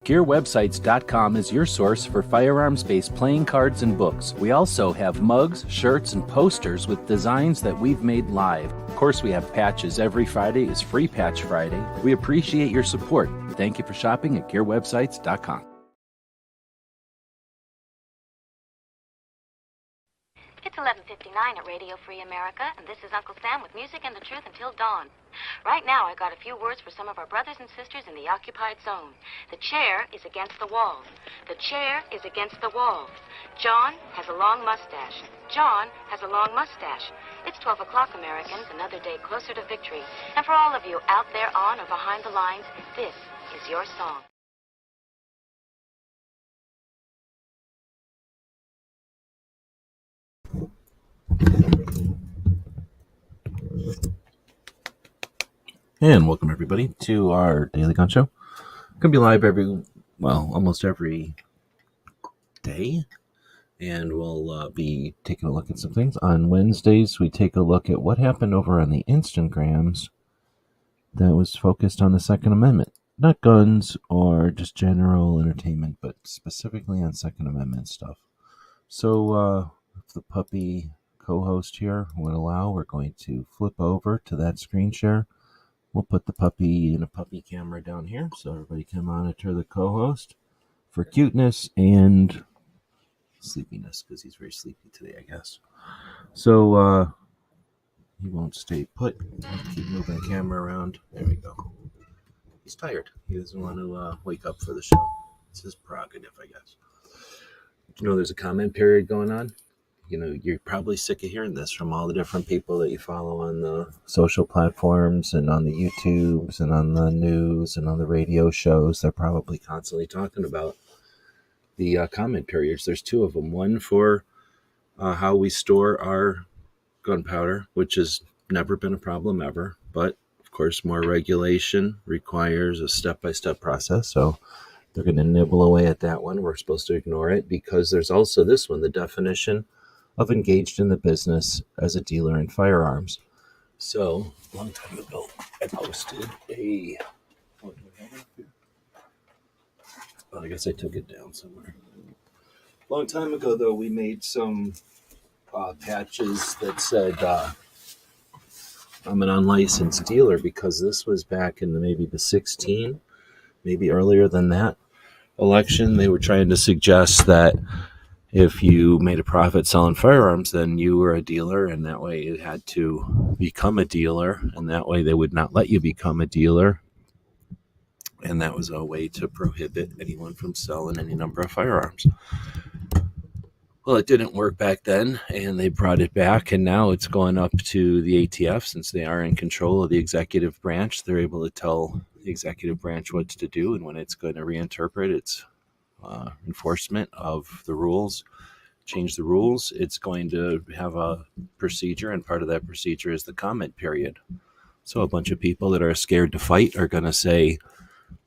GearWebsites.com is your source for firearms-based playing cards and books. We also have mugs, shirts, and posters with designs that we've made live. Of course, we have patches. Every Friday is Free Patch Friday. We appreciate your support. Thank you for shopping at GearWebsites.com. It's 11:59 at Radio Free America, and this is Uncle Sam with music and the truth until dawn. Right now, I got a few words for some of our brothers and sisters in the occupied zone. The chair is against the wall. The chair is against the wall. John has a long mustache. John has a long mustache. It's 12 o'clock, Americans, another day closer to victory. And for all of you out there on or behind the lines, this is your song. And welcome everybody to our Daily Gun Show. Gonna be live almost every day, and we'll be taking a look at some things. On Wednesdays, we take a look at what happened over on the Instagrams that was focused on the Second Amendment, not guns or just general entertainment, but specifically on Second Amendment stuff. So, if the puppy co-host here would allow, we're going to flip over to that screen share. We'll put the puppy in a puppy camera down here so everybody can monitor the co-host for cuteness and sleepiness, because he's very sleepy today, I guess. So he won't stay put. I'll keep moving the camera around. There we go. He's tired. He doesn't want to wake up for the show. It's his prerogative, I guess. There's a comment period going on. You're probably sick of hearing this from all the different people that you follow on the social platforms and on the YouTubes and on the news and on the radio shows. They're probably constantly talking about the comment periods. There's two of them. One for how we store our gunpowder, which has never been a problem ever. But, of course, more regulation requires a step-by-step process. So they're going to nibble away at that one. We're supposed to ignore it because there's also this one, the definition of engaged in the business as a dealer in firearms. So, a long time ago, I posted a... Oh, do I have it up here? Well, I guess I took it down somewhere. A long time ago, though, we made some patches that said, I'm an unlicensed dealer, because this was back in maybe the 16, maybe earlier than that, election. They were trying to suggest that if you made a profit selling firearms, then you were a dealer, and that way you had to become a dealer, and that way they would not let you become a dealer. And that was a way to prohibit anyone from selling any number of firearms. Well, it didn't work back then, and they brought it back, and now it's going up to the ATF. Since they are in control of the executive branch, they're able to tell the executive branch what to do, and when it's going to reinterpret its enforcement of the rules, change the rules, it's going to have a procedure, and part of that procedure is the comment period. So a bunch of people that are scared to fight are going to say,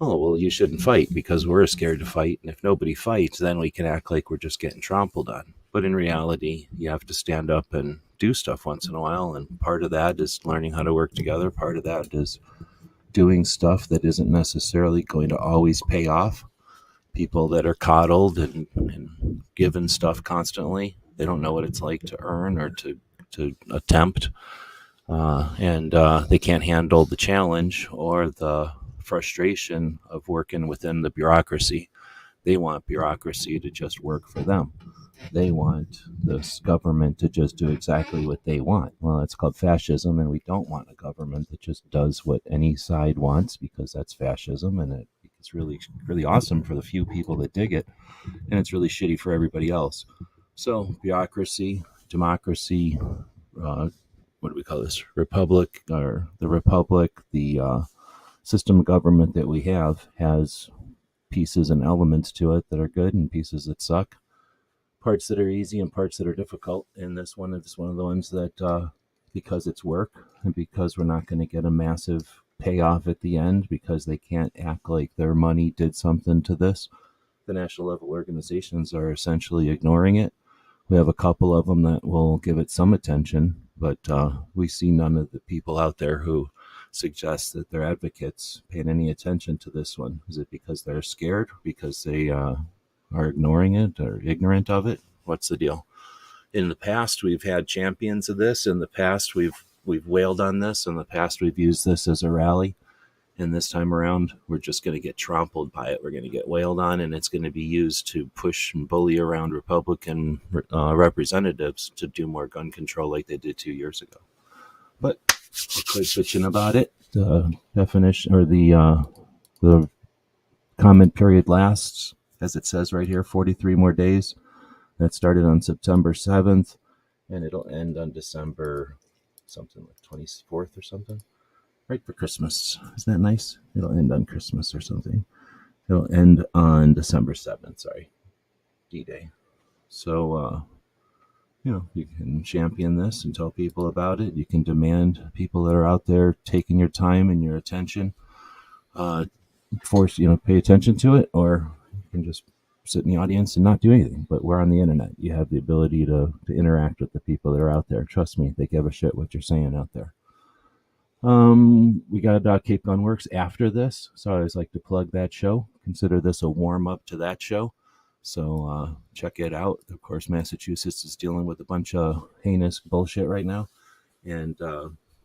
oh, well, you shouldn't fight because we're scared to fight, and if nobody fights, then we can act like we're just getting trampled on. But in reality, you have to stand up and do stuff once in a while, and part of that is learning how to work together. Part of that is doing stuff that isn't necessarily going to always pay off. People that are coddled and given stuff constantly, they don't know what it's like to earn or to attempt, and they can't handle the challenge or the frustration of working within the bureaucracy. They want bureaucracy to just work for them. They want this government to just do exactly what they want. Well, it's called fascism, and we don't want a government that just does what any side wants, because that's fascism, and it's really, really awesome for the few people that dig it, and it's really shitty for everybody else. So bureaucracy, democracy, what do we call this? Republic, or the republic, the system of government that we have has pieces and elements to it that are good and pieces that suck, parts that are easy and parts that are difficult. And this one is one of the ones that, because it's work and because we're not going to get a massive payoff at the end, because they can't act like their money did something to this, the national level organizations are essentially ignoring it. We have a couple of them that will give it some attention, but we see none of the people out there who suggest that they're advocates paying any attention to this one. Is it because they're scared? Because they are ignoring it or ignorant of it? What's the deal? In the past, we've had champions of this. In the past, we've wailed on this. In the past, we've used this as a rally. And this time around, we're just going to get trampled by it. We're going to get wailed on, and it's going to be used to push and bully around Republican representatives to do more gun control like they did 2 years ago. But we're quite bitching about it. The definition or the comment period lasts, as it says right here, 43 more days. That started on September 7th, and it'll end on December something like 24th or something. Right for Christmas. Isn't that nice? It'll end on Christmas or something. It'll end on December 7th, sorry. D-Day. So, you can champion this and tell people about it. You can demand people that are out there taking your time and your attention, pay attention to it, or you can just sit in the audience and not do anything. But we're on the internet. You have the ability to interact with the people that are out there. Trust me, they give a shit what you're saying out there. We got Cape Gun Works after this, so I always like to plug that show. Consider this a warm-up to that show. So check it out. Of course, Massachusetts is dealing with a bunch of heinous bullshit right now. And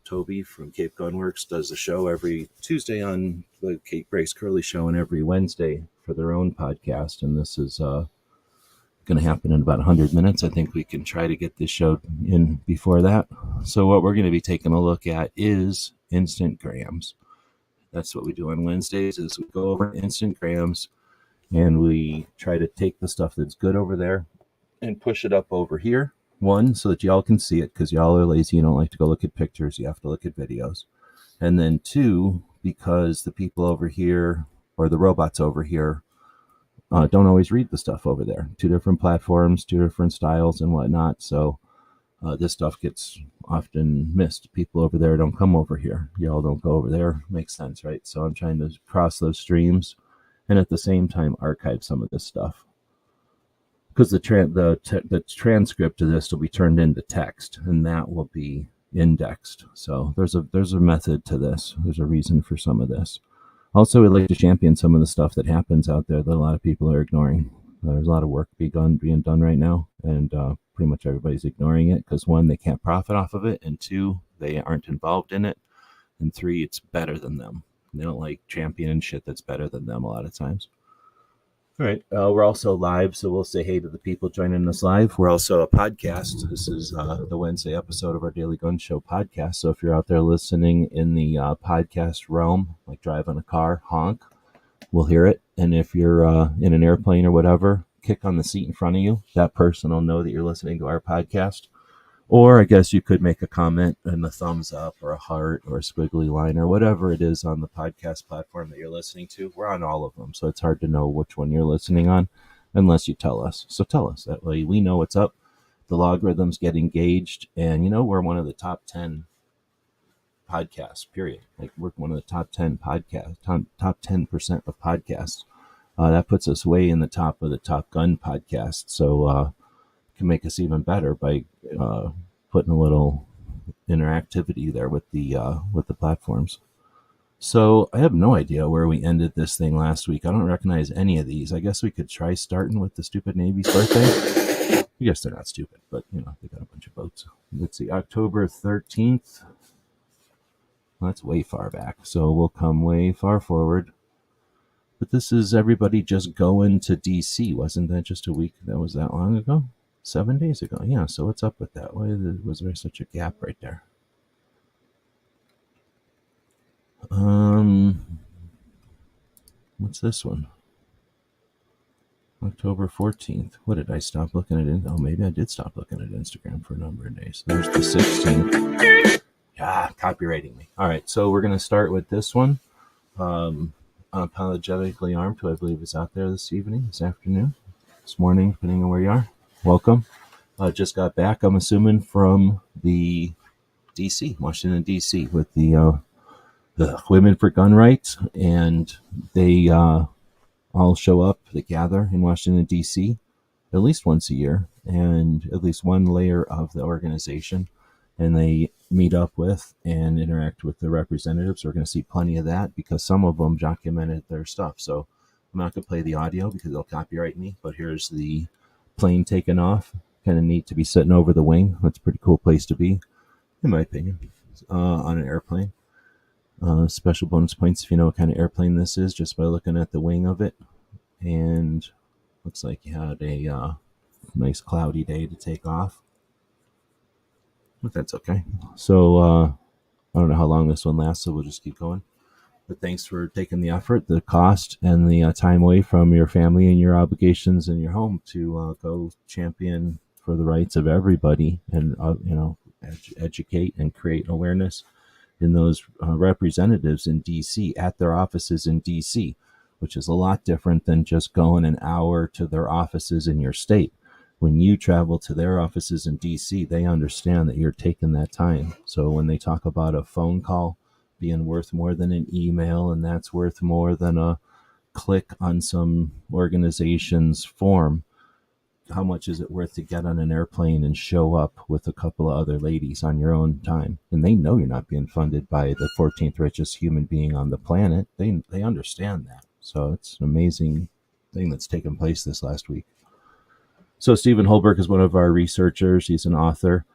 Toby from Cape Gun Works does a show every Tuesday on the Kate Grace Curley Show and every Wednesday for their own podcast. And this is going to happen in about 100 minutes. I think we can try to get this show in before that. So what we're going to be taking a look at is instant grams. That's what we do on Wednesdays, is we go over instant grams and we try to take the stuff that's good over there and push it up over here. One, so that y'all can see it, because y'all are lazy. You don't like to go look at pictures. You have to look at videos. And then two, because the people over here, or the robots over here, don't always read the stuff over there. 2 different platforms, 2 different styles and whatnot. So this stuff gets often missed. People over there don't come over here. Y'all don't go over there. Makes sense, right? So I'm trying to cross those streams and at the same time archive some of this stuff. Because the transcript of this will be turned into text, and that will be indexed. So there's a method to this. There's a reason for some of this. Also, we'd like to champion some of the stuff that happens out there that a lot of people are ignoring. There's a lot of work being done right now, and pretty much everybody's ignoring it because, 1, they can't profit off of it, and 2, they aren't involved in it, and 3, it's better than them. They don't like championing shit that's better than them a lot of times. All right. We're also live, so we'll say hey to the people joining us live. We're also a podcast. This is the Wednesday episode of our Daily Gun Show podcast. So if you're out there listening in the podcast realm, like driving a car, honk, we'll hear it. And if you're in an airplane or whatever, kick on the seat in front of you. That person will know that you're listening to our podcast. Or I guess you could make a comment and a thumbs up or a heart or a squiggly line or whatever it is on the podcast platform that you're listening to. We're on all of them, so it's hard to know which one you're listening on unless you tell us. So tell us. That way we know what's up. The logarithms get engaged, and we're one of the top 10 podcasts, period. Like, we're one of the top 10 podcasts, top 10% of podcasts. That puts us way in the top of the Top Gun podcast. So can make us even better by putting a little interactivity there with the platforms. So I have no idea where we ended this thing last week. I don't recognize any of these. I guess we could try starting with the stupid Navy's birthday. I guess they're not stupid, but they got a bunch of boats. Let's see, October 13th. Well, that's way far back, so we'll come way far forward. But this is everybody just going to DC. Wasn't that just a week? That was that long ago? 7 days ago. Yeah, so what's up with that? Why was there such a gap right there? What's this one? October 14th. What did I stop looking at? Oh, maybe I did stop looking at Instagram for a number of days. There's the 16th. Yeah, copywriting me. All right, so we're going to start with this one. Unapologetically Armed, who I believe is out there this afternoon, this morning, depending on where you are. Welcome. Just got back, I'm assuming, from the Washington, D.C. with the Women for Gun Rights, and they all show up, they gather in Washington, D.C. at least once a year, and at least one layer of the organization and they meet up with and interact with the representatives. We're going to see plenty of that because some of them documented their stuff. So I'm not going to play the audio because they'll copyright me, but here's the plane taking off. Kind of neat to be sitting over the wing. That's a pretty cool place to be, in my opinion, on an airplane. Special bonus points if you know what kind of airplane this is just by looking at the wing of it. And looks like you had a nice cloudy day to take off. But that's okay. So I don't know how long this one lasts, so we'll just keep going. But thanks for taking the effort, the cost, and the time away from your family and your obligations in your home to go champion for the rights of everybody and educate and create awareness in those representatives in D.C. at their offices in D.C., which is a lot different than just going an hour to their offices in your state. When you travel to their offices in D.C., they understand that you're taking that time. So when they talk about a phone call being worth more than an email, and that's worth more than a click on some organization's form, how much is it worth to get on an airplane and show up with a couple of other ladies on your own time? And they know you're not being funded by the 14th richest human being on the planet. They understand that. So it's an amazing thing that's taken place this last week. So Stephen Holberg is one of our researchers. He's an author.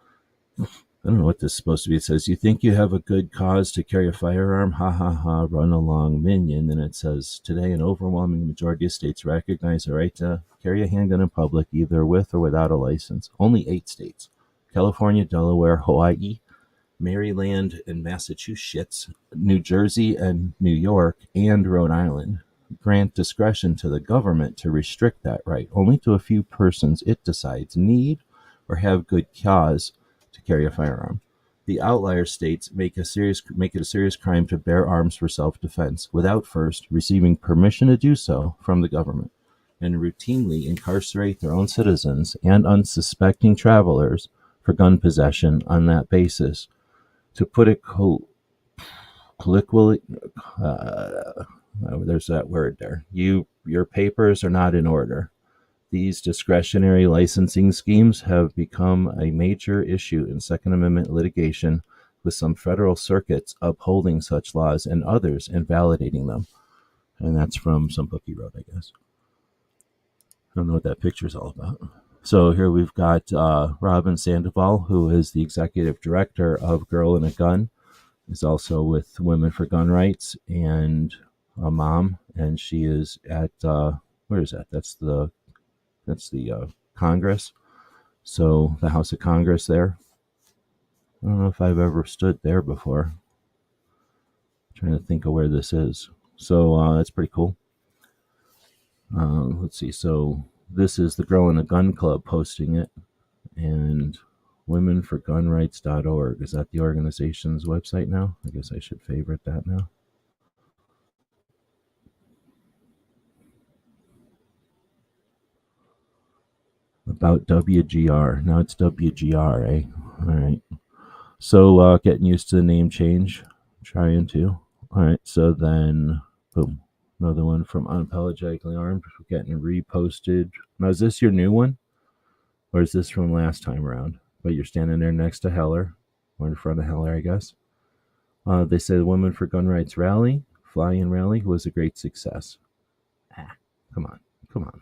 I don't know what this is supposed to be. It says, you think you have a good cause to carry a firearm? Ha ha ha, run along, minion. And it says, today an overwhelming majority of states recognize the right to carry a handgun in public, either with or without a license. Only 8 states, California, Delaware, Hawaii, Maryland, and Massachusetts, New Jersey and New York, and Rhode Island, grant discretion to the government to restrict that right. Only to a few persons it decides need or have good cause to carry a firearm. The outlier states make it a serious crime to bear arms for self-defense without first receiving permission to do so from the government, and routinely incarcerate their own citizens and unsuspecting travelers for gun possession on that basis. To put it colloquially, there's that word there. Your papers are not in order. These discretionary licensing schemes have become a major issue in Second Amendment litigation, with some federal circuits upholding such laws and others invalidating them. And that's from some book he wrote, I guess. I don't know what that picture is all about. So here we've got Robin Sandoval, who is the executive director of Girl in a Gun. Is also with Women for Gun Rights and a mom, and she is at where is that? That's the Congress. So the House of Congress there. I don't know if I've ever stood there before. I'm trying to think of where this is. So that's pretty cool. Let's see. So this is the Girl in a Gun Club posting it, and womenforgunrights.org. Is that the organization's website now? I guess I should favorite that now. About WGR. Now it's WGR, eh? All right. So getting used to the name change. Trying to. All right. So then, boom. Another one from Unapologetically Armed. Getting reposted. Now, is this your new one? Or is this from last time around? But you're standing there next to Heller. Or in front of Heller, I guess. They say the Women for Gun Rights rally, fly-in rally, was a great success. Come on,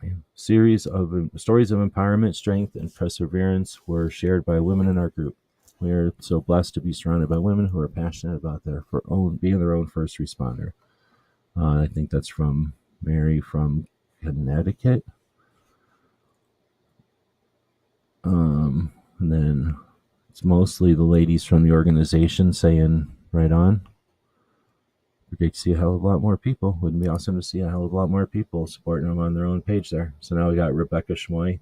man. Stories of empowerment, strength, and perseverance were shared by women in our group. We are so blessed to be surrounded by women who are passionate about being their own first responder. I think that's from Mary from Connecticut. And then it's mostly the ladies from the organization saying, right on. It'd be great to see a hell of a lot more people. Wouldn't it be awesome to see a hell of a lot more people supporting them on their own page there? So now we got Rebecca Schmoy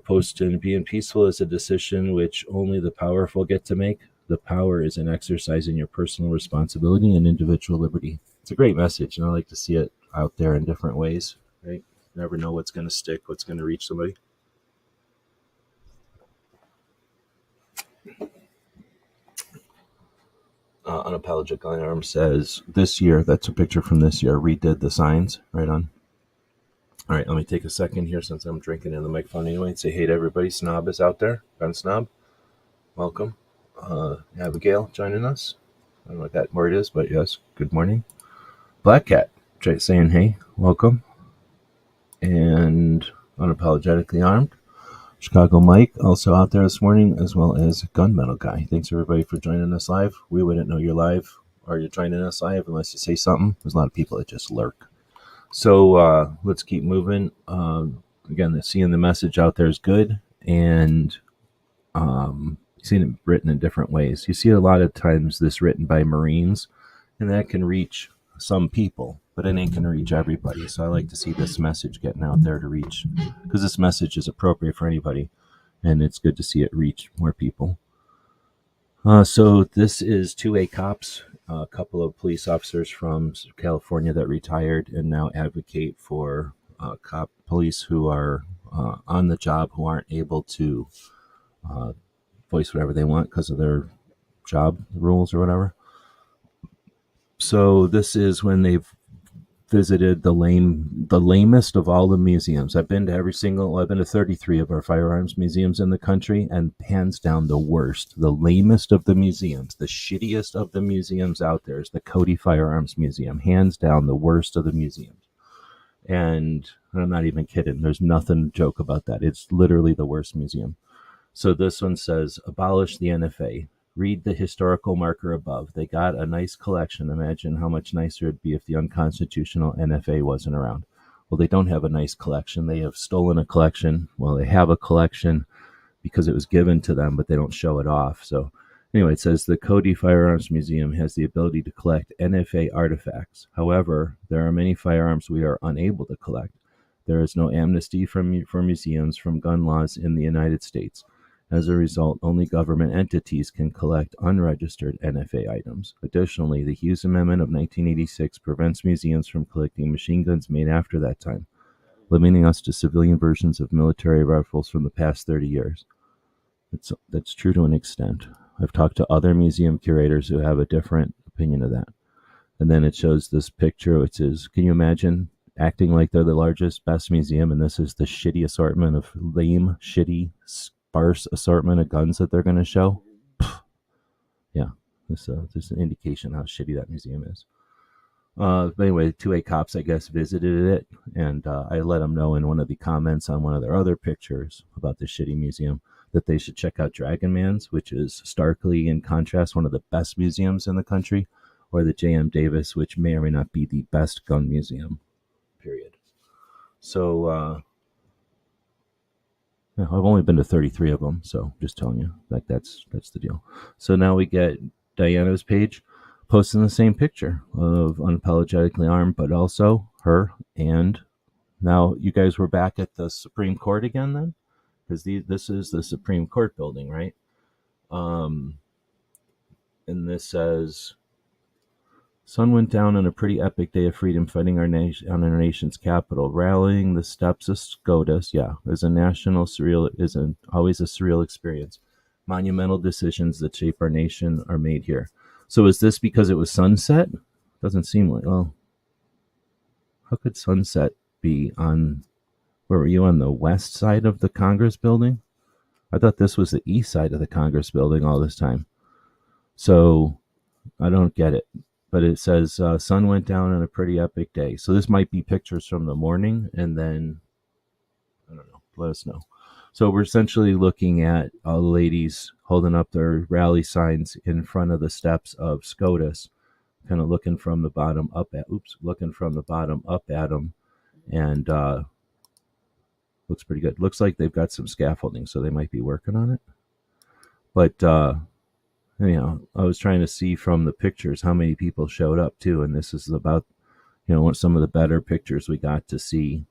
posting, being peaceful is a decision which only the powerful get to make. The power is in exercising your personal responsibility and individual liberty. It's a great message, and I like to see it out there in different ways, right? You never know what's going to stick, what's going to reach somebody. Unapologetic Firearms says this year, that's a picture from this year, redid the signs. Right on. All right, let me take a second here since I'm drinking in the microphone anyway and say hey to everybody. Snob is out there. Gun Snob, welcome. Abigail joining us. I don't know what that word is, but yes, good morning. Black Cat saying hey, welcome. And Unapologetically Armed. Chicago Mike also out there this morning, as well as Gunmetal Guy. Thanks everybody for joining us live. We wouldn't know you're live or you're joining us live unless you say something. There's a lot of people that just lurk. So let's keep moving. Again, seeing the message out there is good, and seeing it written in different ways. You see a lot of times this written by Marines, and that can reach some people, but it ain't going to reach everybody. So I like to see this message getting out there to reach, because this message is appropriate for anybody, and it's good to see it reach more people. So this is 2A cops, a couple of police officers from California that retired and now advocate for police who are on the job, who aren't able to voice whatever they want because of their job rules or whatever. So this is when they've visited the lamest of all the museums. I've been to 33 of our firearms museums in the country, and hands down the worst, the lamest of the museums, the shittiest of the museums out there is the Cody Firearms Museum. Hands down the worst of the museums. And I'm not even kidding. There's nothing to joke about that. It's literally the worst museum. So this one says, abolish the NFA. Read the historical marker above. They got a nice collection. Imagine how much nicer it'd be if the unconstitutional NFA wasn't around. Well, they don't have a nice collection. They have stolen a collection. Well, they have a collection because it was given to them, but they don't show it off. So anyway, it says the Cody Firearms Museum has the ability to collect NFA artifacts. However, there are many firearms we are unable to collect. There is no amnesty for museums from gun laws in the United States. As a result, only government entities can collect unregistered NFA items. Additionally, the Hughes Amendment of 1986 prevents museums from collecting machine guns made after that time, limiting us to civilian versions of military rifles from the past 30 years. That's true to an extent. I've talked to other museum curators who have a different opinion of that. And then it shows this picture, which is, can you imagine acting like they're the largest, best museum, and this is the shitty assortment of lame, shitty, sparse assortment of guns that they're going to show? Yeah, this is an indication how shitty that museum is. But anyway, 2A cops, I guess, visited it, and I let them know in one of the comments on one of their other pictures about the shitty museum that they should check out Dragon Man's, which is starkly in contrast one of the best museums in the country, or the J.M. Davis, which may or may not be the best gun museum, period. So I've only been to 33 of them, so just telling you that's the deal. So now we get Diana's page posting the same picture of Unapologetically Armed, but also her. And now you guys were back at the Supreme Court again then? Because this is the Supreme Court building, right? And this says, sun went down on a pretty epic day of freedom, fighting on our nation's capital, rallying the steps of SCOTUS. Yeah, is always a surreal experience. Monumental decisions that shape our nation are made here. So is this because it was sunset? Doesn't seem like. Well, how could sunset be on? Where were you, on the west side of the Congress building? I thought this was the east side of the Congress building all this time. So I don't get it. But it says sun went down on a pretty epic day. So this might be pictures from the morning, and then, I don't know, let us know. So we're essentially looking at ladies holding up their rally signs in front of the steps of SCOTUS, kind of looking from the bottom up at them, and looks pretty good. Looks like they've got some scaffolding, so they might be working on it. But anyhow, I was trying to see from the pictures how many people showed up too, and this is about, some of the better pictures we got to see.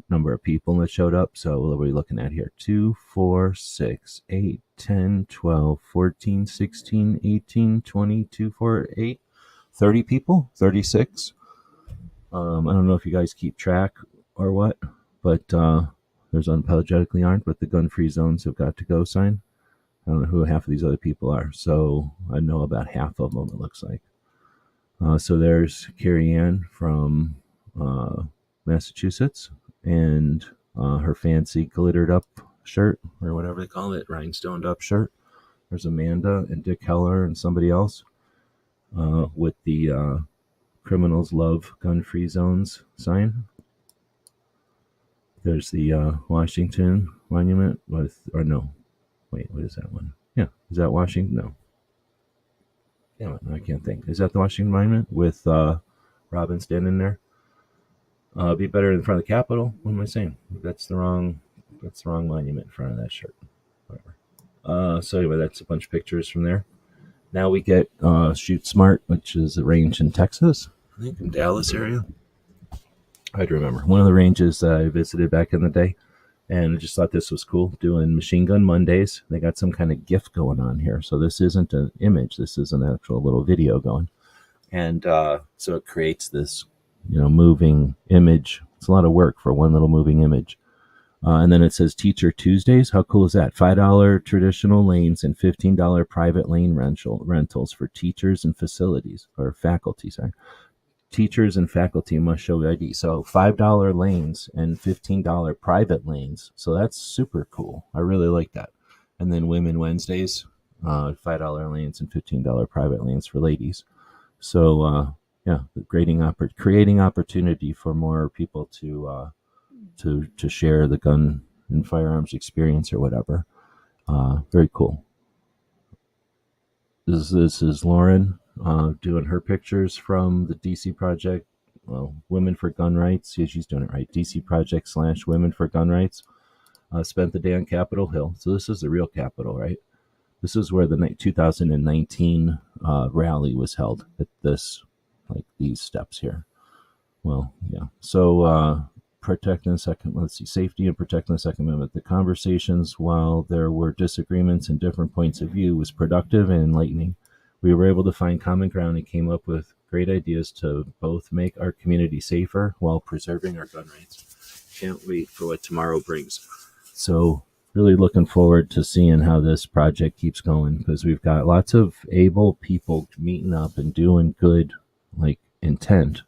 Number of people that showed up. So what are we looking at here? 2, 4, 6, 8, 10, 12, 14, 16, 18, 22, 4, 8, 30 people, 36. I don't know if you guys keep track or what, but there's Unapologetically Armed with the gun-free zones have got to go sign. I don't know who half of these other people are, so I know about half of them, it looks like. So there's Carrie Ann from Massachusetts, and her fancy glittered up shirt, or whatever they call it, rhinestoned up shirt. There's Amanda and Dick Heller and somebody else with the Criminals Love Gun-Free Zones sign. There's the Washington Monument with, or no, wait, what is that one? Yeah, is that Washington? No. Damn it, I can't think. Is that the Washington Monument with Robin standing there? Be better in front of the Capitol. What am I saying? That's the wrong monument in front of that shirt. Whatever. So anyway, that's a bunch of pictures from there. Now we get Shoot Smart, which is a range in Texas. I think in Dallas area. I'd remember. One of the ranges that I visited back in the day. And I just thought this was cool, doing Machine Gun Mondays. They got some kind of GIF going on here. So this isn't an image. This is an actual little video going. And so it creates this, moving image. It's a lot of work for one little moving image. And then it says Teacher Tuesdays. How cool is that? $5 traditional lanes and $15 private lane rentals for teachers and facilities, or faculty, sorry. Teachers and faculty must show ID. So $5 lanes and $15 private lanes. So that's super cool. I really like that. And then Women Wednesdays, $5 lanes and $15 private lanes for ladies. So creating opportunity for more people to share the gun and firearms experience or whatever. Very cool. This is Lauren doing her pictures from the DC Project, Women for Gun Rights. Yeah, she's doing it right. DC Project / Women for Gun Rights. Spent the day on Capitol Hill. So this is the real Capitol, right? This is where the 2019 rally was held at these steps here. Well, yeah. So safety and protecting the Second Amendment. The conversations, while there were disagreements and different points of view, was productive and enlightening. We were able to find common ground and came up with great ideas to both make our community safer while preserving our gun rights. Can't wait for what tomorrow brings. So really looking forward to seeing how this project keeps going, because we've got lots of able people meeting up and doing good, intent,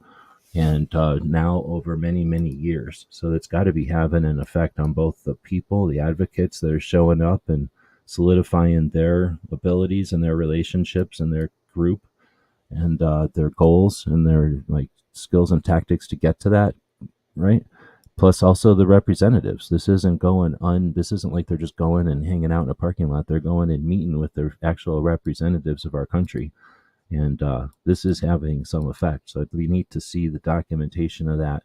and now over many, many years. So it's got to be having an effect on both the people, the advocates that are showing up and solidifying their abilities and their relationships and their group and their goals and their skills and tactics to get to that, right? Plus also the representatives. This isn't like they're just going and hanging out in a parking lot. They're going and meeting with their actual representatives of our country. And this is having some effect. So we need to see the documentation of that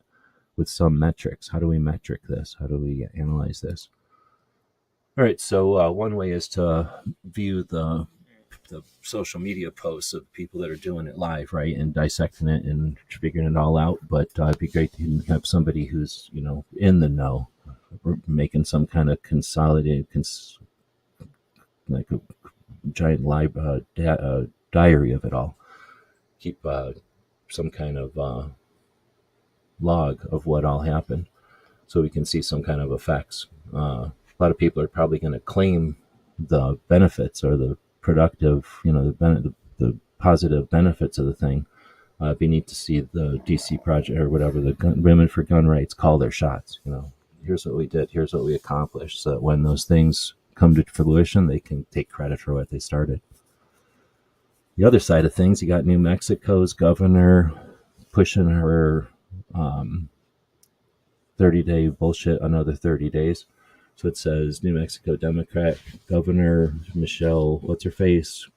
with some metrics. How do we metric this? How do we analyze this? All right, so one way is to view the social media posts of people that are doing it live, right, and dissecting it and figuring it all out. But it'd be great to have somebody who's, in the know, making some kind of consolidated, like a giant diary of it all. Keep some kind of log of what all happened so we can see some kind of effects. A lot of people are probably going to claim the benefits or the productive, the positive benefits of the thing. We need to see the DC Project or whatever, Women for Gun Rights, call their shots. Here's what we did. Here's what we accomplished. So that when those things come to fruition, they can take credit for what they started. The other side of things, you got New Mexico's governor pushing her 30-day bullshit another 30 days. So it says New Mexico Democrat Governor Michelle What's-Her-Face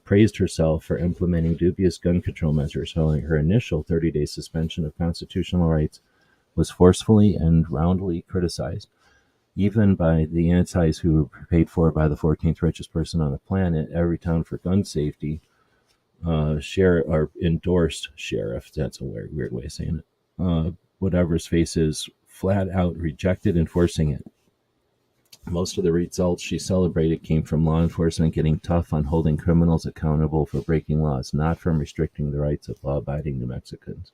praised herself for implementing dubious gun control measures, following her initial 30-day suspension of constitutional rights was forcefully and roundly criticized, even by the antis who were paid for by the 14th richest person on the planet. Everytown for Gun Safety endorsed sheriff. That's a weird way of saying it. Whatever's face is flat out rejected enforcing it. Most of the results she celebrated came from law enforcement getting tough on holding criminals accountable for breaking laws, not from restricting the rights of law-abiding New Mexicans.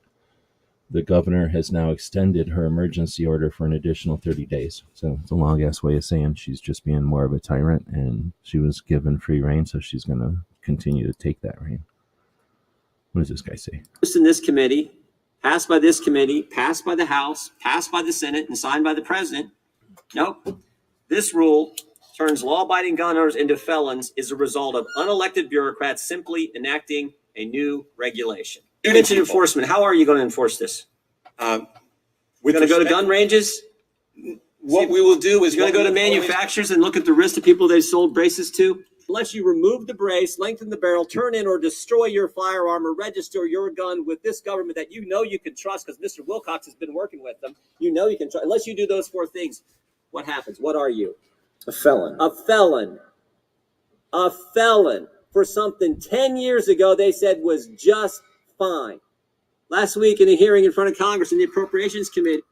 The governor has now extended her emergency order for an additional 30 days. So it's a long-ass way of saying she's just being more of a tyrant, and she was given free reign, so she's going to continue to take that reign. What does this guy say? In this committee, passed by this committee, passed by the House, passed by the Senate, and signed by the president. Nope. This rule turns law-abiding gun owners into felons is a result of unelected bureaucrats simply enacting a new regulation. You mentioned enforcement. How are you going to enforce this? We're going to go to gun ranges? What we will do is You're going to go to manufacturers and look at the risk to people they've sold braces to? Unless you remove the brace, lengthen the barrel, turn in or destroy your firearm or register your gun with this government that you know you can trust because Mr. Wilcox has been working with them. You know you can trust. Unless you do those four things, what happens? What are you? a felon. A felon. A felon for something 10 years ago they said was just fine. Last week in a hearing in front of Congress in the Appropriations Committee.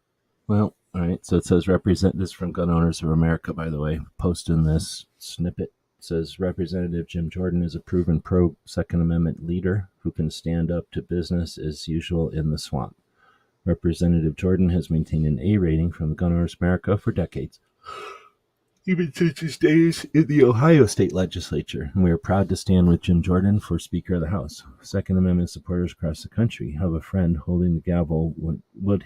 Well, all right. So it says representatives from Gun Owners of America, by the way, posting this snippet. It says Representative Jim Jordan is a proven pro Second Amendment leader who can stand up to business as usual in the swamp. Representative Jordan has maintained an A rating from Gun Owners of America for decades, even since his days in the Ohio State Legislature, and we are proud to stand with Jim Jordan for Speaker of the House. Second Amendment supporters across the country have a friend holding the gavel,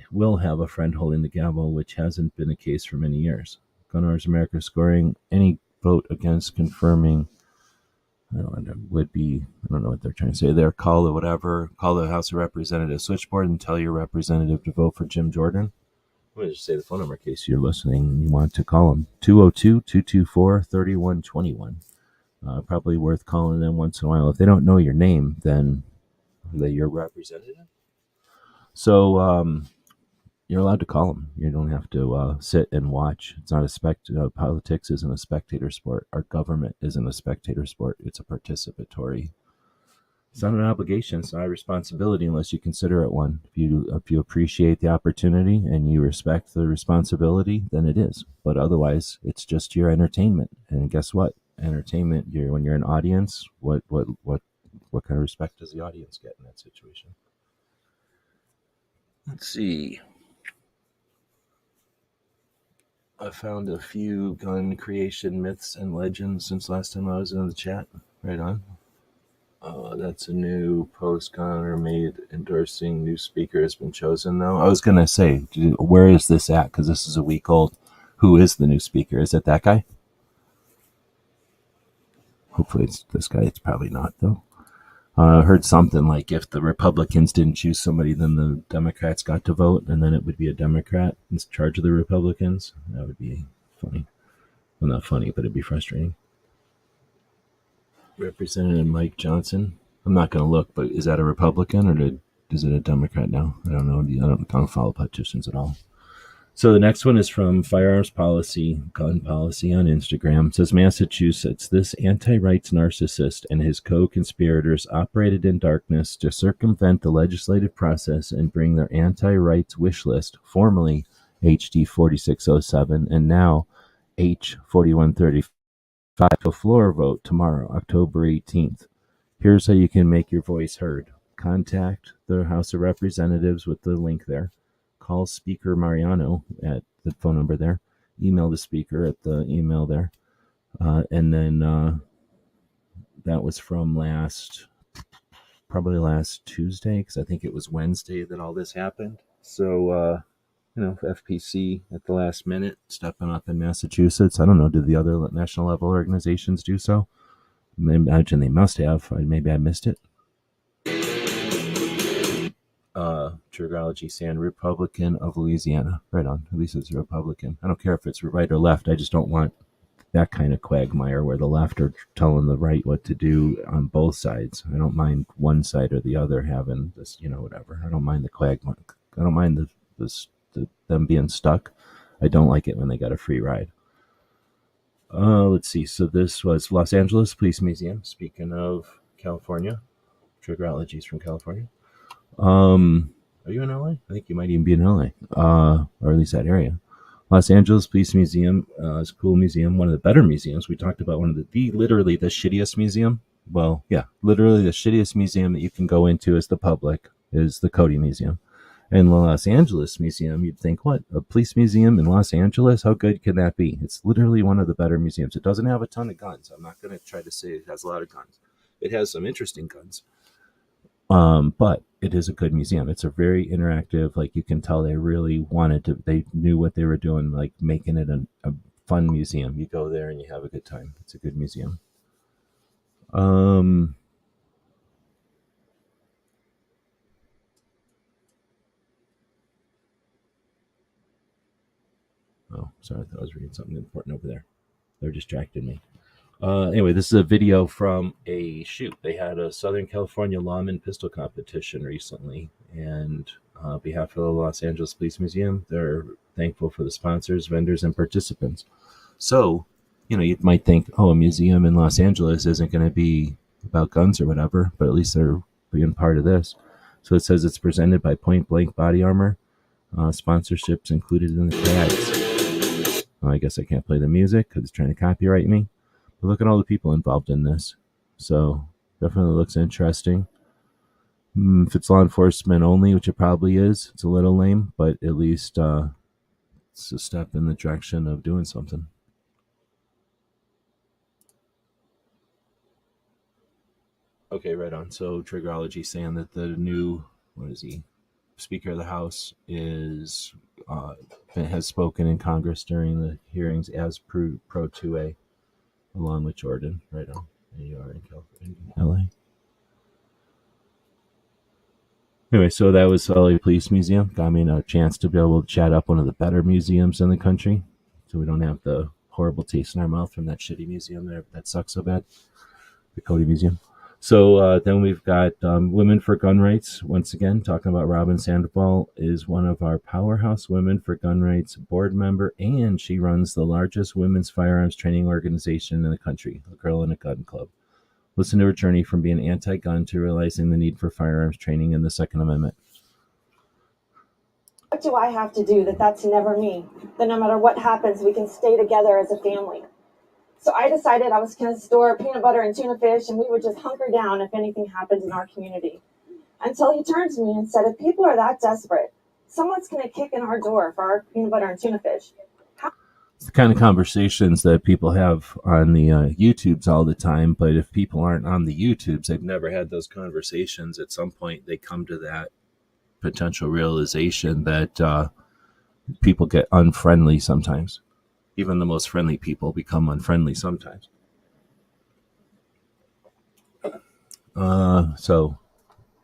will have a friend holding the gavel, which hasn't been the case for many years. Gun Owners America scoring any vote against confirming, I don't know what they're trying to say there, call the House of Representatives switchboard and tell your representative to vote for Jim Jordan. I'm going to just say the phone number in case you're listening and you want to call them. 202-224-3121. Probably worth calling them once in a while. If they don't know your name, then are they your representative? So you're allowed to call them. You don't have to sit and watch. It's not politics isn't a spectator sport. Our government isn't a spectator sport. It's a participatory. It's not an obligation. It's not a responsibility unless you consider it one. If you appreciate the opportunity and you respect the responsibility, then it is. But otherwise, it's just your entertainment. And guess what? Entertainment. When you're an audience, what kind of respect does the audience get in that situation? Let's see. I found a few gun creation myths and legends since last time I was in the chat. Right on. That's a new post Connor made endorsing new speaker has been chosen, though. I was going to say, where is this at? Because this is a week old. Who is the new speaker? Is it that guy? Hopefully it's this guy. It's probably not, though. I heard something like if the Republicans didn't choose somebody, then the Democrats got to vote, and then it would be a Democrat in charge of the Republicans. That would be funny. Well, not funny, but it'd be frustrating. Representative Mike Johnson. I'm not going to look, but is that a Republican or is it a Democrat now? I don't know. I don't follow politicians at all. So the next one is from Firearms Policy, Gun Policy on Instagram. It says Massachusetts, this anti-rights narcissist and his co-conspirators operated in darkness to circumvent the legislative process and bring their anti-rights wish list, formerly HD 4607 and now H 4135, to a floor vote tomorrow, October 18th. Here's how you can make your voice heard. Contact the House of Representatives with the link there. Call Speaker Mariano at the phone number there. Email the speaker at the email there. And then that was from probably last Tuesday, because I think it was Wednesday that all this happened. So, FPC at the last minute, stepping up in Massachusetts. I don't know, did the other national level organizations do so? I imagine they must have. Maybe I missed it. Trigology saying Republican of Louisiana. Right on. At least it's a Republican. I don't care if it's right or left. I just don't want that kind of quagmire where the left are telling the right what to do on both sides. I don't mind one side or the other having this, whatever. I don't mind the quagmire. I don't mind them being stuck. I don't like it when they got a free ride. Let's see. So this was Los Angeles Police Museum. Speaking of California, Trigology's from California. Are you in LA? I think you might even be in LA, or at least that area. Los Angeles Police Museum is a cool museum, one of the better museums. We talked about one of literally the shittiest museum. Well, yeah, literally the shittiest museum that you can go into as the public is the Cody Museum. And the Los Angeles Museum, you'd think, what, a police museum in Los Angeles? How good can that be? It's literally one of the better museums. It doesn't have a ton of guns. I'm not going to try to say it has a lot of guns. It has some interesting guns. But it is a good museum. It's a very interactive, like you can tell they really they knew what they were doing, like making it a fun museum. You go there and you have a good time. It's a good museum. Oh, sorry, I thought I was reading something important over there. They're distracting me. Anyway, this is a video from a shoot. They had a Southern California lawman pistol competition recently, and on behalf of the Los Angeles Police Museum, they're thankful for the sponsors, vendors, and participants. So, you might think, oh, a museum in Los Angeles isn't going to be about guns or whatever, but at least they're being part of this. So it says it's presented by Point Blank Body Armor. Sponsorships included in the tags. I guess I can't play the music because it's trying to copyright me. But look at all the people involved in this. So definitely looks interesting. If it's law enforcement only, which it probably is, it's a little lame, but at least it's a step in the direction of doing something. Okay, right on. So Triggerology saying that the new, Speaker of the House has spoken in Congress during the hearings as pro 2A, along with Jordan. Right on. There you are in California, LA. Anyway, so that was LA Police Museum. Got me a chance to be able to chat up one of the better museums in the country, so we don't have the horrible taste in our mouth from that shitty museum there that sucks so bad, the Cody Museum. So then we've got Women for Gun Rights. Once again, talking about Robin Sandoval is one of our powerhouse Women for Gun Rights board member, and she runs the largest women's firearms training organization in the country, A Girl in a Gun Club. Listen to her journey from being anti-gun to realizing the need for firearms training in the Second Amendment. What do I have to do that's never me? That no matter what happens, we can stay together as a family. So I decided I was going to store peanut butter and tuna fish, and we would just hunker down if anything happened in our community. Until he turned to me and said, if people are that desperate, someone's going to kick in our door for our peanut butter and tuna fish. It's the kind of conversations that people have on the YouTubes all the time, but if people aren't on the YouTubes, they've never had those conversations. At some point, they come to that potential realization that people get unfriendly sometimes. Even the most friendly people become unfriendly sometimes. So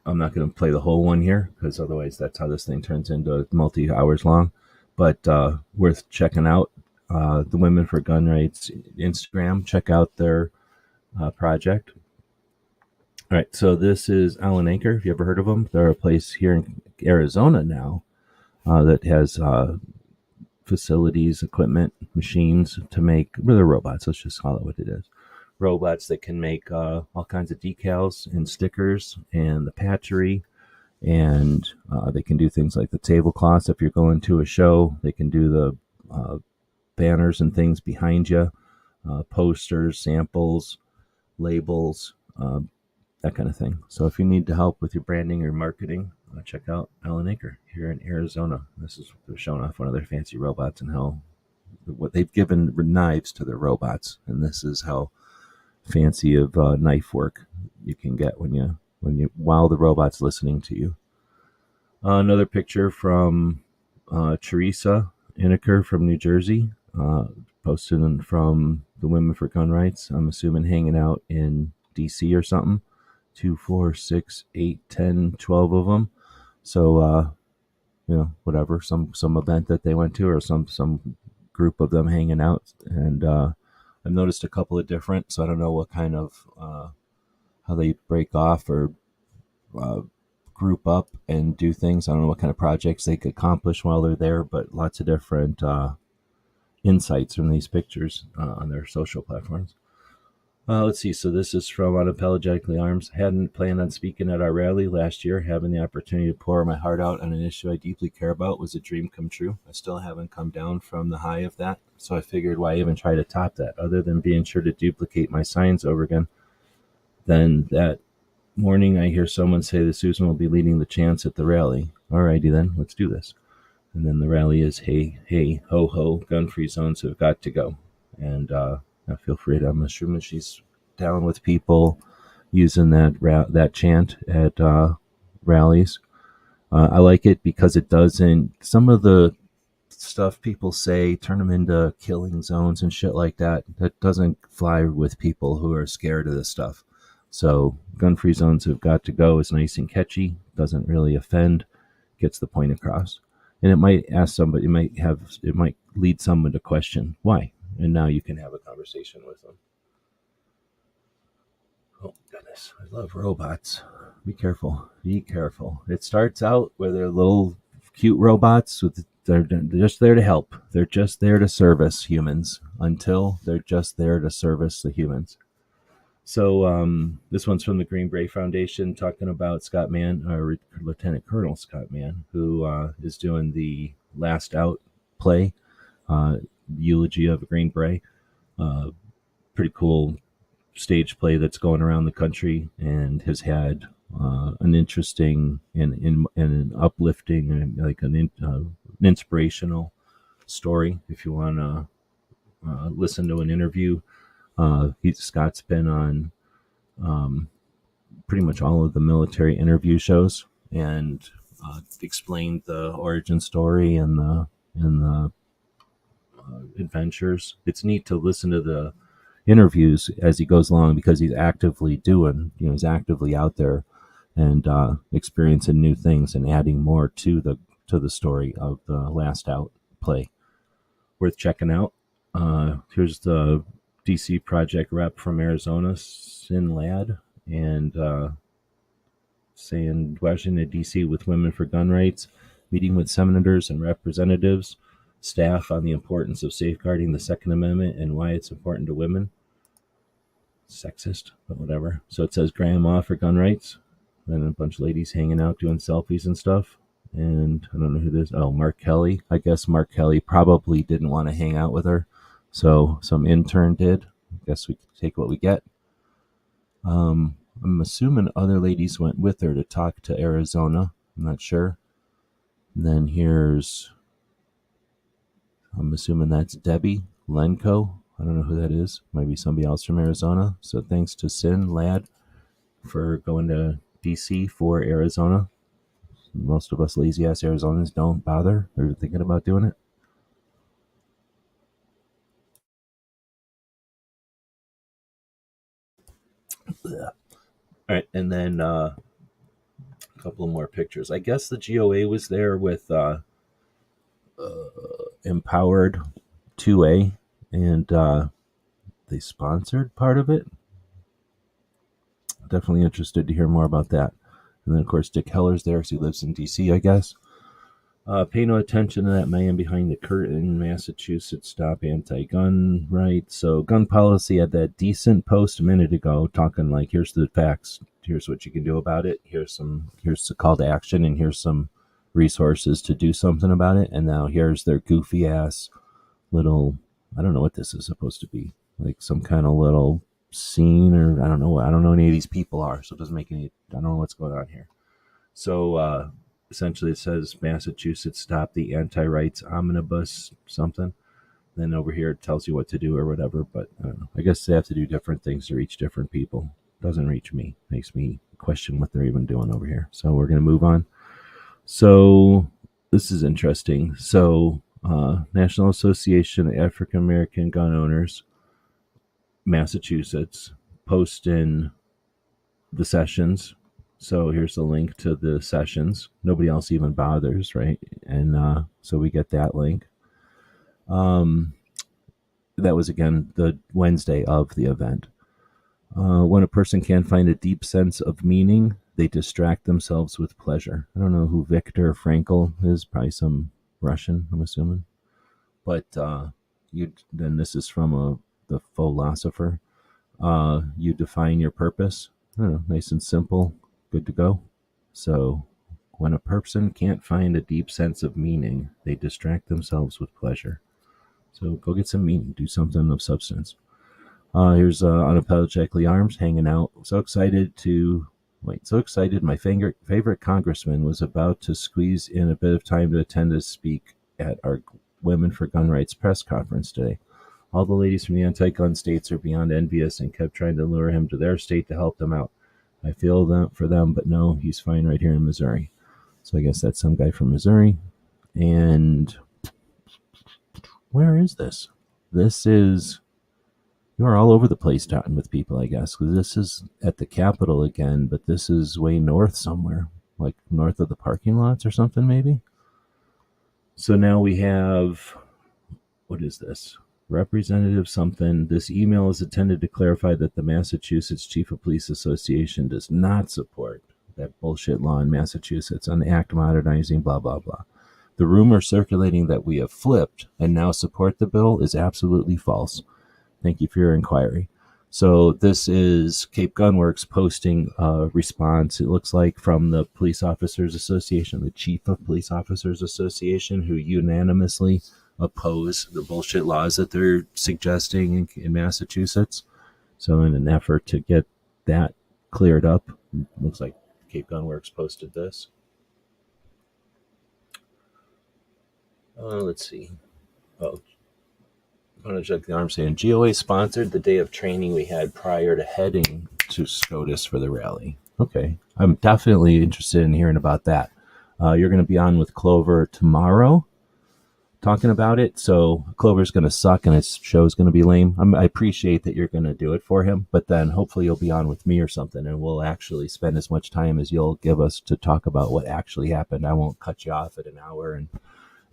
I'm not going to play the whole one here, because otherwise that's how this thing turns into multi-hours long. But worth checking out. The Women for Gun Rights Instagram. Check out their project. All right, so this is Allen Anchor. Have you ever heard of them? They're a place here in Arizona now that has facilities, equipment, machines to make, they're robots, let's just call it what it is. Robots that can make all kinds of decals and stickers and the patchery, and they can do things like the tablecloths. If you're going to a show, they can do the banners and things behind you, posters, samples, labels, that kind of thing. So if you need to help with your branding or marketing, check out Allen Acre here in Arizona. They're showing off one of their fancy robots and what they've given knives to their robots, and this is how fancy of knife work you can get while the robot's listening to you. Another picture from Teresa Inneker from New Jersey, posted from the Women for Gun Rights. I'm assuming hanging out in DC or something. 2, 4, 6, 8, 10, 12 of them. So, whatever, some event that they went to, or some group of them hanging out. And I've noticed a couple of different, so I don't know what kind of, how they break off or group up and do things. I don't know what kind of projects they could accomplish while they're there, but lots of different insights from these pictures on their social platforms. Let's see. So this is from Unapologetically Arms. Hadn't planned on speaking at our rally last year. Having the opportunity to pour my heart out on an issue I deeply care about was a dream come true. I still haven't come down from the high of that, so I figured why even try to top that, other than being sure to duplicate my signs over again. Then that morning, I hear someone say that Susan will be leading the chants at the rally. Alrighty then, let's do this. And then the rally is, hey, hey, ho, ho, gun-free zones have got to go. And feel free to, I'm assuming she's down with people using that chant at rallies. I like it because it doesn't, some of the stuff people say, turn them into killing zones and shit like that. That doesn't fly with people who are scared of this stuff. So gun-free zones have got to go. It's nice and catchy, doesn't really offend, gets the point across. And it might ask somebody, it might lead someone to question why. And now you can have a conversation with them. Oh, goodness. I love robots. Be careful. Be careful. It starts out where they're little cute robots. They're just there to help. They're just there to service humans until they're just there to service the humans. So this one's from the Green Beret Foundation talking about Scott Mann, Lieutenant Colonel Scott Mann, who is doing the Last Out play, eulogy of a Green Beret. Pretty cool stage play that's going around the country and has had an interesting and an uplifting and like an inspirational story. If you want to listen to an interview, Scott's been on pretty much all of the military interview shows and explained the origin story and the adventures. It's neat to listen to the interviews as he goes along because he's actively he's actively out there and experiencing new things and adding more to the story of the Last Out play. Worth checking out. Here's the DC project rep from Arizona, Sin Lad, and saying Washington DC with Women for Gun Rights, meeting with senators and representatives, staff on the importance of safeguarding the Second Amendment and why it's important to women. Sexist, but whatever. So it says Grandma for Gun Rights, and a bunch of ladies hanging out doing selfies and stuff. And I don't know who this. Oh, Mark Kelly. I guess Mark Kelly probably didn't want to hang out with her, so some intern did. I guess we take what we get. I'm assuming other ladies went with her to talk to Arizona. I'm not sure. And then I'm assuming that's Debbie Lenko. I don't know who that is. Might be somebody else from Arizona. So thanks to Sin Lad for going to DC for Arizona. Most of us lazy ass Arizonans don't bother or thinking about doing it. All right, and then a couple of more pictures. I guess the GOA was there with Empowered 2A, and they sponsored part of it. Definitely interested to hear more about that. And then, of course, Dick Heller's there because he lives in D.C., I guess. Pay no attention to that man behind the curtain. Massachusetts stop anti-gun rights. So gun policy had that decent post a minute ago talking like, here's the facts. Here's what you can do about it. Here's the call to action, and here's some resources to do something about it. And now here's their goofy ass little, I don't know what this is supposed to be. Like some kind of little scene, or I don't know who any of these people are. So it doesn't make any, I don't know what's going on here. So, essentially, it says Massachusetts stopped the anti-rights omnibus something. Then over here, it tells you what to do or whatever. But I don't know. I guess they have to do different things to reach different people. Doesn't reach me. Makes me question what they're even doing over here. So we're going to move on. So this is interesting. So National Association of African American Gun Owners, Massachusetts, posting the sessions. So here's the link to the sessions. Nobody else even bothers, right? And so we get that link. That was, again, the Wednesday of the event. When a person can't find a deep sense of meaning, they distract themselves with pleasure. I don't know who Viktor Frankl is. Probably some Russian, I'm assuming. But then this is from the philosopher. You define your purpose. I don't know, nice and simple. Good to go. So when a person can't find a deep sense of meaning, they distract themselves with pleasure. So go get some meaning. Do something of substance. Here's Unapologetically Arms hanging out. So excited my favorite congressman was about to squeeze in a bit of time to attend to speak at our Women for Gun Rights press conference today. All the ladies from the anti-gun states are beyond envious and kept trying to lure him to their state to help them out. I feel that for them, but no, he's fine right here in Missouri. So I guess that's some guy from Missouri. And Where is this? This is, you're all over the place chatting with people, I guess, because this is at the Capitol again, but this is way north somewhere, like north of the parking lots or something, maybe. So now we have, what is this? Representative something. This email is intended to clarify that the Massachusetts Chief of Police Association does not support that bullshit law in Massachusetts on the act modernizing blah, blah, blah. The rumor circulating that we have flipped and now support the bill is absolutely false. Thank you for your inquiry. So this is Cape Gunworks posting a response, it looks like, from the Police Officers Association, the Chief of Police Officers Association, who unanimously oppose the bullshit laws that they're suggesting in Massachusetts. So in an effort to get that cleared up, looks like Cape Gunworks posted this. Let's see. Oh, I'm going to check the arm saying GOA sponsored the day of training we had prior to heading to SCOTUS for the rally. Okay. I'm definitely interested in hearing about that. You're going to be on with Clover tomorrow talking about it. So Clover's going to suck and his show's going to be lame. I appreciate that you're going to do it for him, but then hopefully you'll be on with me or something and we'll actually spend as much time as you'll give us to talk about what actually happened. I won't cut you off at an hour and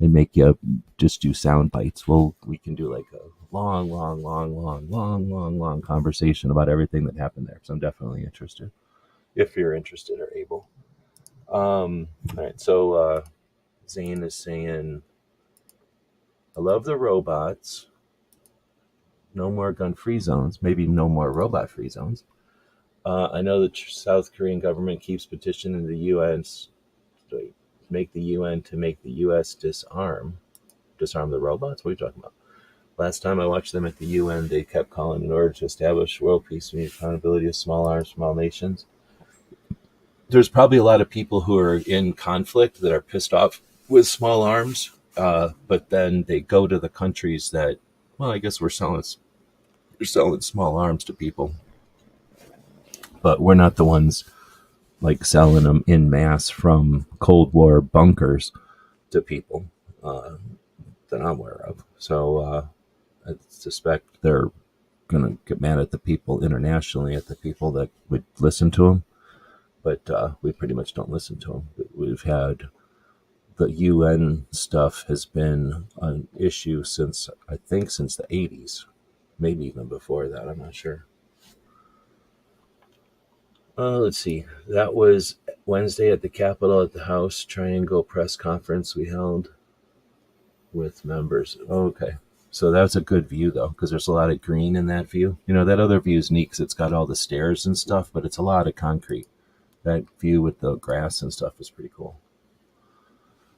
make you just do sound bites. We can do like a long conversation about everything that happened there. So I'm definitely interested, if you're interested or able. All right. So Zane is saying, I love the robots. No more gun-free zones. Maybe no more robot-free zones. I know the South Korean government keeps petitioning the UN to make the UN to make the U.S. disarm the robots. What are you talking about? Last time I watched them at the UN, they kept calling in order to establish world peace and accountability of small arms, small nations. There's probably a lot of people who are in conflict that are pissed off with small arms, but then they go to the countries that, well, I guess we're selling small arms to people, but we're not the ones like selling them in mass from Cold War bunkers to people that I'm aware of. So I suspect they're going to get mad at the people internationally, at the people that would listen to them. But we pretty much don't listen to them. We've had the UN stuff has been an issue since the 80s, maybe even before that. I'm not sure. Let's see. That was Wednesday at the Capitol at the House Triangle press conference we held with members. Okay. So that's a good view, though, because there's a lot of green in that view. You know, that other view is neat because it's got all the stairs and stuff, but it's a lot of concrete. That view with the grass and stuff is pretty cool.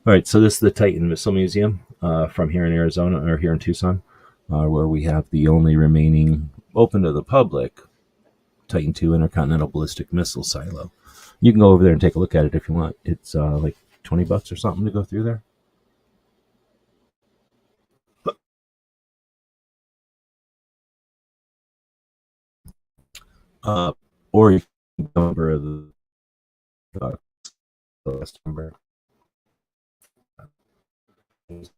All right. So this is the Titan Missile Museum from here in Arizona, or here in Tucson, where we have the only remaining open to the public Titan II intercontinental ballistic missile silo. You can go over there and take a look at it if you want. It's like $20 or something to go through there. Or you can go over the last number.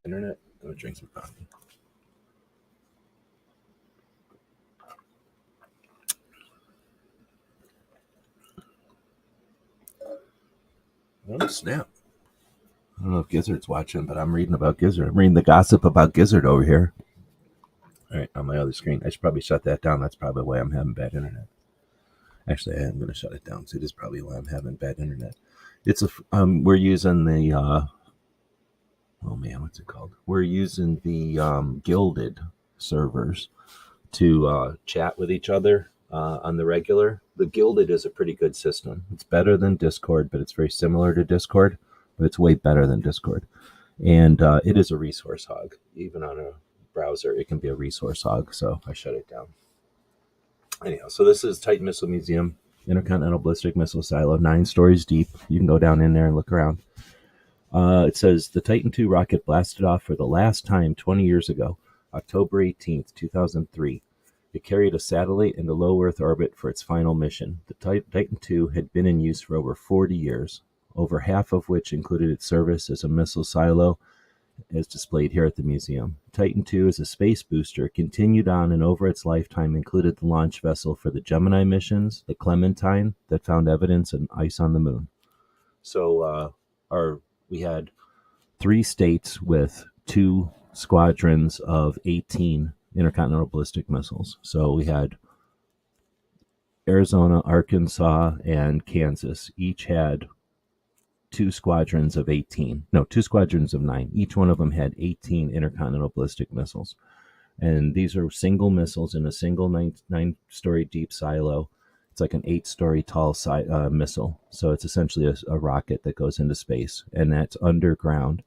Internet. I'm gonna drink some coffee. Oh, snap. I don't know if Gizzard's watching, but I'm reading about Gizzard. I'm reading the gossip about Gizzard over here. All right, on my other screen. I should probably shut that down. That's probably why I'm having bad internet. Actually, I am going to shut it down. So it is probably why I'm having bad internet. It's we're using the what's it called? We're using the Gilded servers to chat with each other on the regular. The Gilded is a pretty good system. It's better than Discord, but it's very similar to Discord, but it's way better than Discord. And it is a resource hog. Even on a browser, it can be a resource hog, so I shut it down. Anyhow, so this is Titan Missile Museum, Intercontinental Ballistic Missile Silo, 9 stories deep. You can go down in there and look around. It says the Titan II rocket blasted off for the last time 20 years ago, October 18th, 2003. It carried a satellite into low Earth orbit for its final mission. The Titan II had been in use for over 40 years, over half of which included its service as a missile silo as displayed here at the museum. Titan II is a space booster, continued on and over its lifetime included the launch vessel for the Gemini missions, the Clementine, that found evidence of ice on the moon. So we had 3 states with 2 squadrons of 18 intercontinental ballistic missiles. So we had Arizona, Arkansas, and Kansas each had 2 squadrons of 18. No, 2 squadrons of 9. Each one of them had 18 intercontinental ballistic missiles. And these are single missiles in a single 9-story deep silo. It's like an 8-story tall missile. So it's essentially a rocket that goes into space, and that's underground.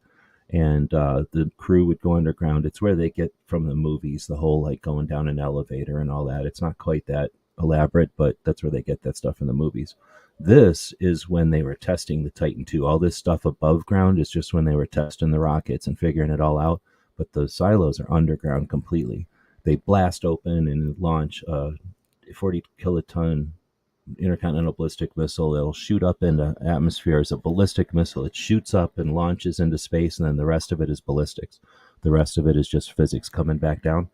And the crew would go underground. It's where they get from the movies, the whole like going down an elevator and all that. It's not quite that elaborate, but that's where they get that stuff in the movies. This is when they were testing the Titan II. All this stuff above ground is just when they were testing the rockets and figuring it all out. But the silos are underground completely. They blast open and launch a 40 kiloton intercontinental ballistic missile. It'll shoot up into atmosphere as a ballistic missile. It shoots up and launches into space, and then the rest of it is ballistics. The rest of it is just physics coming back down.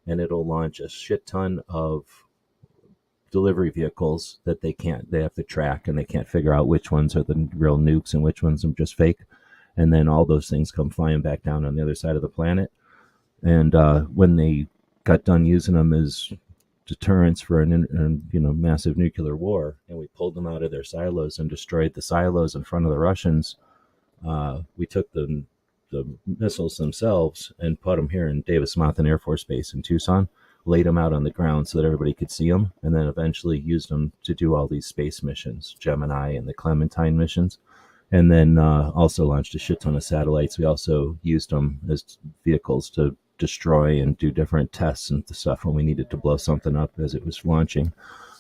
And it'll launch a shit ton of delivery vehicles that they have to track, and they can't figure out which ones are the real nukes and which ones are just fake. And then all those things come flying back down on the other side of the planet. And when they got done using them as deterrence for an massive nuclear war, and we pulled them out of their silos and destroyed the silos in front of the Russians, we took the missiles themselves and put them here in Davis-Monthan Air Force Base in Tucson, laid them out on the ground so that everybody could see them, and then eventually used them to do all these space missions, Gemini and the Clementine missions, and then also launched a shit ton of satellites. We also used them as vehicles to destroy and do different tests and stuff when we needed to blow something up as it was launching.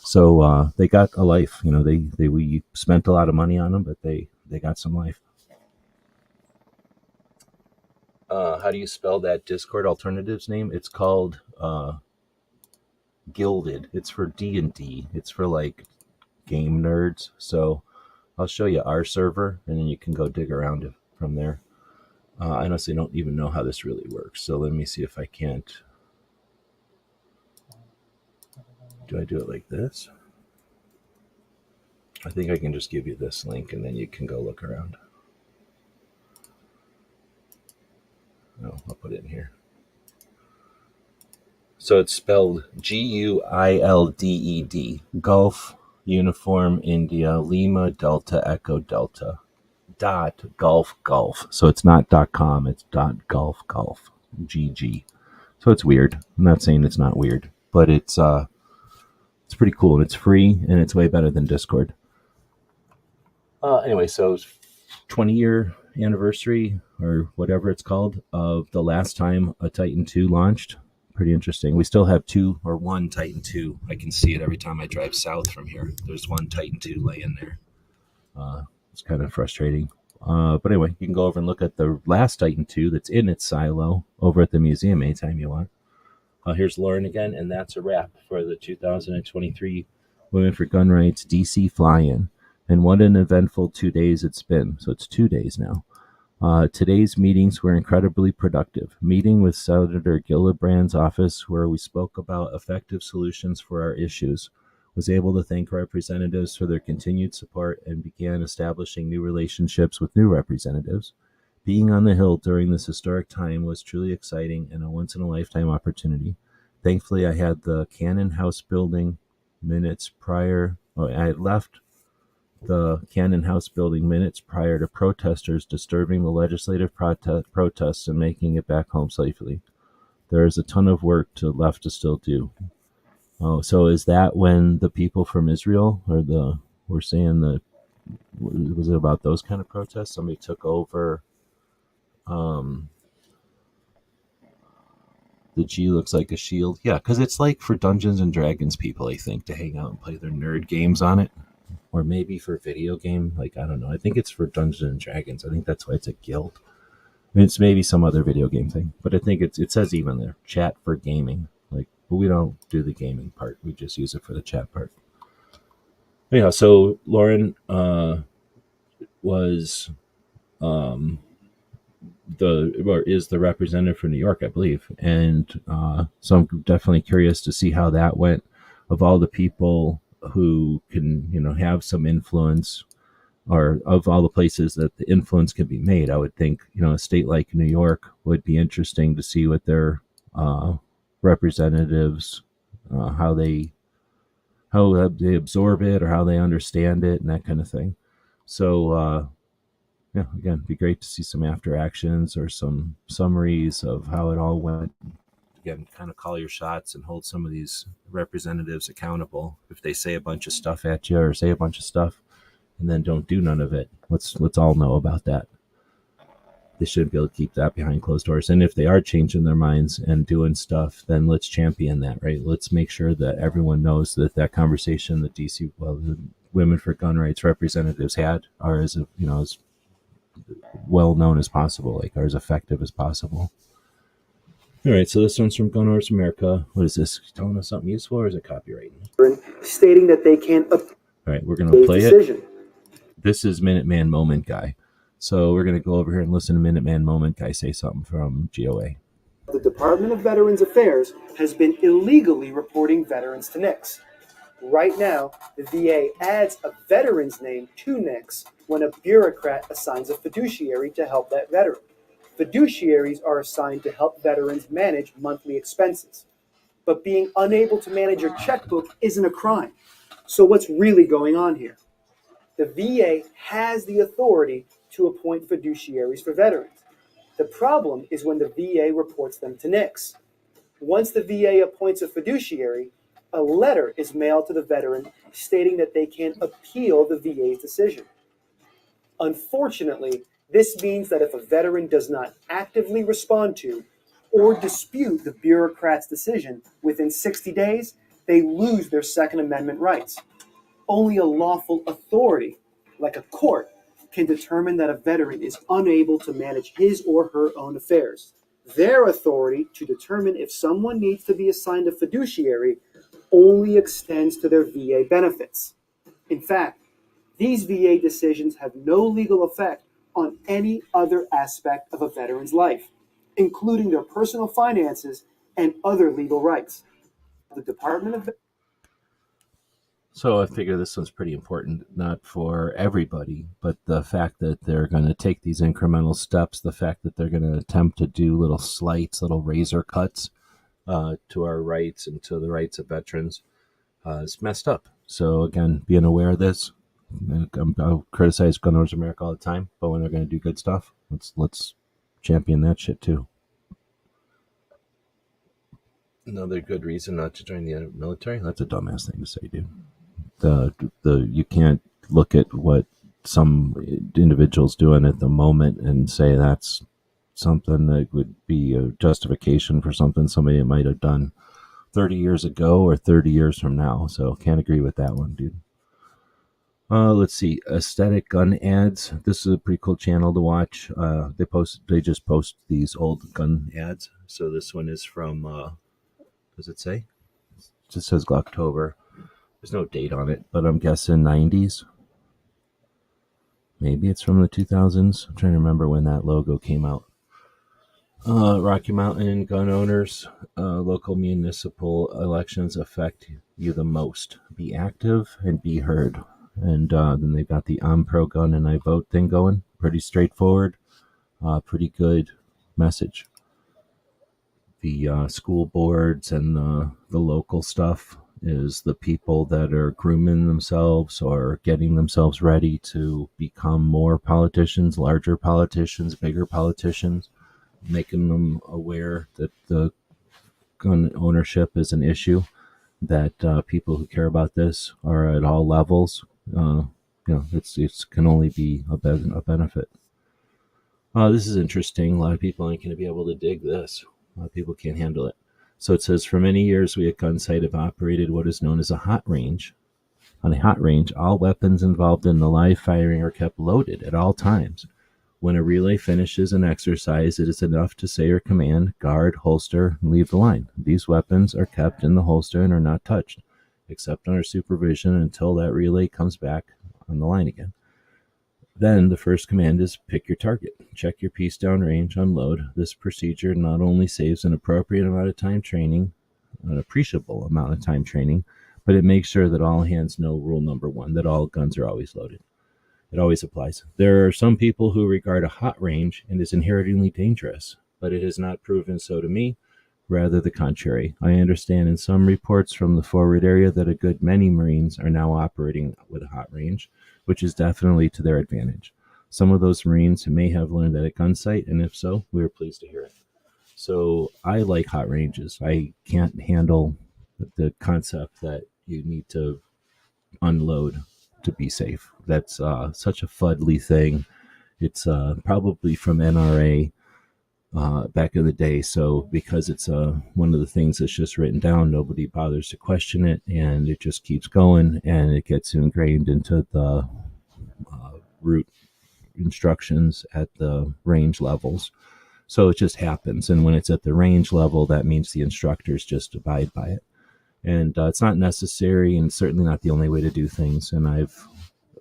So they got a life. We spent a lot of money on them, but they got some life. How do you spell that Discord alternatives name? It's called Gilded. It's for D&D. It's for like game nerds. So I'll show you our server, and then you can go dig around it from there. I honestly don't even know how this really works. So let me see if I can't. Do I do it like this? I think I can just give you this link, and then you can go look around. No, I'll put it in here. So it's spelled Guilded. Golf, Uniform, India, Lima, Delta, Echo, Delta. .golf. So it's not .com, it's .golf. GG. So it's weird. I'm not saying it's not weird, but it's pretty cool, and it's free, and it's way better than Discord. Anyway, so 20-year anniversary, or whatever it's called, of the last time a Titan II launched. Pretty interesting. We still have 2 or 1 Titan II. I can see it every time I drive south from here. There's 1 Titan II laying there. It's kind of frustrating. But anyway, you can go over and look at the last Titan II that's in its silo over at the museum anytime you want. Here's Lauren again, and that's a wrap for the 2023 Women for Gun Rights DC Fly-In. And what an eventful 2 days it's been. So it's 2 days now. Today's meetings were incredibly productive. Meeting with Senator Gillibrand's office, where we spoke about effective solutions for our issues. Was able to thank representatives for their continued support and began establishing new relationships with new representatives. Being on the Hill during this historic time was truly exciting and a once-in-a-lifetime opportunity. Thankfully, I had the Cannon House building minutes prior. I had left the Cannon House building minutes prior to protesters disturbing the legislative protests and making it back home safely. There is a ton of work left to still do. Oh, so is that when the people from Israel were saying was it about those kind of protests? Somebody took over. The G looks like a shield. Yeah, because it's like for Dungeons and Dragons people, I think, to hang out and play their nerd games on it. Or maybe for video game. Like, I don't know. I think it's for Dungeons and Dragons. I think that's why it's a guild. It's maybe some other video game thing. But I think it says even there, chat for gaming. But we don't do the gaming part. We just use it for the chat part. Anyhow, so Lauren was is the representative for New York, I believe, and so I'm definitely curious to see how that went. Of all the people who can, have some influence, or of all the places that the influence can be made, I would think, a state like New York would be interesting to see what their representatives, how they absorb it or how they understand it and that kind of thing. So yeah, again, it'd be great to see some after actions or some summaries of how it all went. Again, kind of call your shots and hold some of these representatives accountable. If they say a bunch of stuff at you or say a bunch of stuff and then don't do none of it, let's all know about that. They shouldn't be able to keep that behind closed doors. And if they are changing their minds and doing stuff, then let's champion that, right? Let's make sure that everyone knows that that conversation that the Women for Gun Rights representatives had are as well known as possible, like are as effective as possible. All right, so this one's from Gun Owners America. What is this? Telling us something useful, or is it copywriting? Stating that they can't. All right, we're going to play it. This is Minuteman Moment Guy. So we're going to go over here and listen to Minuteman Moment Guy say something from GOA. The Department of Veterans Affairs has been illegally reporting veterans to NICS. Right now, the VA adds a veteran's name to NICS when a bureaucrat assigns a fiduciary to help that veteran. Fiduciaries are assigned to help veterans manage monthly expenses. But being unable to manage your checkbook isn't a crime. So what's really going on here? The VA has the authority to appoint fiduciaries for veterans. The problem is when the VA reports them to NICS. Once the VA appoints a fiduciary, a letter is mailed to the veteran stating that they can appeal the VA's decision. Unfortunately, this means that if a veteran does not actively respond to or dispute the bureaucrat's decision within 60 days, they lose their Second Amendment rights. Only a lawful authority, like a court, can determine that a veteran is unable to manage his or her own affairs. Their authority to determine if someone needs to be assigned a fiduciary only extends to their VA benefits. In fact, these VA decisions have no legal effect on any other aspect of a veteran's life, including their personal finances and other legal rights. The Department of So I figure this one's pretty important, not for everybody, but the fact that they're going to take these incremental steps, the fact that they're going to attempt to do little slights, little razor cuts to our rights and to the rights of veterans is messed up. So again, being aware of this, I'll criticize Gun Owners America all the time, but when they're going to do good stuff, let's champion that shit too. Another good reason not to join the military? That's a dumbass thing to say, dude. You can't look at what some individuals doing at the moment and say that's something that would be a justification for something somebody might have done 30 years ago or 30 years from now. So can't agree with that one, dude. Let's see, aesthetic gun ads. This is a pretty cool channel to watch. They just post these old gun ads. So this one is from does it say? It just says October. There's no date on it, but I'm guessing 90s. Maybe it's from the 2000s. I'm trying to remember when that logo came out. Rocky Mountain gun owners, local municipal elections affect you the most. Be active and be heard. And then they've got the I'm pro gun and I vote thing going. Pretty straightforward. Pretty good message. The school boards and the local stuff is the people that are grooming themselves or getting themselves ready to become more politicians, larger politicians, bigger politicians, making them aware that the gun ownership is an issue, that people who care about this are at all levels. It can only be a benefit. This is interesting. A lot of people aren't going to be able to dig this. A lot of people can't handle it. So it says, for many years, we at Gunsight have operated what is known as a hot range. On a hot range, all weapons involved in the live firing are kept loaded at all times. When a relay finishes an exercise, it is enough to say or command, guard, holster, and leave the line. These weapons are kept in the holster and are not touched, except under supervision until that relay comes back on the line again. Then the first command is pick your target. Check your piece downrange, unload. This procedure not only saves an appropriate amount of time training, an appreciable amount of time training, but it makes sure that all hands know rule number one, that all guns are always loaded. It always applies. There are some people who regard a hot range and is inherently dangerous, but it has not proven so to me. Rather the contrary. I understand in some reports from the forward area that a good many Marines are now operating with a hot range, which is definitely to their advantage. Some of those Marines may have learned that at gunsight, and if so, we are pleased to hear it. So I like hot ranges. I can't handle the concept that you need to unload to be safe. That's such a fuddly thing. It's probably from NRA back in the day. So because it's one of the things that's just written down, nobody bothers to question it, and it just keeps going, and it gets ingrained into the route instructions at the range levels. So it just happens, and when it's at the range level, that means the instructors just abide by it. And it's not necessary, and certainly not the only way to do things. And I've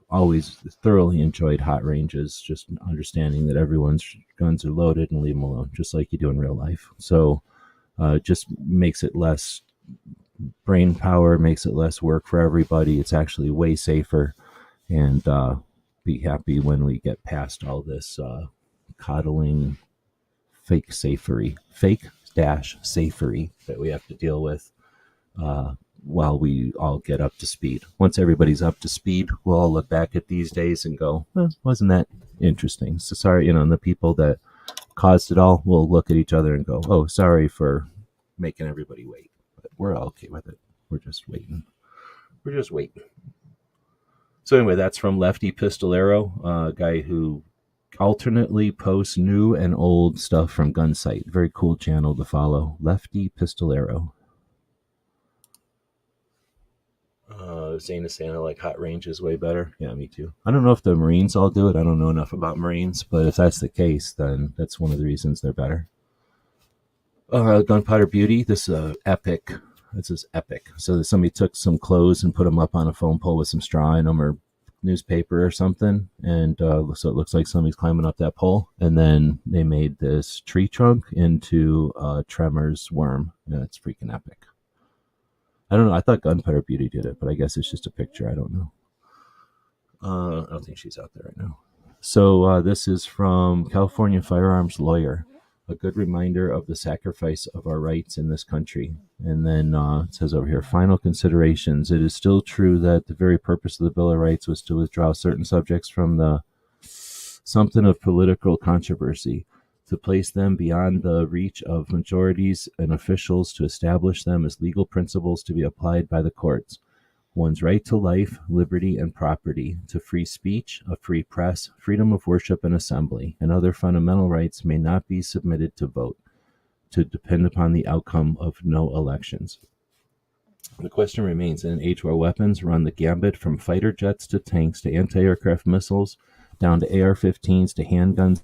always thoroughly enjoyed hot ranges, just understanding that everyone's guns are loaded and leave them alone, just like you do in real life. So just makes it less brain power, makes it less work for everybody. It's actually way safer, and be happy when we get past all this coddling, fake safery, fake dash safery that we have to deal with while we all get up to speed. Once everybody's up to speed, we'll all look back at these days and go, wasn't that interesting? So sorry, and the people that caused it all will look at each other and go, oh, sorry for making everybody wait. But we're all okay with it. We're just waiting. We're just waiting. So anyway, that's from Lefty Pistolero, a guy who alternately posts new and old stuff from Gunsight. Very cool channel to follow. Lefty Pistolero. Zane is saying I like hot ranges way better. Yeah, me too. I don't know if the Marines all do it. I don't know enough about Marines, but if that's the case, then that's one of the reasons they're better. Gunpowder Beauty. This is epic. This is epic. So somebody took some clothes and put them up on a foam pole with some straw in them or newspaper or something, and so it looks like somebody's climbing up that pole. And then they made this tree trunk into a Tremors worm. Yeah, it's freaking epic. I don't know. I thought Gunpowder Beauty did it, but I guess it's just a picture. I don't know. I don't think she's out there right now. So this is from California Firearms Lawyer, a good reminder of the sacrifice of our rights in this country. And then it says over here, final considerations. It is still true that the very purpose of the Bill of Rights was to withdraw certain subjects from the something of political controversy, to place them beyond the reach of majorities and officials, to establish them as legal principles to be applied by the courts. One's right to life, liberty, and property, to free speech, a free press, freedom of worship and assembly, and other fundamental rights may not be submitted to vote, to depend upon the outcome of no elections. The question remains, in an age where weapons run the gambit from fighter jets to tanks to anti-aircraft missiles, down to AR-15s to handguns,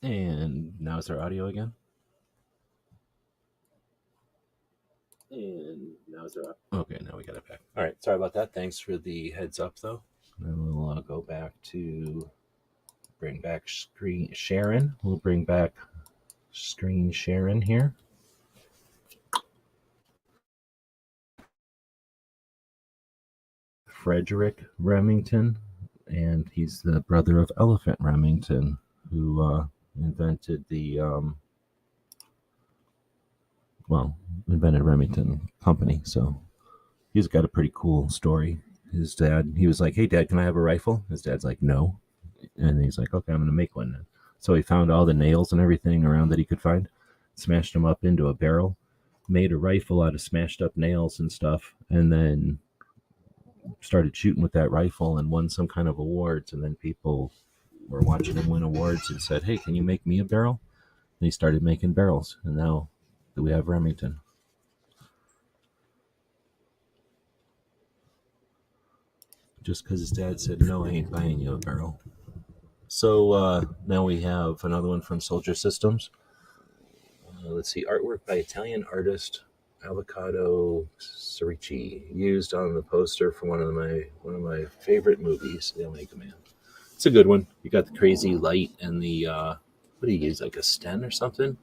And now is there audio again? And now is there okay, now we got it back. All right, sorry about that. Thanks for the heads up, though. And we'll go back to bring back screen Sharon. We'll bring back screen Sharon here. Frederick Remington, and he's the brother of Elephant Remington, who invented the invented Remington Company. So he's got a pretty cool story. His dad, he was like, "Hey, Dad, can I have a rifle?" His dad's like, "No," and he's like, "Okay, I'm going to make one." So he found all the nails and everything around that he could find, smashed them up into a barrel, made a rifle out of smashed up nails and stuff, and then started shooting with that rifle and won some kind of awards. And then people were watching him win awards and said, "Hey, can you make me a barrel?" And he started making barrels, and now we have Remington. Just because his dad said, "No, I ain't buying you a barrel." So now we have another one from Soldier Systems. Let's see, artwork by Italian artist Avocado Cerici, used on the poster for one of my favorite movies, The Omega Man. It's a good one. You got the crazy light and the what do you use, like a sten or something?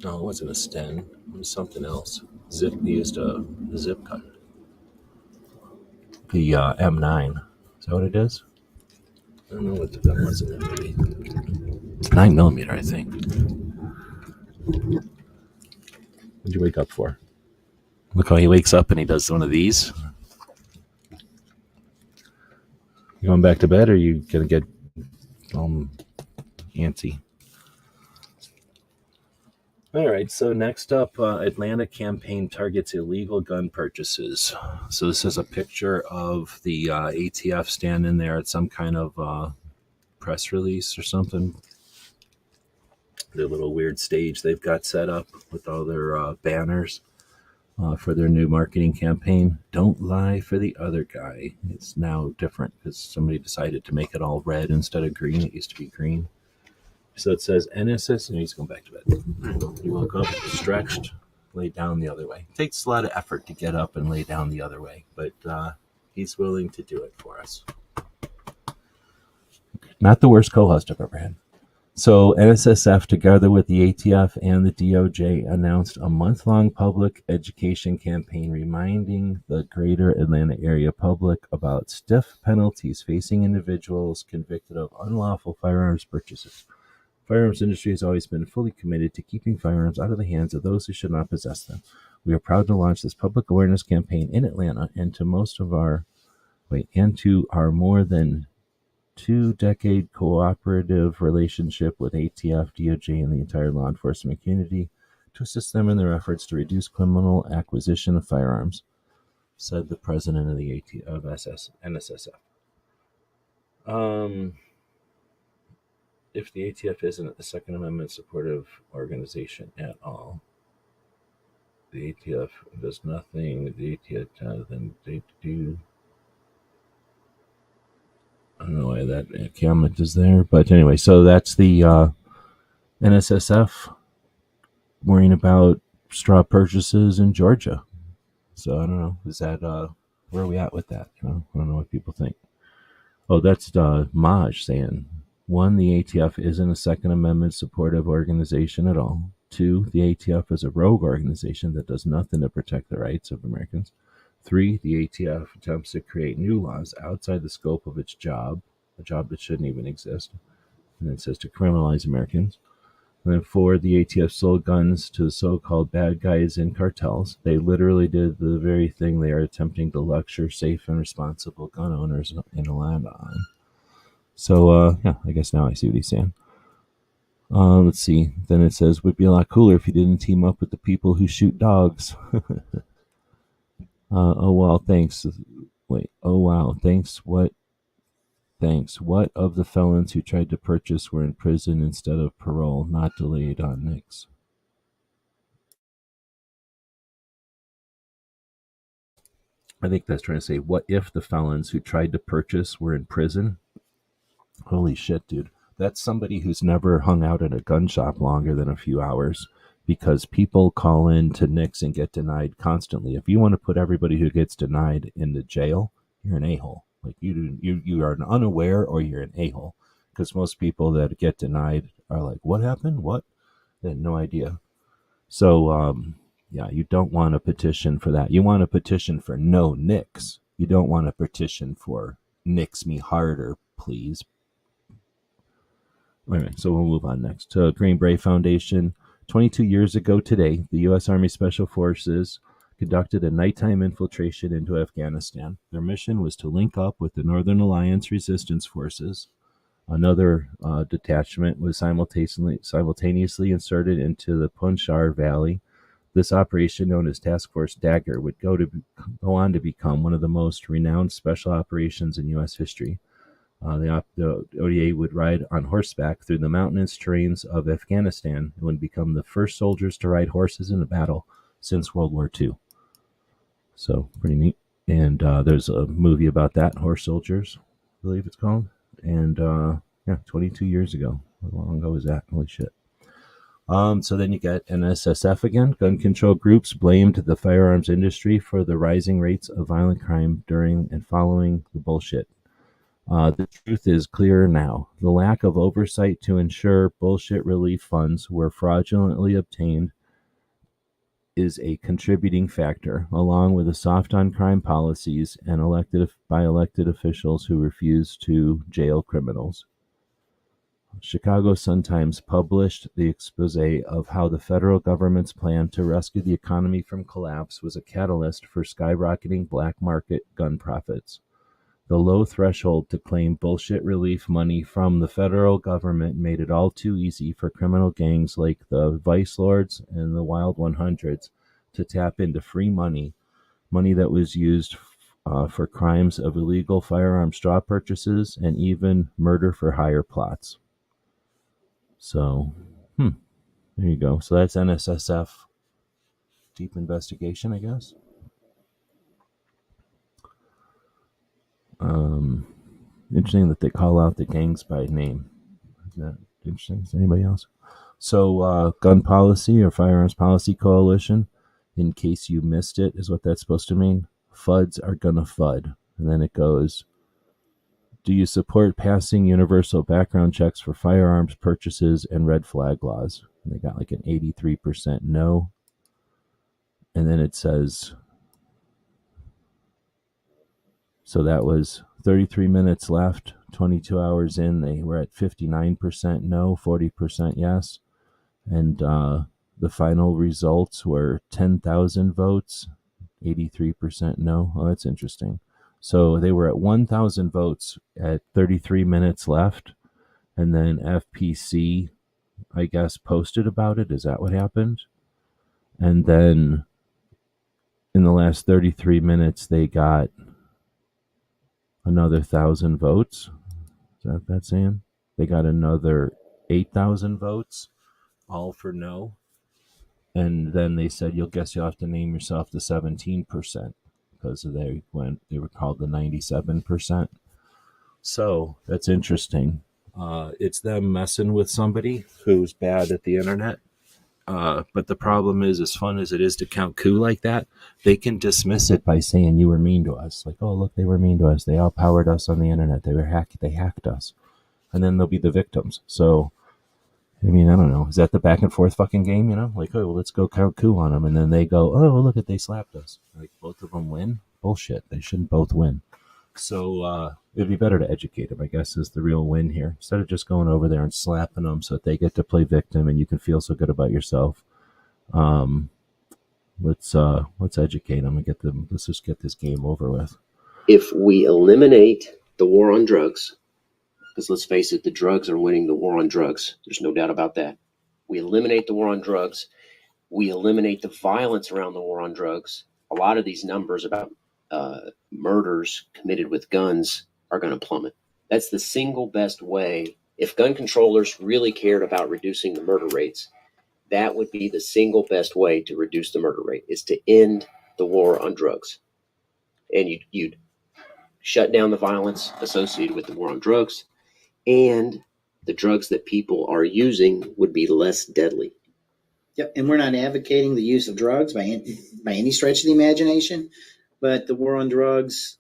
No, it wasn't a sten. It was something else. He used a zip cut. The M9. Is that what it is? I don't know what the gun was in that movie. It's 9mm, I think. What'd you wake up for? Look how he wakes up and he does one of these. You going back to bed, or are you gonna get antsy? All right, so next up, Atlanta campaign targets illegal gun purchases. So this is a picture of the ATF standing there at some kind of press release or something. Their little weird stage they've got set up with all their banners for their new marketing campaign. Don't lie for the other guy. It's now different because somebody decided to make it all red instead of green. It used to be green. So it says NSS, and he's going back to bed. He woke up, stretched, laid down the other way. It takes a lot of effort to get up and lay down the other way, but he's willing to do it for us. Not the worst co-host I've ever had. So NSSF, together with the ATF and the DOJ, announced a month-long public education campaign reminding the greater Atlanta area public about stiff penalties facing individuals convicted of unlawful firearms purchases. Firearms industry has always been fully committed to keeping firearms out of the hands of those who should not possess them. We are proud to launch this public awareness campaign in Atlanta and to our more than 2-decade cooperative relationship with ATF, DOJ, and the entire law enforcement community to assist them in their efforts to reduce criminal acquisition of firearms, said the president of the NSSF. If the ATF isn't a Second Amendment supportive organization at all, the ATF does nothing. The ATF then they do. I don't know why that comment is there, but anyway, so that's the NSSF worrying about straw purchases in Georgia. So I don't know. Is that where are we at with that? I don't know what people think. Oh, that's Maj saying, 1, the ATF isn't a Second Amendment supportive organization at all. 2, the ATF is a rogue organization that does nothing to protect the rights of Americans. 3, the ATF attempts to create new laws outside the scope of its job, a job that shouldn't even exist. And it says to criminalize Americans. And then 4, the ATF sold guns to the so-called bad guys in cartels. They literally did the very thing they are attempting to lecture safe and responsible gun owners in Atlanta on. So, I guess now I see what he's saying. Let's see. Then it says, would be a lot cooler if you didn't team up with the people who shoot dogs. Oh, well, thanks. Wait, oh, wow, thanks. What? Thanks. What of the felons who tried to purchase were in prison instead of parole, not delayed on Nix? I think that's trying to say, what if the felons who tried to purchase were in prison? Holy shit, dude. that's somebody who's never hung out at a gun shop longer than a few hours, because people call in to NICS and get denied constantly. If you want to put everybody who gets denied into jail, you're an a-hole. Like you are an unaware, or you're an a-hole, because most people that get denied are like, what happened? What? They had no idea. So, yeah, you don't want a petition for that. You want a petition for no NICS. You don't want a petition for NICS me harder, please. All right, so we'll move on next to Green Beret Foundation. 22 years ago today, the U.S. Army Special Forces conducted a nighttime infiltration into Afghanistan. Their mission was to link up with the Northern Alliance Resistance Forces. Another detachment was simultaneously inserted into the Punjab Valley. This operation, known as Task Force Dagger, would go on to become one of the most renowned special operations in U.S. history. The ODA would ride on horseback through the mountainous terrains of Afghanistan and would become the first soldiers to ride horses in a battle since World War II. So, pretty neat. And there's a movie about that, Horse Soldiers, I believe it's called. And, 22 years ago. How long ago was that? Holy shit. So then you get NSSF again. Gun control groups blamed the firearms industry for the rising rates of violent crime during and following the bullshit. The truth is clearer now. The lack of oversight to ensure bullshit relief funds were fraudulently obtained is a contributing factor, along with the soft on crime policies and elected officials who refuse to jail criminals. Chicago Sun-Times published the expose of how the federal government's plan to rescue the economy from collapse was a catalyst for skyrocketing black market gun profits. The low threshold to claim bullshit relief money from the federal government made it all too easy for criminal gangs like the Vice Lords and the Wild 100s to tap into free money that was used for crimes of illegal firearm straw purchases and even murder for hire plots. So, there you go. So that's NSSF deep investigation, I guess. Interesting that they call out the gangs by name. Is that interesting? Is anybody else? So, Gun Policy or Firearms Policy Coalition, in case you missed it, is what that's supposed to mean. FUDs are gonna FUD. And then it goes, do you support passing universal background checks for firearms purchases and red flag laws? And they got like an 83% no. And then it says, so that was 33 minutes left, 22 hours in. They were at 59% no, 40% yes. And the final results were 10,000 votes, 83% no. Oh, that's interesting. So they were at 1,000 votes at 33 minutes left. And then FPC, I guess, posted about it. Is that what happened? And then in the last 33 minutes, they got another 1,000 votes. Is that what that's saying? They got another 8,000 votes, all for no. And then they said, you'll have to name yourself the 17%, because they were called the 97%. So that's interesting. It's them messing with somebody who's bad at the internet. But the problem is, as fun as it is to count coup like that, they can dismiss it by saying you were mean to us. Like, oh, look, they were mean to us. They outpowered us on the internet. They hacked us. And then they'll be the victims. So, I mean, I don't know. Is that the back and forth fucking game, you know? Like, oh, well, let's go count coup on them. And then they go, oh, well, look they slapped us. Like, both of them win? Bullshit. They shouldn't both win. So it'd be better to educate them, I guess, is the real win here. Instead of just going over there and slapping them so that they get to play victim and you can feel so good about yourself. Let's educate them and let's just get this game over with. If we eliminate the war on drugs, because let's face it, the drugs are winning the war on drugs. There's no doubt about that. We eliminate the war on drugs. We eliminate the violence around the war on drugs. A lot of these numbers about murders committed with guns are going to plummet. That's the single best way. If gun controllers really cared about reducing the murder rates, that would be the single best way to reduce the murder rate, is to end the war on drugs. And you'd shut down the violence associated with the war on drugs, and the drugs that people are using would be less deadly. Yep, and we're not advocating the use of drugs by any stretch of the imagination, but the war on drugs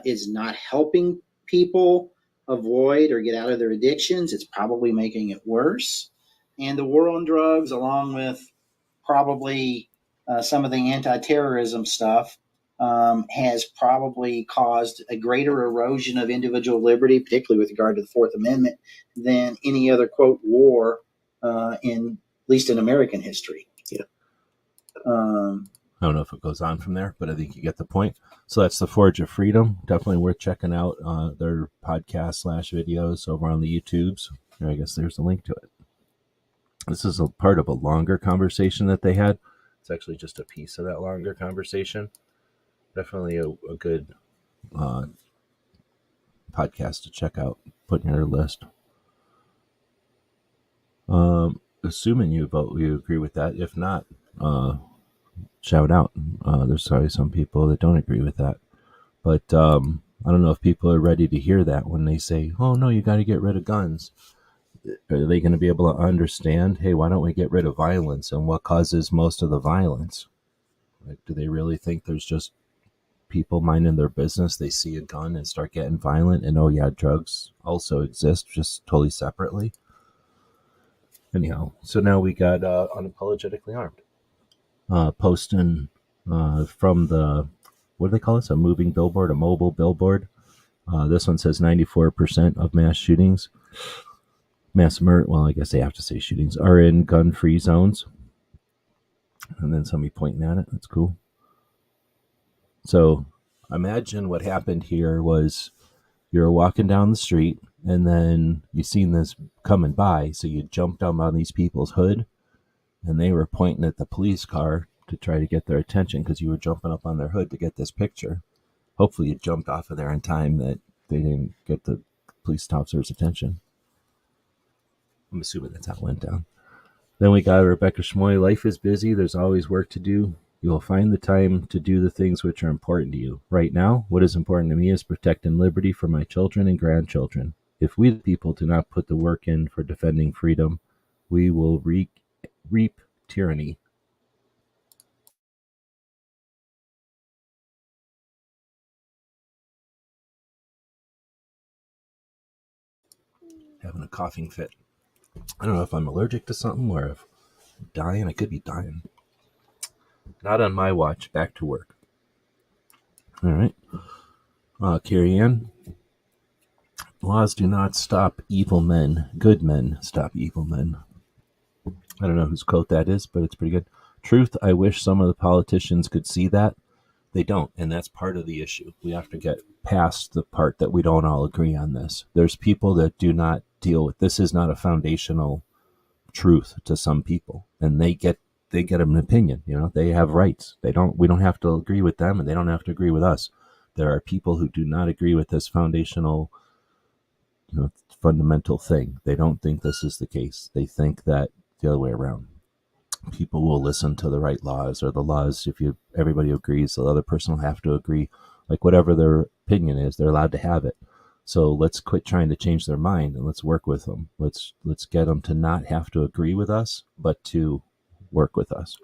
is not helping people avoid or get out of their addictions. It's probably making it worse. And the war on drugs, along with probably some of the anti-terrorism stuff, has probably caused a greater erosion of individual liberty, particularly with regard to the Fourth Amendment, than any other, quote, war in at least in American history. Yeah. I don't know if it goes on from there, but I think you get the point. So that's the Forge of Freedom. Definitely worth checking out their podcast / videos over on the YouTubes. I guess there's a link to it. This is a part of a longer conversation that they had. It's actually just a piece of that longer conversation. Definitely a good podcast to check out. Put in your list. Assuming you agree with that. If not, shout out. There's probably some people that don't agree with that. But I don't know if people are ready to hear that when they say, oh, no, you got to get rid of guns. Are they going to be able to understand, hey, why don't we get rid of violence? And what causes most of the violence? Like, do they really think there's just people minding their business? They see a gun and start getting violent, and oh yeah, drugs also exist, just totally separately. Anyhow, so now we got Unapologetically Armed posting from the, what do they call this? A moving billboard, a mobile billboard. This one says 94% of mass shootings, well, I guess they have to say shootings, are in gun-free zones. And then somebody pointing at it. That's cool. So imagine what happened here was you're walking down the street and then you seen this coming by. So you jumped up on these people's hood and they were pointing at the police car to try to get their attention because you were jumping up on their hood to get this picture. Hopefully you jumped off of there in time that they didn't get the police officer's attention. I'm assuming that's how it went down. Then we got Rebecca Schmoy. Life is busy. There's always work to do. You will find the time to do the things which are important to you. Right now, what is important to me is protecting liberty for my children and grandchildren. If we, the people, do not put the work in for defending freedom, we will reap tyranny. Having a coughing fit. I don't know if I'm allergic to something or if I'm dying. I could be dying. Not on my watch. Back to work. All right. Carrie Ann. Laws do not stop evil men. Good men stop evil men. I don't know whose quote that is, but it's pretty good. Truth, I wish some of the politicians could see that. They don't, and that's part of the issue. We have to get past the part that we don't all agree on this. There's people that do not deal with this. Is not a foundational truth to some people, and they get an opinion. They have rights. We don't have to agree with them, and they don't have to agree with us. There are people who do not agree with this foundational, fundamental thing. They don't think this is the case. They think that the other way around. People will listen to the right laws, or the laws, if everybody agrees, the other person will have to agree. Like whatever their opinion is, they're allowed to have it. So let's quit trying to change their mind and let's work with them. Let's get them to not have to agree with us, but to work with us.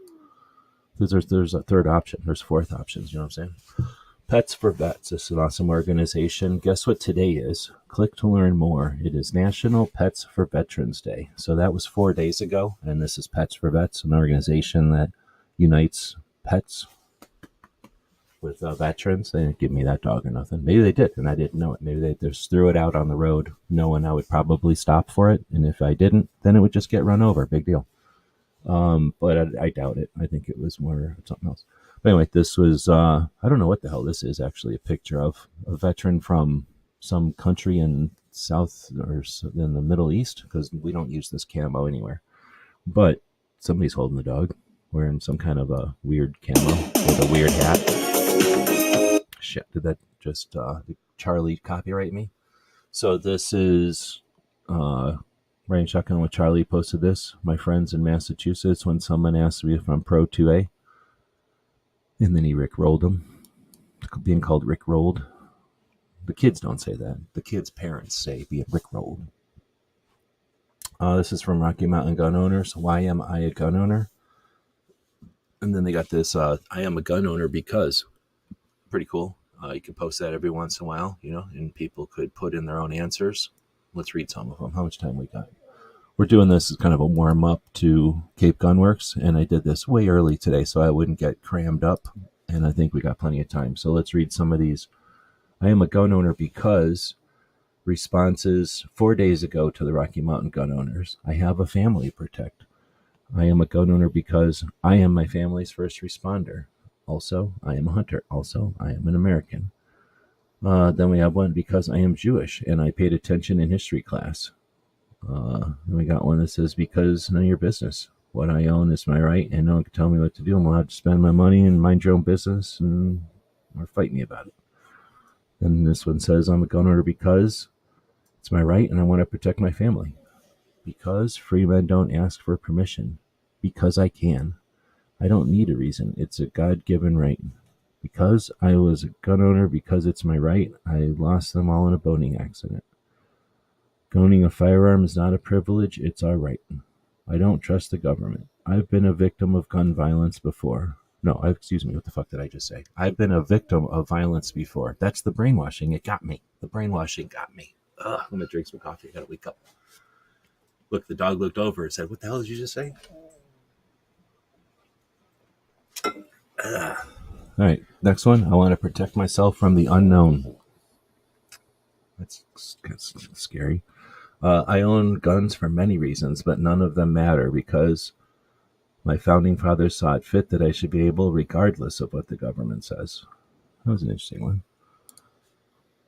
There's a third option. There's fourth options. You know what I'm saying? Pets for Vets. This is an awesome organization. Guess what today is? Click to learn more. It is National Pets for Veterans Day. So that was 4 days ago, and this is Pets for Vets, an organization that unites pets with veterans. They didn't give me that dog or nothing. Maybe they did, and I didn't know it. Maybe they just threw it out on the road, knowing I would probably stop for it, and if I didn't, then it would just get run over. Big deal. But I doubt it. I think it was more something else. But anyway, this was, I don't know what the hell this is, actually a picture of a veteran from some country in South or in the Middle East, because we don't use this camo anywhere. But somebody's holding the dog, wearing some kind of a weird camo with a weird hat. Shit, did that just, did Charlie copyright me? So this is, Ryan Shotgun with Charlie posted this. My friends in Massachusetts, when someone asked me if I'm pro 2A, and then he rickrolled him. Being called rickrolled. The kids don't say that. The kids' parents say being rickrolled. This is from Rocky Mountain Gun Owners. Why am I a gun owner? And then they got this, I am a gun owner because. Pretty cool. You can post that every once in a while, and people could put in their own answers. Let's read some of them. How much time we got? We're doing this as kind of a warm up to Cape Gunworks, and I did this way early today so I wouldn't get crammed up, and I think we got plenty of time. So let's read some of these. I am a gun owner because responses 4 days ago to the Rocky Mountain Gun Owners. I have a family to protect. I am a gun owner because I am my family's first responder. Also, I am a hunter. Also, I am an American. Then we have one because I am Jewish and I paid attention in history class. Then we got one that says because none of your business. What I own is my right, and no one can tell me what to do. I'm allowed to spend my money and mind your own business, or fight me about it. And this one says I'm a gun owner because it's my right, and I want to protect my family. Because free men don't ask for permission. Because I can. I don't need a reason. It's a God-given right. Because I was a gun owner, because it's my right, I lost them all in a boating accident. Owning a firearm is not a privilege, it's our right. I don't trust the government. I've been a victim of gun violence before. No, excuse me, what the fuck did I just say? I've been a victim of violence before. That's the brainwashing. It got me. The brainwashing got me. I'm going to drink some coffee. I got to wake up. Look, the dog looked over and said, what the hell did you just say? All right, next one. I want to protect myself from the unknown. That's scary. I own guns for many reasons, but none of them matter because my founding fathers saw it fit that I should be able, regardless of what the government says. That was an interesting one.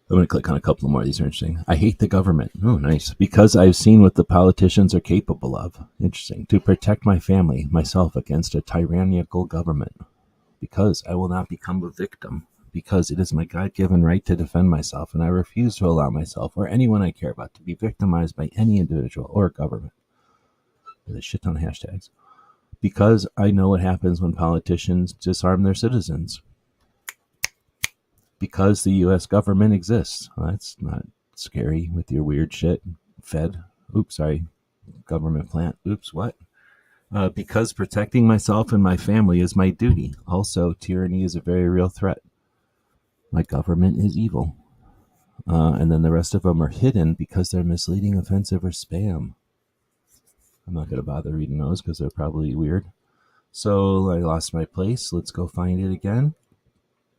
I'm going to click on a couple more. These are interesting. I hate the government. Oh, nice. Because I've seen what the politicians are capable of. Interesting. To protect my family, myself, against a tyrannical government. Because I will not become a victim. Because it is my God-given right to defend myself, and I refuse to allow myself or anyone I care about to be victimized by any individual or government. There's a shit ton of hashtags. Because I know what happens when politicians disarm their citizens. Because the U.S. government exists. Well, that's not scary with your weird shit. Fed. Oops, sorry. Government plant. Oops, what? Because protecting myself and my family is my duty. Also, tyranny is a very real threat. My government is evil. And then the rest of them are hidden because they're misleading, offensive, or spam. I'm not going to bother reading those because they're probably weird. So I lost my place. Let's go find it again.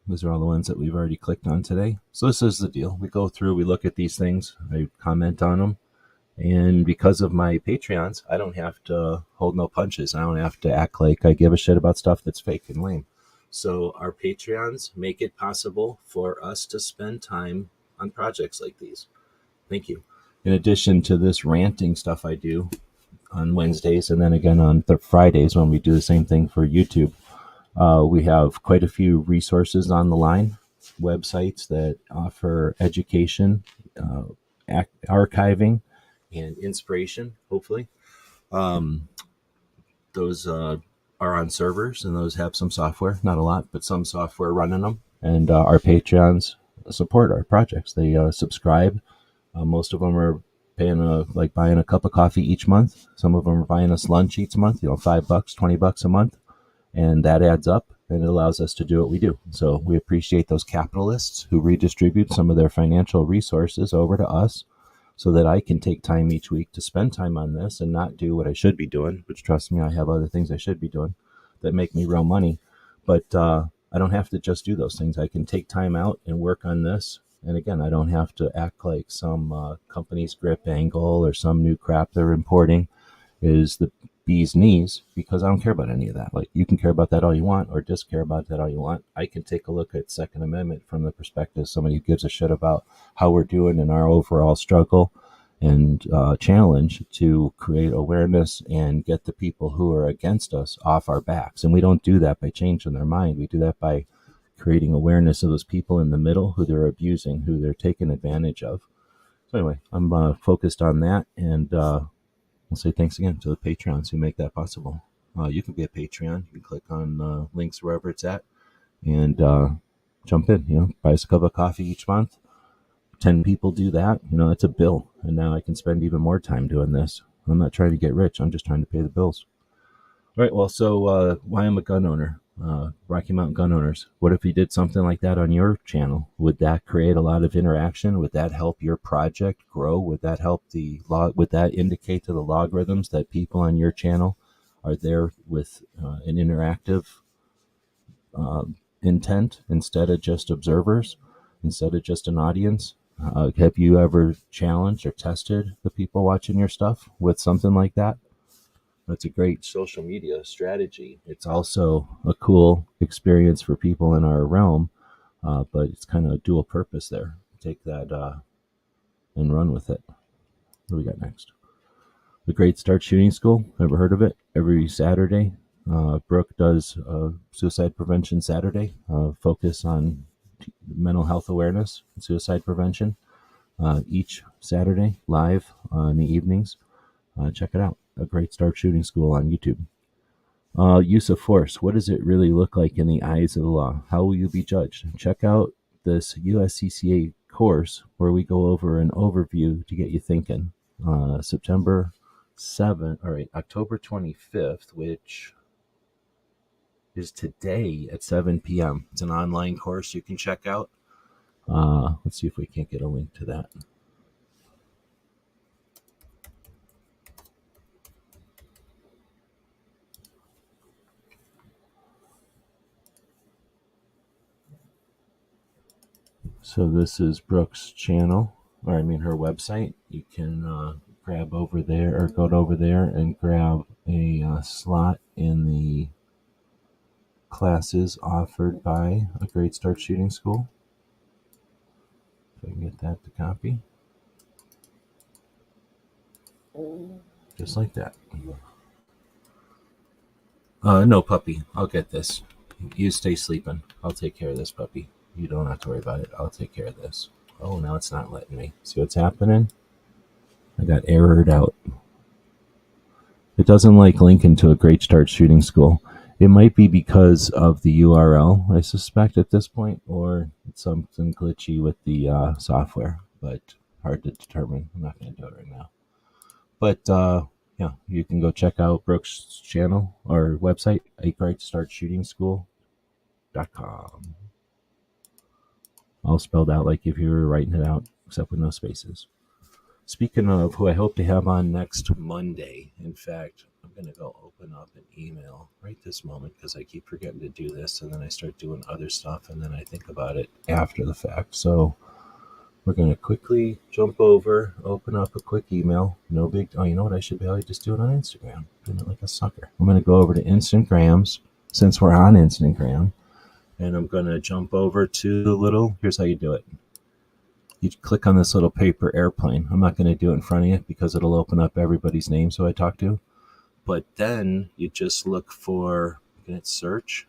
Those are all the ones that we've already clicked on today. So this is the deal. We go through, we look at these things, I comment on them. And because of my Patreons, I don't have to hold no punches. I don't have to act like I give a shit about stuff that's fake and lame. So our Patreons make it possible for us to spend time on projects like these. Thank you. In addition to this ranting stuff I do on Wednesdays and then again on Fridays when we do the same thing for YouTube, we have quite a few resources on the line, websites that offer education, archiving, and inspiration, hopefully. Those are on servers, and those have some software, not a lot, but some software running them. And our Patreons support our projects. They subscribe. Most of them are paying buying a cup of coffee each month. Some of them are buying us lunch each month, $5, $20 a month. And that adds up, and it allows us to do what we do. So we appreciate those capitalists who redistribute some of their financial resources over to us so that I can take time each week to spend time on this and not do what I should be doing, which, trust me, I have other things I should be doing that make me real money. But I don't have to just do those things. I can take time out and work on this. And again, I don't have to act like some company's grip angle or some new crap they're importing is the bee's knees, because I don't care about any of that. Like, you can care about that all you want or just care about that all you want. I can take a look at Second Amendment from the perspective of somebody who gives a shit about how we're doing in our overall struggle and challenge to create awareness and get the people who are against us off our backs. And we don't do that by changing their mind. We do that by creating awareness of those people in the middle who they're abusing, who they're taking advantage of. So anyway, I'm focused on that, and I'll say thanks again to the Patreons who make that possible. You can be a Patreon. You can click on links wherever it's at and jump in. Buy us a cup of coffee each month. 10 people do that. That's a bill. And now I can spend even more time doing this. I'm not trying to get rich. I'm just trying to pay the bills. All right. Well, so why I'm a gun owner, Rocky Mountain Gun Owners. What if you did something like that on your channel? Would that create a lot of interaction? Would that help your project grow? Would that help would that indicate to the logarithms that people on your channel are there with an interactive intent instead of just observers, instead of just an audience? Have you ever challenged or tested the people watching your stuff with something like that? That's a great social media strategy. It's also a cool experience for people in our realm, but it's kind of a dual purpose there. Take that and run with it. What do we got next? The Great Start Shooting School. Ever heard of it? Every Saturday, Brooke does Suicide Prevention Saturday, focus on mental health awareness and suicide prevention. Each Saturday, live in the evenings. Check it out. A Great Start Shooting School on YouTube. Use of force. What does it really look like in the eyes of the law? How will you be judged? Check out this USCCA course where we go over an overview to get you thinking. September 7th, all right, October 25th, which is today at 7 p.m. It's an online course you can check out. Let's see if we can't get a link to that. So this is Brooke's channel, or I mean her website. You can grab over there or go over there and grab a slot in the classes offered by A Great Start Shooting School. If I can get that to copy. Just like that. No, puppy. I'll get this. You stay sleeping. I'll take care of this, puppy. You don't have to worry about it. I'll take care of this. Oh, now it's not letting me. See what's happening? I got errored out. It doesn't like linking to A Great Start Shooting School. It might be because of the URL, I suspect, at this point, or it's something glitchy with the software, but hard to determine. I'm not going to do it right now. But yeah, you can go check out Brooke's channel or website, agreatstartshootingSchool.com. All spelled out like if you were writing it out, except with no spaces. Speaking of who I hope to have on next Monday, in fact, I'm going to go open up an email right this moment because I keep forgetting to do this, and then I start doing other stuff, and then I think about it after the fact. So we're going to quickly jump over, open up a quick email. No big... Oh, you know what? I should probably just do it on Instagram. Doing it like a sucker. I'm going to go over to Instagrams, since we're on Instagram, and I'm going to jump over to the little... Here's how you do it. You click on this little paper airplane. I'm not going to do it in front of you because it'll open up everybody's names who I talk to. But then you just look for... Can it search?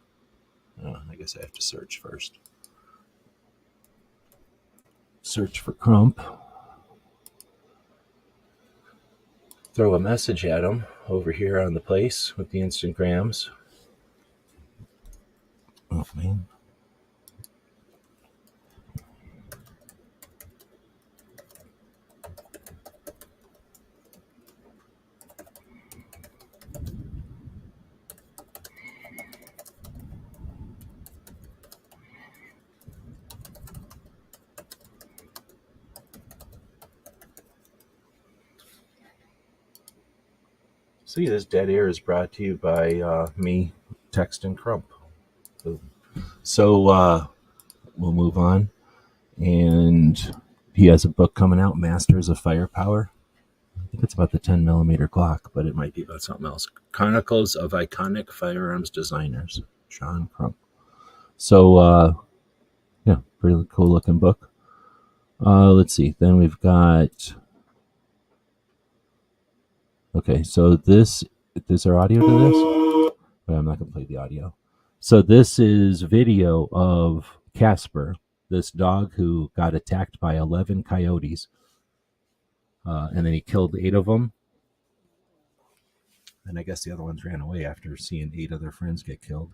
I guess I have to search first. Search for Crump. Throw a message at him over here on the place with the Instagrams. Oh, man. See, this dead air is brought to you by me texting Crump. So we'll move on. And he has a book coming out, Masters of Firepower. I think it's about the 10mm Glock, but it might be about something else. Chronicles of Iconic Firearms Designers, Sean Crump. So, yeah, pretty cool looking book. Let's see. Then we've got... Okay, so is there audio to this? Well, I'm not going to play the audio. So this is video of Casper, this dog who got attacked by 11 coyotes. And then he killed 8 of them. And I guess the other ones ran away after seeing 8 of their friends get killed.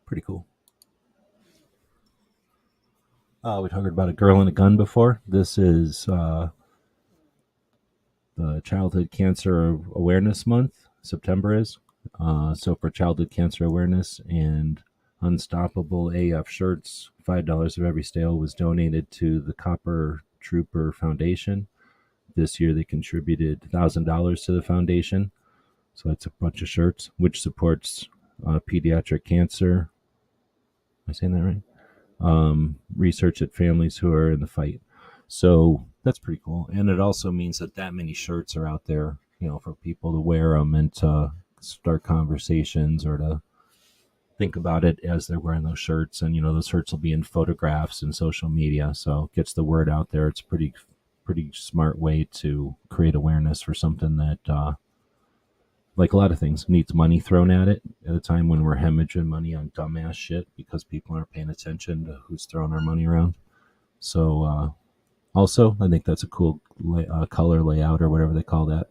Pretty cool. We talked about a girl and a gun before. This is the Childhood Cancer Awareness Month. September is. So for Childhood Cancer Awareness and Unstoppable AF shirts, $5 of every sale was donated to the Copper Trooper Foundation. This year they contributed $1,000 to the foundation. So that's a bunch of shirts, which supports pediatric cancer. Am I saying that right? Research at families who are in the fight. So that's pretty cool. And it also means that many shirts are out there, for people to wear them and to start conversations or to think about it as they're wearing those shirts. And, those shirts will be in photographs and social media. So it gets the word out there. It's a pretty smart way to create awareness for something that, like a lot of things, needs money thrown at it at a time when we're hemorrhaging money on dumbass shit because people aren't paying attention to who's throwing our money around. So, also, I think that's a cool color layout or whatever they call that.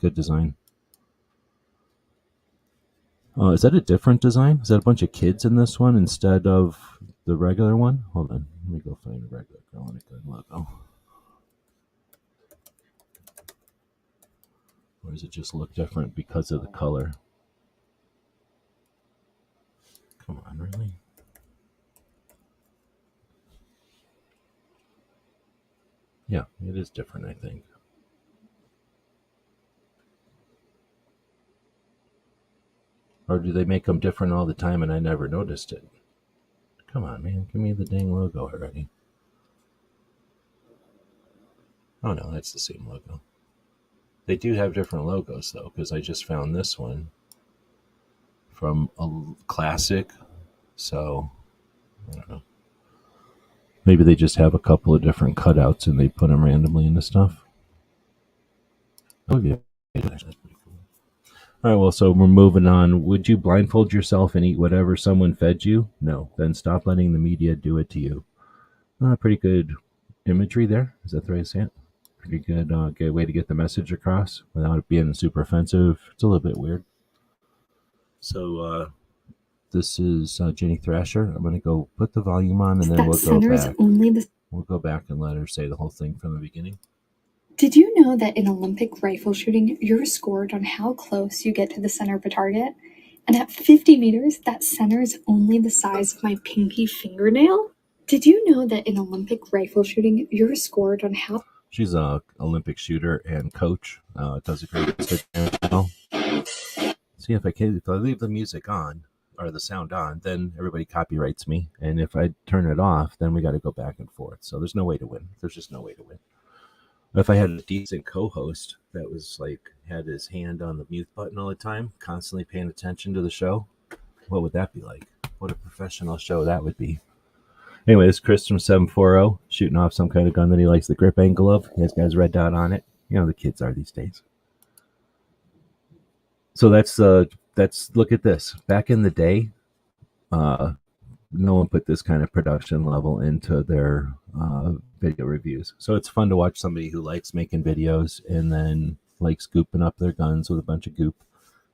Good design. Is that a different design? Is that a bunch of kids in this one instead of the regular one? Hold on. Let me go find a regular girl and a good logo. Or does it just look different because of the color? Come on, really? Yeah, it is different, I think. Or do they make them different all the time and I never noticed it? Come on, man. Give me the dang logo already. Oh, no, that's the same logo. They do have different logos, though, because I just found this one from a classic. So, I don't know. Maybe they just have a couple of different cutouts and they put them randomly into stuff. Oh, yeah. That's pretty cool. All right, well, so we're moving on. Would you blindfold yourself and eat whatever someone fed you? No. Then stop letting the media do it to you. Pretty good imagery there. Is that the way to say it? Pretty good way to get the message across without it being super offensive. It's a little bit weird. So this is Jenny Thrasher. I'm going to go put the volume on and then we'll go back. We'll go back and let her say the whole thing from the beginning. Did you know that in Olympic rifle shooting, you're scored on how close you get to the center of a target? And at 50 meters, that center is only the size of my pinky fingernail? Did you know that in Olympic rifle shooting, you're scored on how... She's an Olympic shooter and coach. Does a great job. See, if I leave the music on or the sound on, then everybody copyrights me. And if I turn it off, then we got to go back and forth. So there's no way to win. There's just no way to win. If I had a decent co-host that was had his hand on the mute button all the time, constantly paying attention to the show, what would that be like? What a professional show that would be. Anyway, this is Chris from 740 shooting off some kind of gun that he likes the grip angle of. He has got his red dot on it. The kids are these days. So that's look at this. Back in the day, no one put this kind of production level into their video reviews. So it's fun to watch somebody who likes making videos and then likes gooping up their guns with a bunch of goop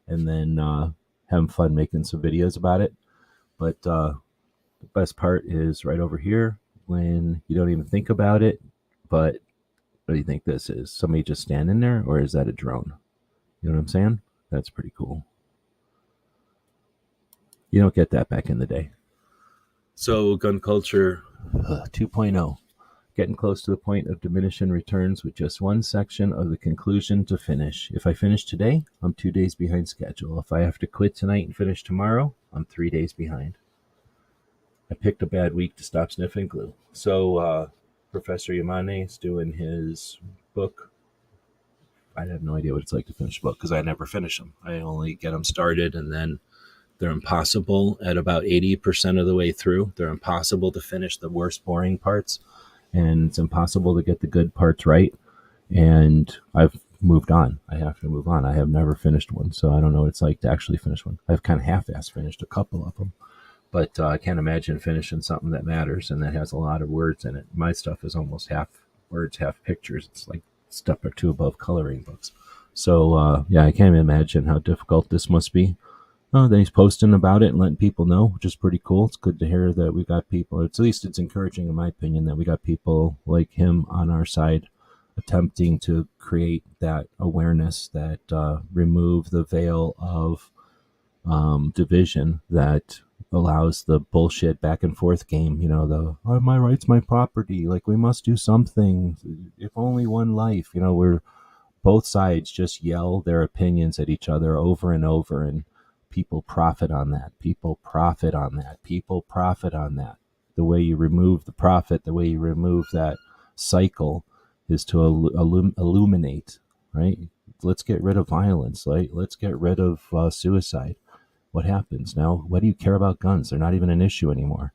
and then having fun making some videos about it. But the best part is right over here when you don't even think about it. But what do you think this is? Somebody just standing there, or is that a drone? You know what I'm saying? That's pretty cool. You don't get that back in the day. So gun culture 2.0, getting close to the point of diminishing returns with just one section of the conclusion to finish. If I finish today, I'm 2 days behind schedule. If I have to quit tonight and finish tomorrow, I'm 3 days behind. I picked a bad week to stop sniffing glue. So Professor Yamane is doing his book. I have no idea what it's like to finish a book because I never finish them. I only get them started and then they're impossible at about 80% of the way through. They're impossible to finish the worst boring parts, and it's impossible to get the good parts right. And I've moved on. I have to move on. I have never finished one, so I don't know what it's like to actually finish one. I've kind of half-assed finished a couple of them, but I can't imagine finishing something that matters and that has a lot of words in it. My stuff is almost half words, half pictures. It's like step or two above coloring books. So, yeah, I can't imagine how difficult this must be. Then he's posting about it and letting people know, which is pretty cool. It's good to hear that we got people. At least it's encouraging, in my opinion, that we got people like him on our side, attempting to create that awareness, that remove the veil of division that allows the bullshit back and forth game. My rights, my property. Like, we must do something. If only one life. We're both sides just yell their opinions at each other over and over, and people profit on that. People profit on that. People profit on that. The way you remove the profit, the way you remove that cycle is to illuminate, right? Let's get rid of violence, right? Let's get rid of suicide. What happens now? Why do you care about guns? They're not even an issue anymore.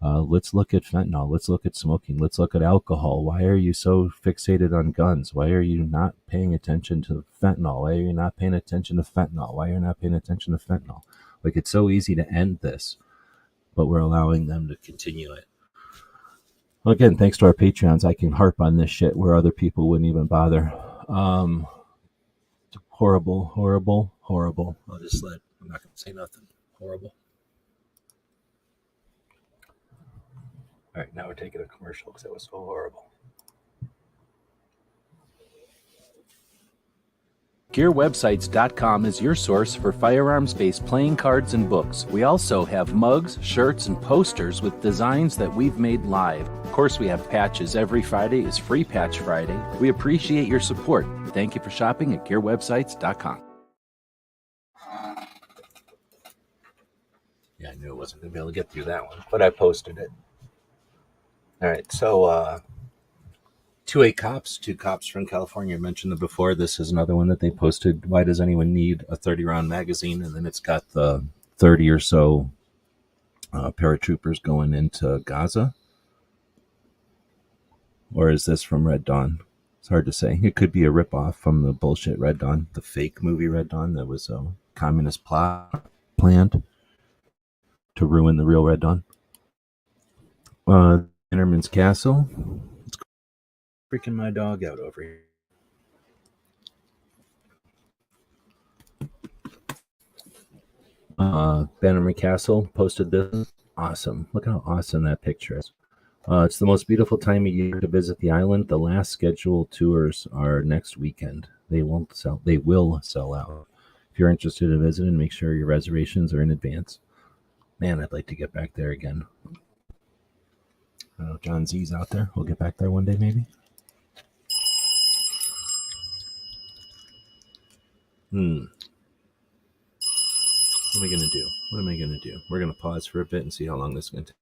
Let's look at fentanyl. Let's look at smoking. Let's look at alcohol. Why are you so fixated on guns? Why are you not paying attention to fentanyl? Why are you not paying attention to fentanyl? Why are you not paying attention to fentanyl? Like, it's so easy to end this, but we're allowing them to continue it. Well, again, thanks to our Patreons, I can harp on this shit where other people wouldn't even bother. Horrible, horrible, horrible. I'm not going to say nothing. Horrible. All right, now we're taking a commercial because it was so horrible. GearWebsites.com is your source for firearms-based playing cards and books. We also have mugs, shirts, and posters with designs that we've made live. Of course, we have patches. Every Friday is Free Patch Friday. We appreciate your support. Thank you for shopping at GearWebsites.com. Yeah, I knew I wasn't going to be able to get through that one, but I posted it. All right, so 2 cops from California. I mentioned it before. This is another one that they posted. Why does anyone need a 30-round magazine? And then it's got the 30 or so paratroopers going into Gaza. Or is this from Red Dawn? It's hard to say. It could be a ripoff from the bullshit Red Dawn, the fake movie Red Dawn that was a communist plot planned to ruin the real Red Dawn. Bannerman's Castle. It's freaking my dog out over here. Bannerman Castle posted this. Awesome. Look how awesome that picture is. It's the most beautiful time of year to visit the island. The last scheduled tours are next weekend. They will sell out. If you're interested in visiting, make sure your reservations are in advance. Man, I'd like to get back there again. I don't know if John Z's out there. We'll get back there one day, maybe. What am I going to do? What am I going to do? We're going to pause for a bit and see how long this is going to take.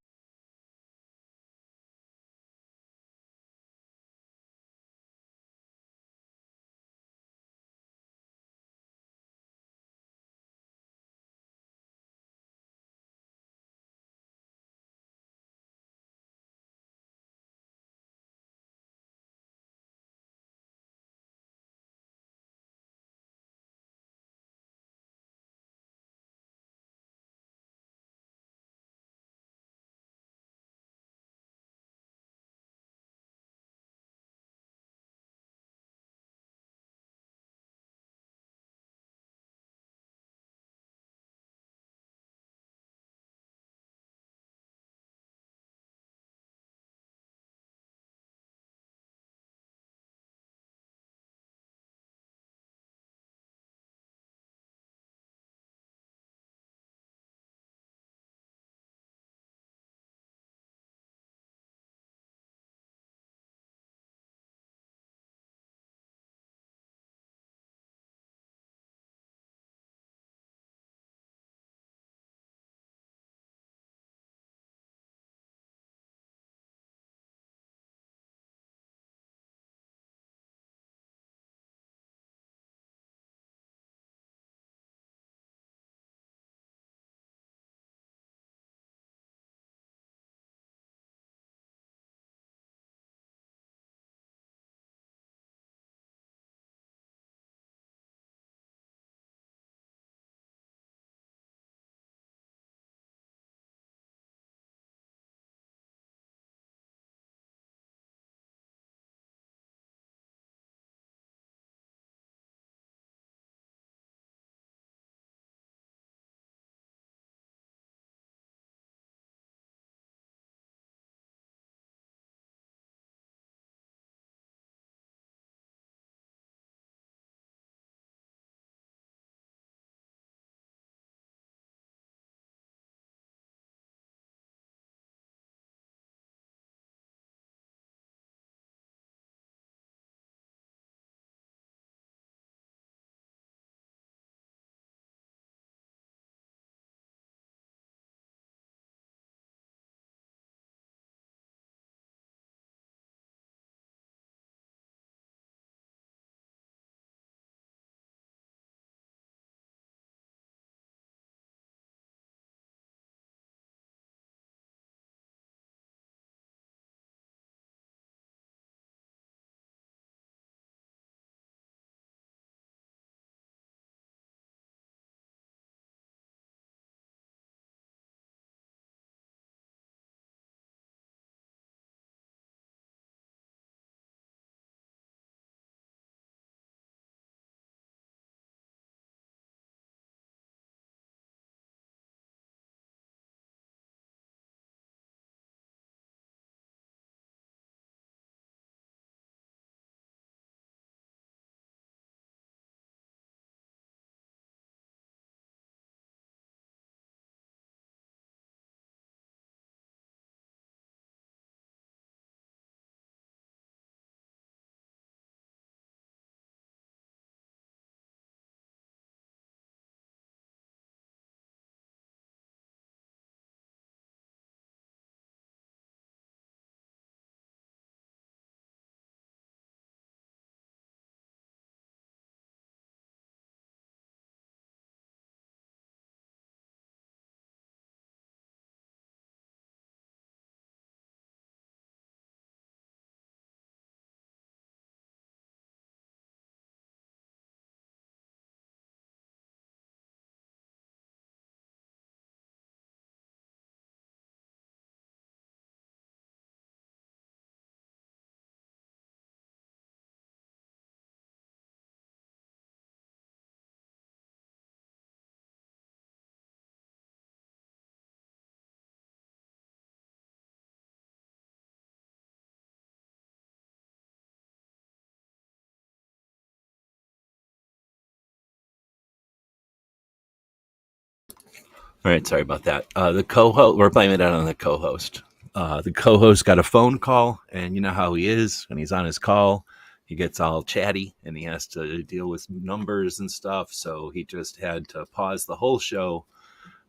All right, sorry about that. The co-host, we're blaming it on the co-host. The co-host got a phone call, and you know how he is when he's on his call. He gets all chatty, and he has to deal with numbers and stuff. So he just had to pause the whole show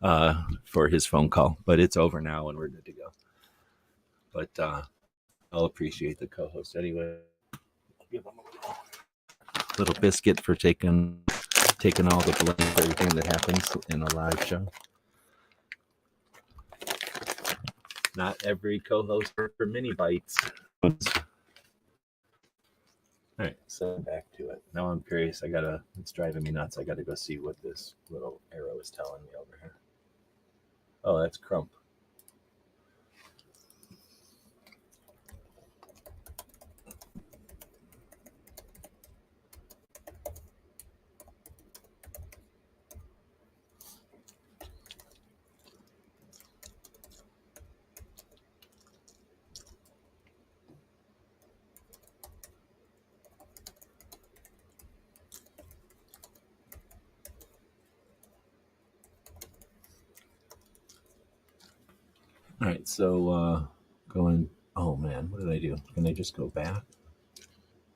for his phone call. But it's over now, and we're good to go. But I'll appreciate the co-host anyway. Give him a little biscuit for taking all the blame for everything that happens in a live show. Not every co-host for mini bites. All right, so back to it. Now I'm curious. It's driving me nuts. I gotta go see what this little arrow is telling me over here. Oh, that's Crump. All right, so going. Oh man, what did I do? Can I just go back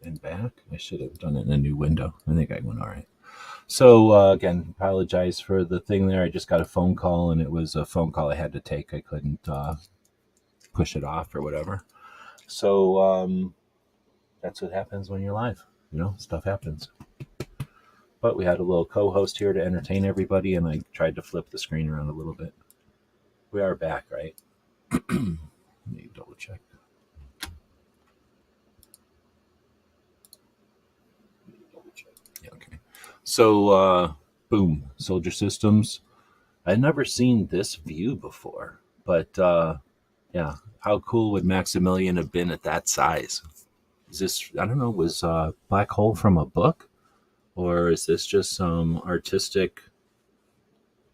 and back? I should have done it in a new window. I think I went all right. So again, apologize for the thing there. I just got a phone call, and it was a phone call I had to take. I couldn't push it off or whatever. So that's what happens when you're live. You know, stuff happens. But we had a little co-host here to entertain everybody, and I tried to flip the screen around a little bit. We are back, right? Let me double check. Yeah, okay. So, boom, Soldier Systems. I'd never seen this view before, but yeah, how cool would Maximilian have been at that size? Is this, I don't know, was Black Hole from a book? Or is this just some artistic,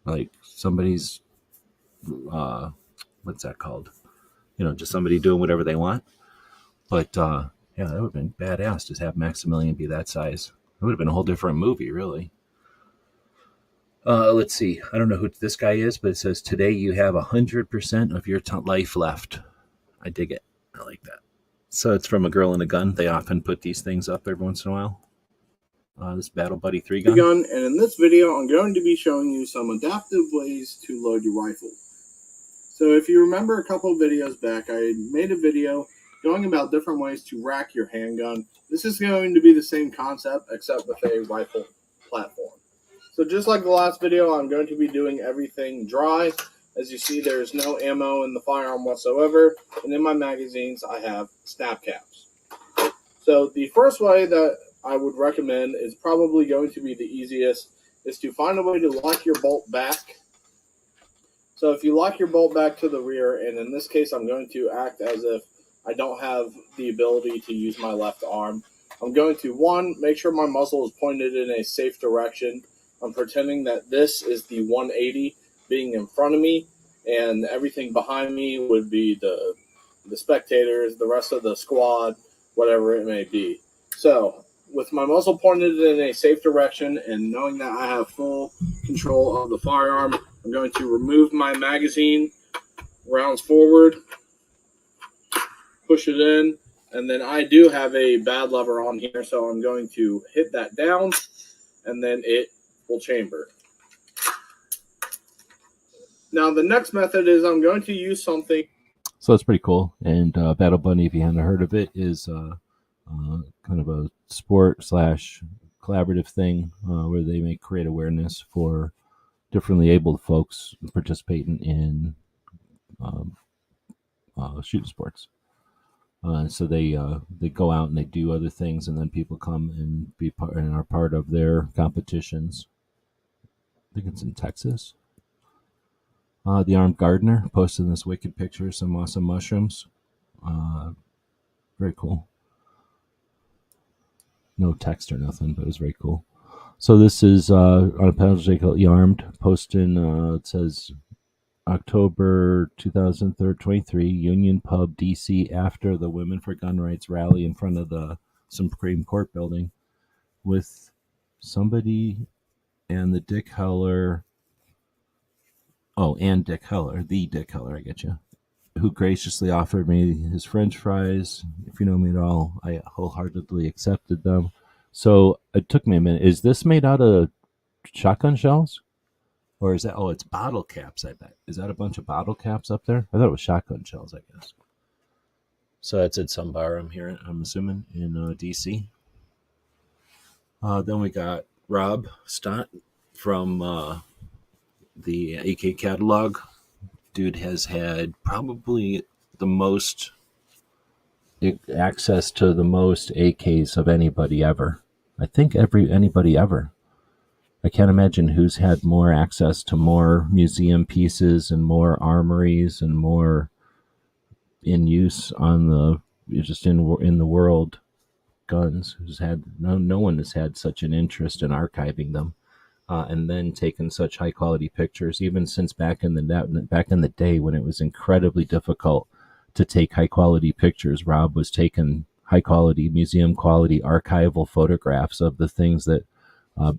like somebody's, what's that called? You know, just somebody doing whatever they want. But yeah, that would have been badass to have Maximilian be that size. It would have been a whole different movie, really. Let's see. I don't know who this guy is, but it says, today you have 100% of your life left. I dig it. I like that. So it's from A Girl and a Gun. They often put these things up every once in a while. This Battle Buddy 3 gun. And in this video, I'm going to be showing you some adaptive ways to load your rifle. So if you remember a couple of videos back, I made a video going about different ways to rack your handgun. This is going to be the same concept, except with a rifle platform. So just like the last video, I'm going to be doing everything dry. As you see, there's no ammo in the firearm whatsoever. And in my magazines, I have snap caps. So the first way that I would recommend is probably going to be the easiest, is to find a way to lock your bolt back. So if you lock your bolt back to the rear, and in this case I'm going to act as if I don't have the ability to use my left arm, I'm going to, one, make sure my muzzle is pointed in a safe direction. I'm pretending that this is the 180 being in front of me, and everything behind me would be the spectators, the rest of the squad, whatever it may be. So with my muzzle pointed in a safe direction and knowing that I have full control of the firearm, I'm going to remove my magazine, rounds forward, push it in, and then I do have a bad lever on here, so I'm going to hit that down, and then it will chamber. Now the next method is I'm going to use something. So it's pretty cool. And Battle Bunny, if you hadn't heard of it, is kind of a sport / collaborative thing where they may create awareness for differently abled folks participating in shooting sports. So they go out and they do other things, and then people come and be part and are part of their competitions. I think it's in Texas. The Armed Gardener posted this wicked picture of some awesome mushrooms. Very cool. No text or nothing, but it was very cool. So this is unapologetically armed, posting, it says October 2023, Union Pub, DC, after the Women for Gun Rights rally in front of the Supreme Court building, with somebody and the Dick Heller Oh, and Dick Heller, the Dick Heller, I get you, who graciously offered me his French fries. If you know me at all, I wholeheartedly accepted them. So it took me a minute. Is this made out of shotgun shells? Or is that, oh, it's bottle caps, I bet. Is that a bunch of bottle caps up there? I thought it was shotgun shells, I guess. So that's at some bar I'm here, I'm assuming, in DC. Then we got Rob Stott from the AK catalog. Dude has had probably the most access to the most AKs of anybody ever. I think anybody ever. I can't imagine who's had more access to more museum pieces and more armories and more in use on the just in the world guns. Who's had no one has had such an interest in archiving them, and then taken such high quality pictures. Even since back in the day when it was incredibly difficult to take high quality pictures, Rob was taking high quality museum quality archival photographs of the things that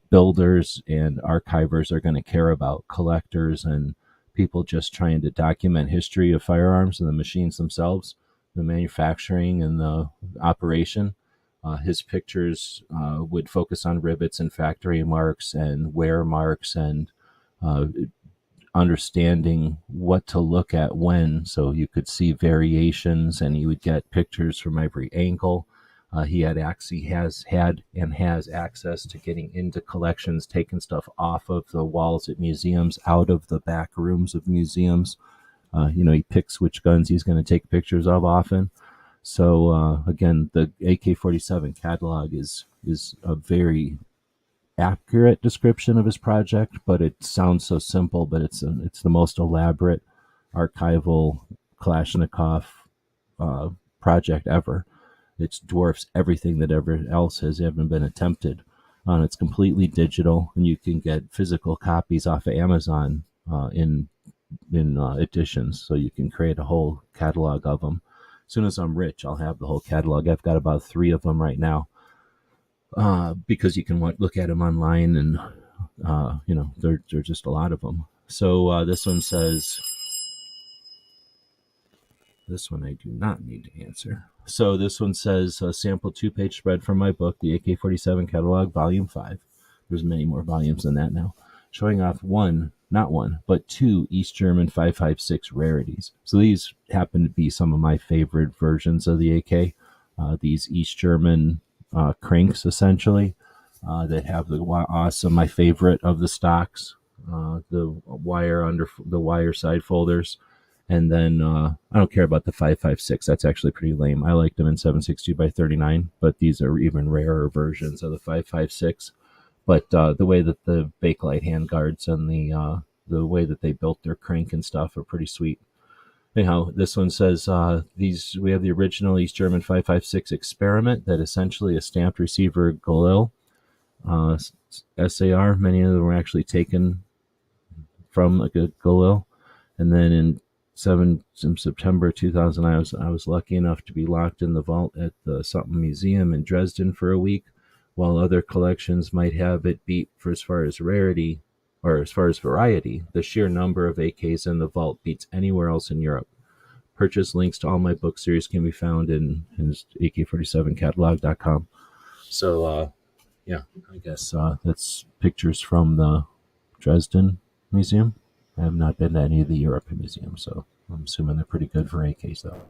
builders and archivers are going to care about, collectors and people just trying to document history of firearms and the machines themselves, the manufacturing and the operation. His pictures would focus on rivets and factory marks and wear marks and uh, understanding what to look at when, so you could see variations and you would get pictures from every angle. He has had and has access to getting into collections, taking stuff off of the walls at museums, out of the back rooms of museums. He picks which guns he's going to take pictures of often. So again, the AK-47 catalog is a very accurate description of his project, but it sounds so simple. But it's the most elaborate archival Kalashnikov project ever. It dwarfs everything that ever else has ever been attempted. It's completely digital, and you can get physical copies off of Amazon in editions, so you can create a whole catalog of them. As soon as I'm rich, I'll have the whole catalog. I've got about 3 of them right now, because you can look at them online, and there are just a lot of them. So this one says, this one I do not need to answer. So this one says, a sample 2-page spread from my book, the AK-47 Catalog, Volume 5. There's many more volumes than that now. Showing off not one, but 2 East German 5.56 rarities. So these happen to be some of my favorite versions of the AK. These East German cranks, essentially, that have my favorite of the stocks, the wire side folders. And then I don't care about the 5.56. That's actually pretty lame. I like them in 7.62 by 39, but these are even rarer versions of the 5.56. But the way that the Bakelite handguards and the way that they built their crank and stuff are pretty sweet. Anyhow, this one says we have the original East German 5.56 Experiment, that essentially a stamped receiver Galil SAR. Many of them were actually taken from a good Galil. And then in September 2000, I was lucky enough to be locked in the vault at the something museum in Dresden for a week, while other collections might have it beat for as far as rarity or as far as variety. The sheer number of AKs in the vault beats anywhere else in Europe. Purchase links to all my book series can be found in AK47catalog.com. So yeah, I guess that's pictures from the Dresden Museum. I have not been to any of the European museums, so I'm assuming they're pretty good for AKs, though.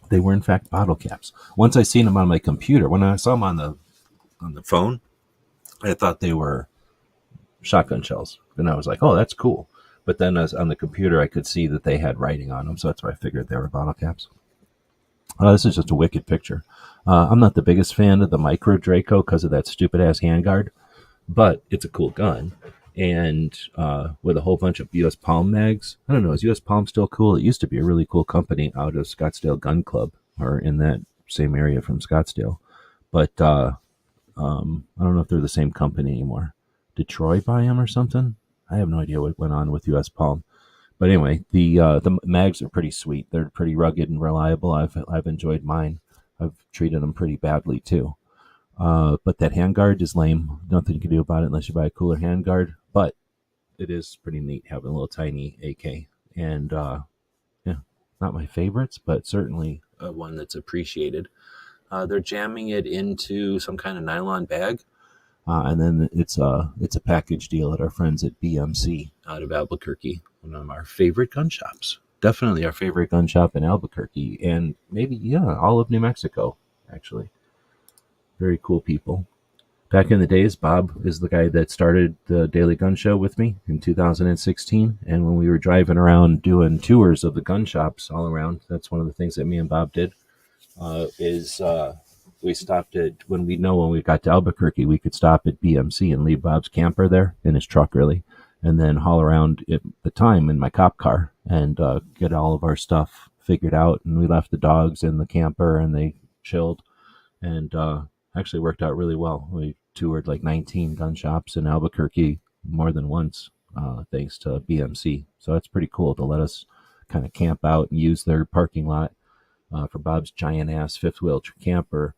They were, in fact, bottle caps. Once I seen them on my computer, when I saw them on the phone, I thought they were shotgun shells, and I was like, "Oh, that's cool." But then, as on the computer, I could see that they had writing on them, so that's why I figured they were bottle caps. This is just a wicked picture. I'm not the biggest fan of the Micro Draco because of that stupid ass handguard, but it's a cool gun. And with a whole bunch of US Palm mags. I don't know, is US Palm still cool? It used to be a really cool company out of Scottsdale Gun Club, or in that same area from Scottsdale. But I don't know if they're the same company anymore. Did Troy buy them or something? I have no idea what went on with US Palm. But anyway, the mags are pretty sweet. They're pretty rugged and reliable. I've enjoyed mine. I've treated them pretty badly too. But that handguard is lame. Nothing you can do about it unless you buy a cooler handguard. But it is pretty neat having a little tiny AK. And yeah, not my favorites, but certainly one that's appreciated. They're jamming it into some kind of nylon bag. And then it's a package deal at our friends at BMC out of Albuquerque, one of our favorite gun shops. Definitely our favorite gun shop in Albuquerque, and maybe all of New Mexico, actually. Very cool people. Back in the days, Bob is the guy that started the Daily Gun Show with me in 2016, and when we were driving around doing tours of the gun shops all around, that's one of the things that me and Bob did. We stopped at when we got to Albuquerque, we could stop at BMC and leave Bob's camper there in his truck, really, and then haul around at the time in my cop car and get all of our stuff figured out. And we left the dogs in the camper, and they chilled, and actually worked out really well. We toured like 19 gun shops in Albuquerque more than once, thanks to BMC. So that's pretty cool to let us kind of camp out and use their parking lot for Bob's giant ass fifth wheel camper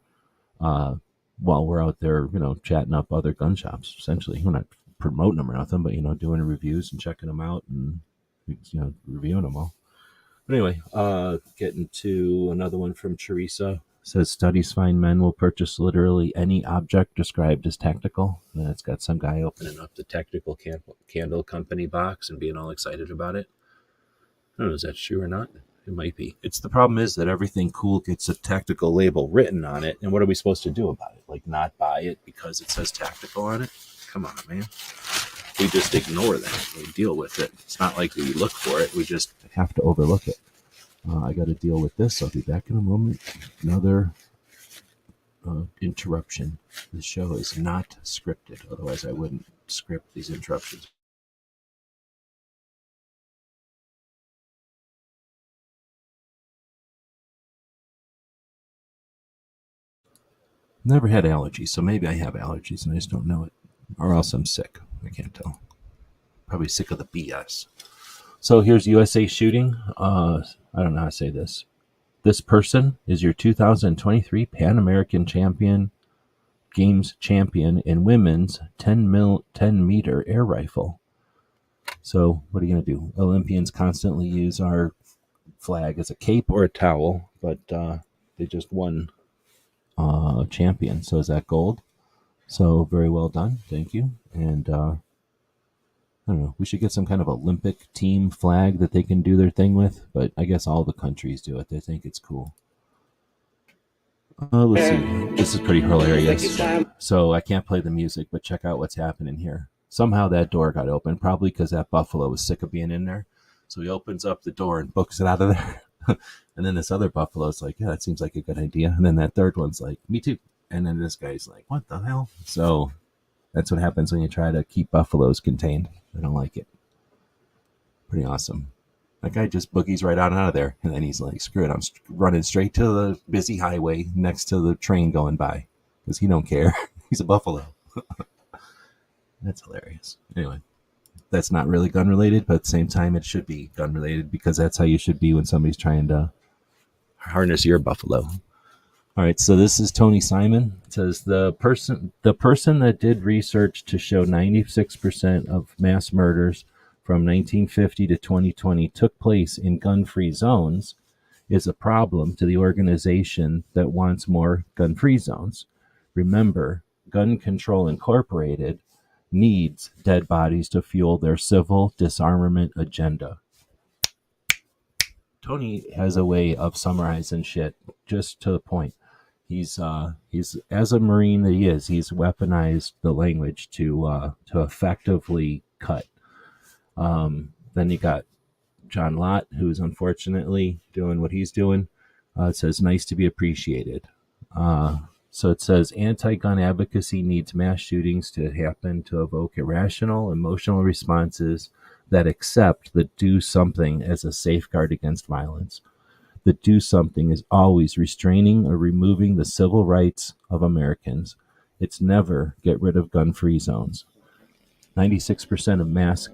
while we're out there, chatting up other gun shops. Essentially, we're not promoting them or nothing, but doing reviews and checking them out and reviewing them all. But anyway, getting to another one from Teresa. Says studies find men will purchase literally any object described as tactical. And it's got some guy opening up the tactical candle company box and being all excited about it. I don't know, is that true or not? It might be. The problem is that everything cool gets a tactical label written on it, and what are we supposed to do about it? Like not buy it because it says tactical on it? Come on, man. We just ignore that. We deal with it. It's not like we look for it. We just have to overlook it. I got to deal with this. I'll be back in a moment. Another interruption. The show is not scripted. Otherwise, I wouldn't script these interruptions. Never had allergies, so maybe I have allergies and I just don't know it. Or else I'm sick. I can't tell. Probably sick of the BS. So here's USA shooting. I don't know how to say this. This person is your 2023 Pan American Games champion in women's 10 meter air rifle. So what are you going to do? Olympians constantly use our flag as a cape or a towel, but they just won champion. So is that gold? So very well done. Thank you. And I don't know. We should get some kind of Olympic team flag that they can do their thing with, but I guess all the countries do it. They think it's cool. Let's see. This is pretty hilarious. So I can't play the music, but check out what's happening here. Somehow that door got open, probably because that buffalo was sick of being in there. So he opens up the door and books it out of there. And then this other buffalo's like, yeah, that seems like a good idea. And then that third one's like, me too. And then this guy's like, what the hell? So that's what happens when you try to keep buffaloes contained. They don't like it. Pretty awesome. That guy just boogies right out of there. And then he's like, screw it. I'm running straight to the busy highway next to the train going by. Because he don't care. He's a buffalo. That's hilarious. Anyway, that's not really gun related, but at the same time, it should be gun related because that's how you should be when somebody's trying to harness your buffalo. All right, so this is Tony Simon. It says the person that did research to show 96% of mass murders from 1950 to 2020 took place in gun-free zones is a problem to the organization that wants more gun-free zones. Remember, Gun Control Incorporated needs dead bodies to fuel their civil disarmament agenda. Tony has a way of summarizing shit just to the point. He's as a Marine that he is, he's weaponized the language to effectively cut. Then you got John Lott, who's unfortunately doing what he's doing. It says, nice to be appreciated. So it says, anti-gun advocacy needs mass shootings to happen to evoke irrational, emotional responses that accept the do something as a safeguard against violence. The do something is always restraining or removing the civil rights of Americans. It's never get rid of gun-free zones. 96% of mass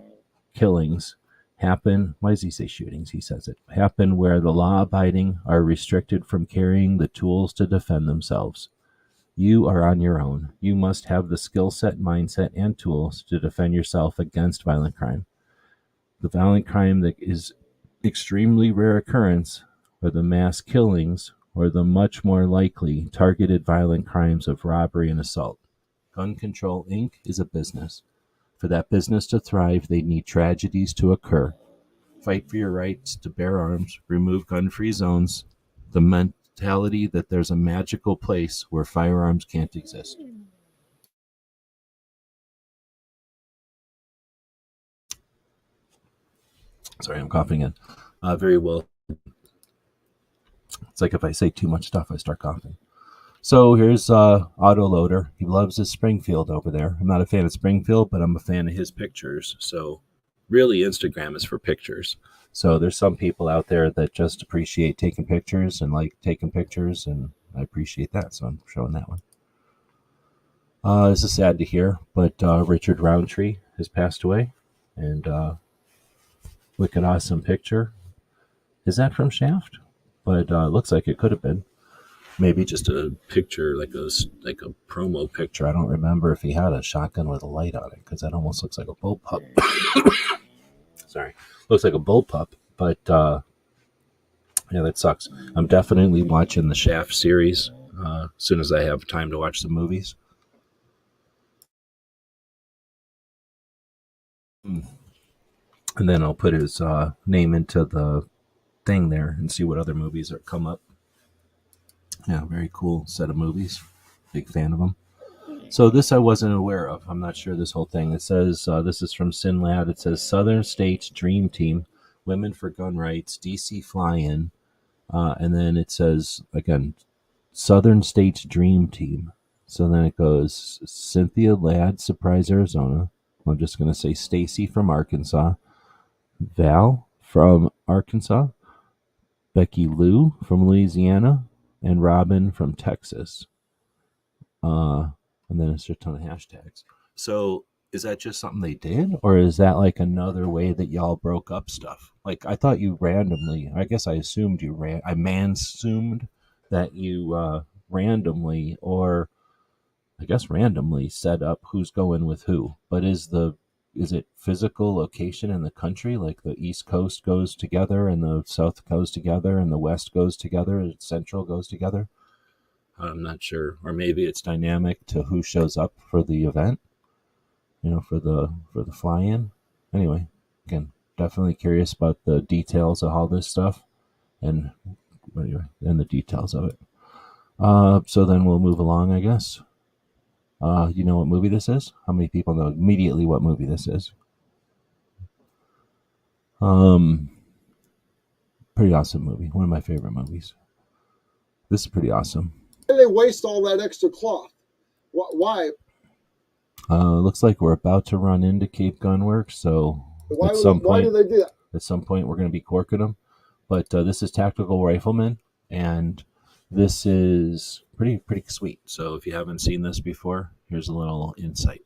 killings happen, why does he say shootings? He says it, happen where the law-abiding are restricted from carrying the tools to defend themselves. You are on your own. You must have the skill set, mindset, and tools to defend yourself against violent crime. The violent crime that is extremely rare occurrence, or the mass killings, or the much more likely targeted violent crimes of robbery and assault. Gun Control Inc. is a business. For that business to thrive, they need tragedies to occur. Fight for your rights to bear arms, remove gun-free zones, the mentality that there's a magical place where firearms can't exist. Sorry, I'm coughing in. Very well. It's like if I say too much stuff, I start coughing. So here's Autoloader. He loves his Springfield over there. I'm not a fan of Springfield, but I'm a fan of his pictures. So really, Instagram is for pictures. So there's some people out there that just appreciate taking pictures and like taking pictures, and I appreciate that. So I'm showing that one. This is sad to hear, but Richard Roundtree has passed away, and wicked awesome picture. Is that from Shaft? But it looks like it could have been. Maybe just a picture, like a promo picture. I don't remember if he had a shotgun with a light on it, because that almost looks like a bullpup. Sorry, looks like a bullpup. But yeah, that sucks. I'm definitely watching the Shaft series as soon as I have time to watch the movies. And then I'll put his name into the thing there and see what other movies are come up. Yeah, very cool set of movies. Big fan of them. So this I wasn't aware of. I'm not sure this whole thing. It says, this is from SynLab. It says Southern States Dream Team, Women for Gun Rights, DC Fly-In. And then it says, again, Southern States Dream Team. So then it goes Cynthia Ladd, Surprise, Arizona. I'm just going to say Stacy from Arkansas. Val from Arkansas. Becky Lou from Louisiana. And Robin from Texas. And then it's a ton of hashtags. So is that just something they did? Or is that like another way that y'all broke up stuff? Like, I thought you randomly, I guess I assumed you I man-assumed that you randomly, or I guess randomly, set up who's going with who. But is it physical location in the country? Like the East Coast goes together and the South goes together and the West goes together and Central goes together? I'm not sure. Or maybe it's dynamic to who shows up for the event, for the fly-in. Anyway, again, definitely curious about the details of all this stuff and the details of it. So then we'll move along, I guess. You know what movie this is? How many people know immediately what movie this is? Pretty awesome movie. One of my favorite movies. This is pretty awesome. Why do they waste all that extra cloth? Why? Looks like we're about to run into Cape Gunworks, so Why do they do that? At some point, we're going to be corking them. But this is Tactical Rifleman, and this is pretty sweet. So if you haven't seen this before, here's a little insight.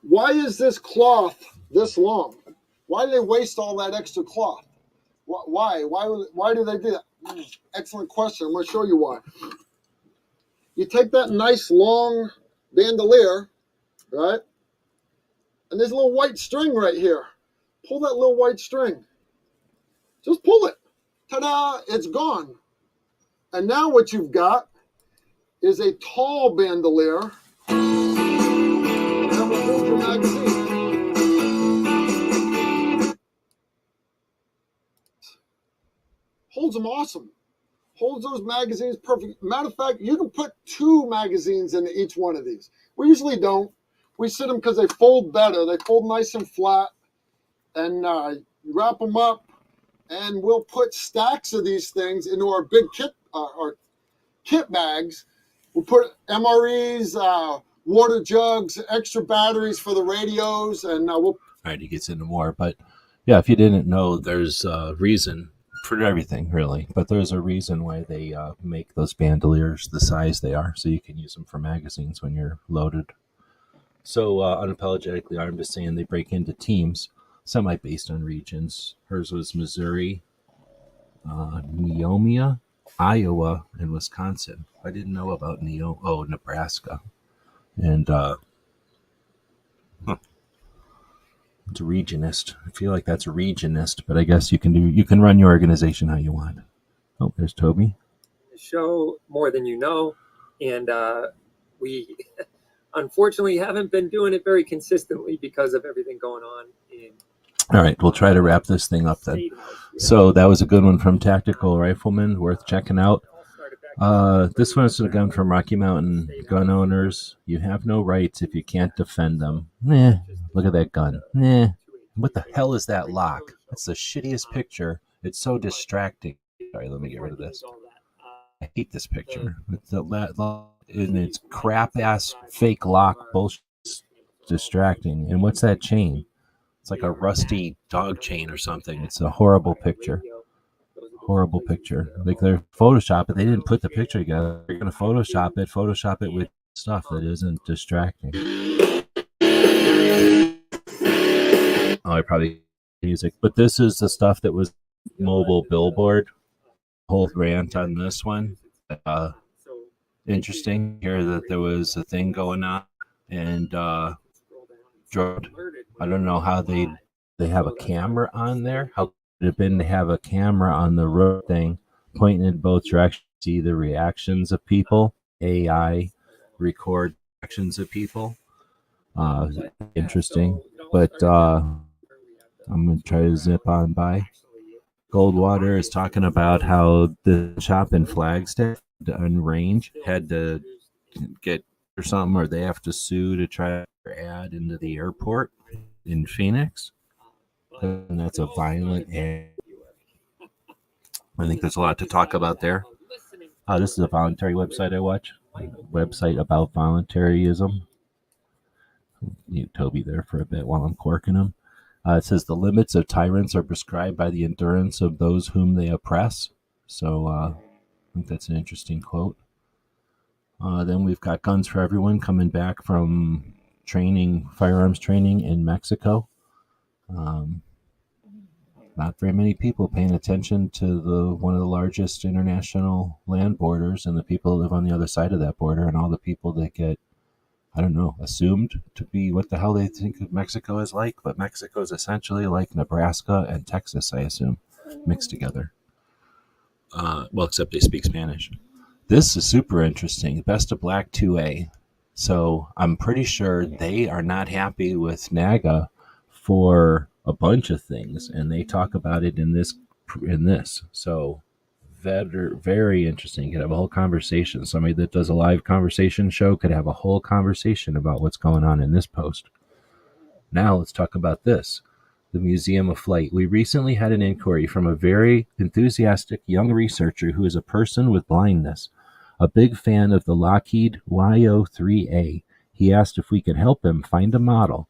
Why is this cloth this long? Why do they waste all that extra cloth? Why? Why do they do that? Excellent question. I'm going to show you why. You take that nice long bandolier, right? And there's a little white string right here. Pull that little white string. Just pull it. Ta-da! It's gone. And now what you've got is a tall bandolier that will hold your magazine. Holds them awesome. Holds those magazines perfect. Matter of fact, you can put 2 magazines into each one of these. We usually don't. We sit them because they fold better. They fold nice and flat. And wrap them up. And we'll put stacks of these things into our big kit bags. We'll put MREs, water jugs, extra batteries for the radios, and we'll... All right, he gets into more. But yeah, if you didn't know, there's a reason for everything, really. But there's a reason why they make those bandoliers the size they are, so you can use them for magazines when you're loaded. So Unapologetically Armed is saying they break into teams, semi-based on regions. Hers was Missouri, Neomia, Iowa and Wisconsin. I didn't know about Nebraska. And it's a regionist. I feel like that's a regionist, but I guess you can run your organization how you want. Oh, there's Toby. Show more than you know, and we unfortunately haven't been doing it very consistently because of everything going on in. All right, we'll try to wrap this thing up then. So that was a good one from Tactical Rifleman, worth checking out. This one's a gun from Rocky Mountain. Gun owners, you have no rights if you can't defend them. Look at that gun. What the hell is that lock? That's the shittiest picture. It's so distracting. Sorry, let me get rid of this. I hate this picture. It's crap-ass fake lock bullshit. It's distracting. And what's that chain? It's like a rusty dog chain or something. It's a horrible picture. Horrible picture. Like they're Photoshop it. They didn't put the picture together. They're going to Photoshop it with stuff that isn't distracting. Oh, I probably music. But this is the stuff that was mobile billboard. Whole rant on this one. Interesting here that there was a thing going on, and I don't know how they have a camera on there. How could it have been to have a camera on the road thing pointing in both directions, see the reactions of people? AI record actions of people. Interesting, but I'm gonna try to zip on by. Goldwater is talking about how the shop in Flagstaff on range had to get or something, or they have to sue to try to add into the airport in Phoenix. And that's a violent ad. I think there's a lot to talk about there. This is a voluntary website I watch. A website about voluntarism. Mute Toby there for a bit while I'm corking him. It says the limits of tyrants are prescribed by the endurance of those whom they oppress. So I think that's an interesting quote. Then we've got Guns for Everyone coming back from firearms training in Mexico. Not very many people paying attention to one of the largest international land borders and the people that live on the other side of that border and all the people that get, I don't know, assumed to be what the hell they think of Mexico is like, but Mexico is essentially like Nebraska and Texas, I assume, mixed together. Well, except they speak Spanish. This is super interesting. Best of Black 2A. So I'm pretty sure they are not happy with NAGA for a bunch of things, and they talk about it in this. So very interesting. You could have a whole conversation. Somebody that does a live conversation show could have a whole conversation about what's going on in this post. Now let's talk about this. The Museum of Flight. We recently had an inquiry from a very enthusiastic young researcher who is a person with blindness, a big fan of the Lockheed YO3A. He asked if we could help him find a model,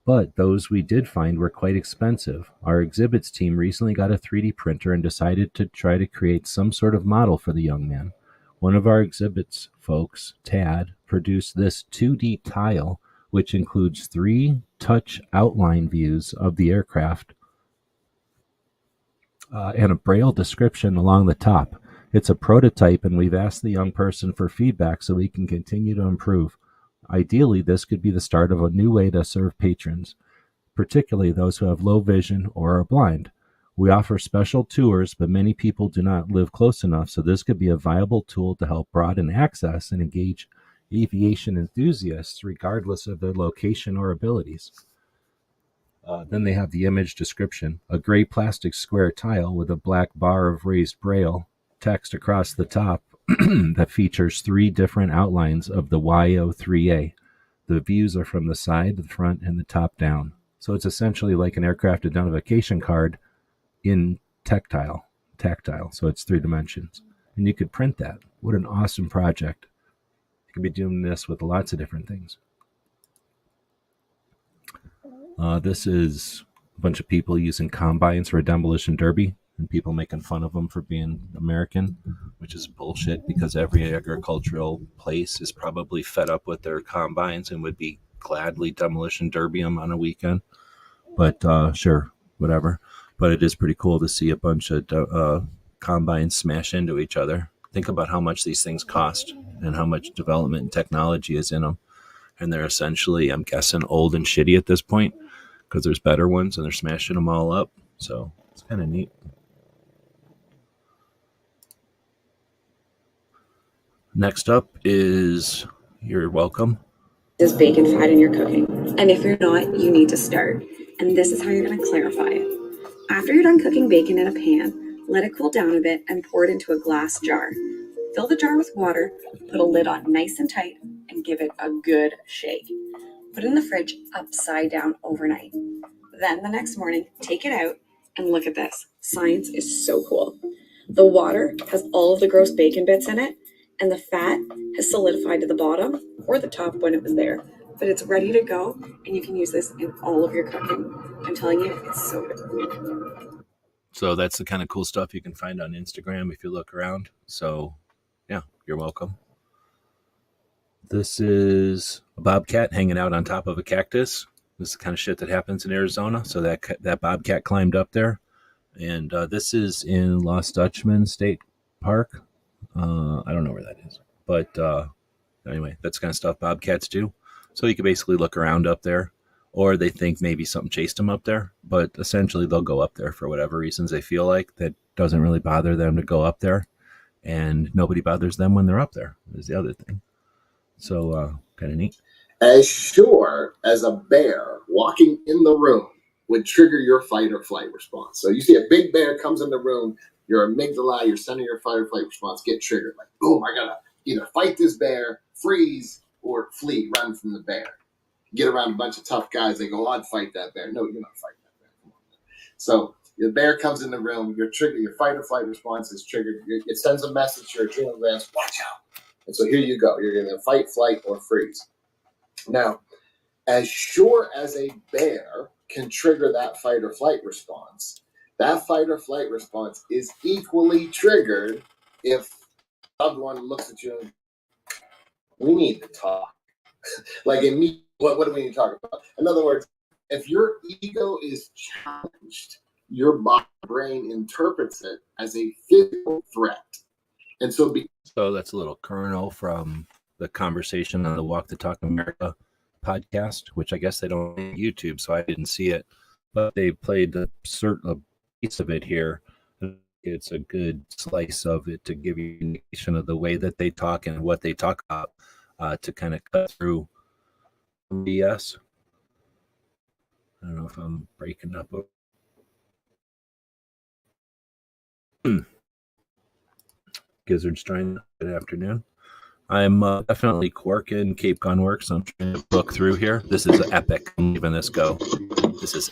but those we did find were quite expensive. Our exhibits team recently got a 3D printer and decided to try to create some sort of model for the young man. One of our exhibits folks, Tad, produced this 2D tile, which includes 3 touch outline views of the aircraft and a braille description along the top. It's a prototype, and we've asked the young person for feedback so we can continue to improve. Ideally, this could be the start of a new way to serve patrons, particularly those who have low vision or are blind. We offer special tours, but many people do not live close enough, so this could be a viable tool to help broaden access and engage aviation enthusiasts regardless of their location or abilities. Then they have the image description, a gray plastic square tile with a black bar of raised braille text across the top that features 3 different outlines of the YO3A. The views are from the side, the front, and the top down. So it's essentially like an aircraft identification card in tactile. So it's 3 dimensions. And you could print that. What an awesome project. You could be doing this with lots of different things. This is a bunch of people using combines for a demolition derby and people making fun of them for being American, which is bullshit because every agricultural place is probably fed up with their combines and would be gladly demolition derby them on a weekend. But sure, whatever. But it is pretty cool to see a bunch of combines smash into each other. Think about how much these things cost and how much development and technology is in them. And they're essentially, I'm guessing, old and shitty at this point because there's better ones and they're smashing them all up. So it's kind of neat. Next up is, you're welcome. Is bacon fat in your cooking? And if you're not, you need to start. And this is how you're going to clarify it. After you're done cooking bacon in a pan, let it cool down a bit and pour it into a glass jar. Fill the jar with water, put a lid on nice and tight, and give it a good shake. Put it in the fridge upside down overnight. Then the next morning, take it out and look at this. Science is so cool. The water has all of the gross bacon bits in it, and the fat has solidified to the bottom or the top when it was there. But it's ready to go, and you can use this in all of your cooking. I'm telling you, it's so good. So that's the kind of cool stuff you can find on Instagram if you look around. So, yeah, you're welcome. This is a bobcat hanging out on top of a cactus. This is the kind of shit that happens in Arizona. So that bobcat climbed up there. And this is in Lost Dutchman State Park. I don't know where that is. But anyway, that's the kind of stuff bobcats do. So you can basically look around up there. Or they think maybe something chased them up there. But essentially they'll go up there for whatever reasons they feel like. That doesn't really bother them to go up there. And nobody bothers them when they're up there, is the other thing. So kind of neat. As sure as a bear walking in the room would trigger your fight or flight response. So you see a big bear comes in the room, your amygdala, your center of your fight or flight response get triggered. Like, boom, I gotta either fight this bear, freeze, or flee, run from the bear. Get around a bunch of tough guys, they go, I'd fight that bear. No, you're not fighting that bear. Come on. So the bear comes in the room, your fight or flight response is triggered. It sends a message to your adrenal glands, watch out. And so here you go. You're going to fight, flight, or freeze. Now, as sure as a bear can trigger that fight or flight response, that fight or flight response is equally triggered if loved one looks at you and we need to talk. Like in me, what do we need to talk about? In other words, if your ego is challenged, your brain interprets it as a physical threat. And so that's a little kernel from the conversation on the Walk the Talk America podcast, which I guess they don't on YouTube, so I didn't see it. But they played a piece of it here. It's a good slice of it to give you an indication of the way that they talk and what they talk about to kind of cut through BS. I don't know if I'm breaking up. Gizzard's trying. Good afternoon. I'm definitely Quarkin, Cape Gunworks. I'm trying to book through here. This is epic. I'm leaving this go. This is.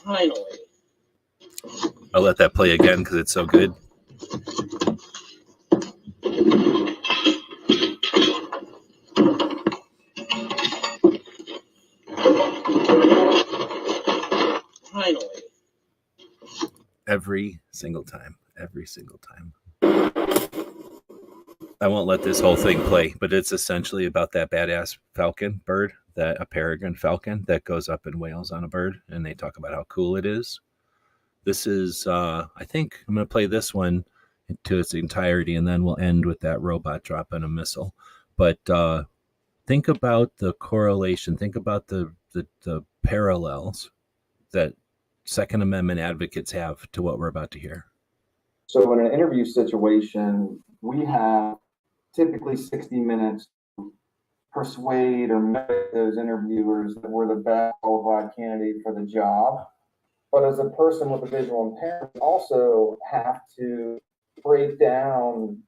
Finally. I'll let that play again because it's so good. Finally. Every single time. I won't let this whole thing play, but it's essentially about that badass falcon bird, a peregrine falcon that goes up and wails on a bird, and they talk about how cool it is. This is, I think I'm going to play this one to its entirety, and then we'll end with that robot dropping a missile. But think about the correlation. Think about the parallels that Second Amendment advocates have to what we're about to hear. So in an interview situation, we have typically 60 minutes to persuade or motivate those interviewers that we're the best qualified candidate for the job. But as a person with a visual impairment, we also have to break down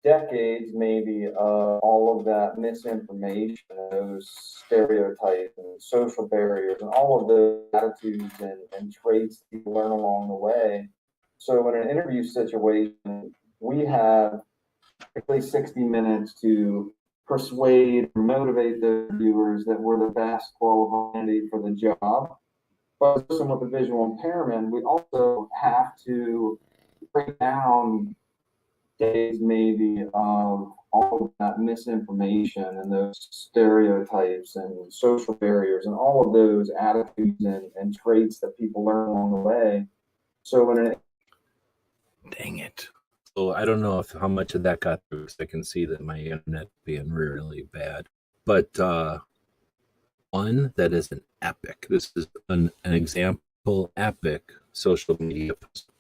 decades maybe of all of that misinformation, those stereotypes and social barriers and all of those attitudes and traits that you learn along the way. So in an interview situation, we have typically 60 minutes to persuade or motivate the viewers that we're the best qualified candidate for the job. But as a person with a visual impairment, we also have to break down days maybe of all of that misinformation and those stereotypes and social barriers and all of those attitudes and traits that people learn along the way. So when an Dang it. So I don't know how much of that got through, because I can see that my internet being really bad. But one that is an epic. This is an example epic social media post.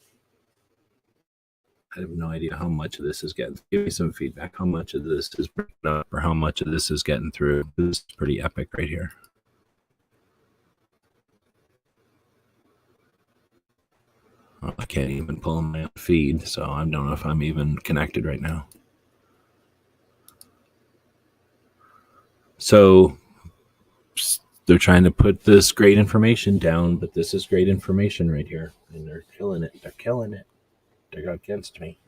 I have no idea how much of this is getting. Give me some feedback. How much of this is breaking up, or how much of this is getting through? This is pretty epic right here. Oh, I can't even pull my own feed, so I don't know if I'm even connected right now. So they're trying to put this great information down, but this is great information right here, and they're killing it. They're killing it. They're against me.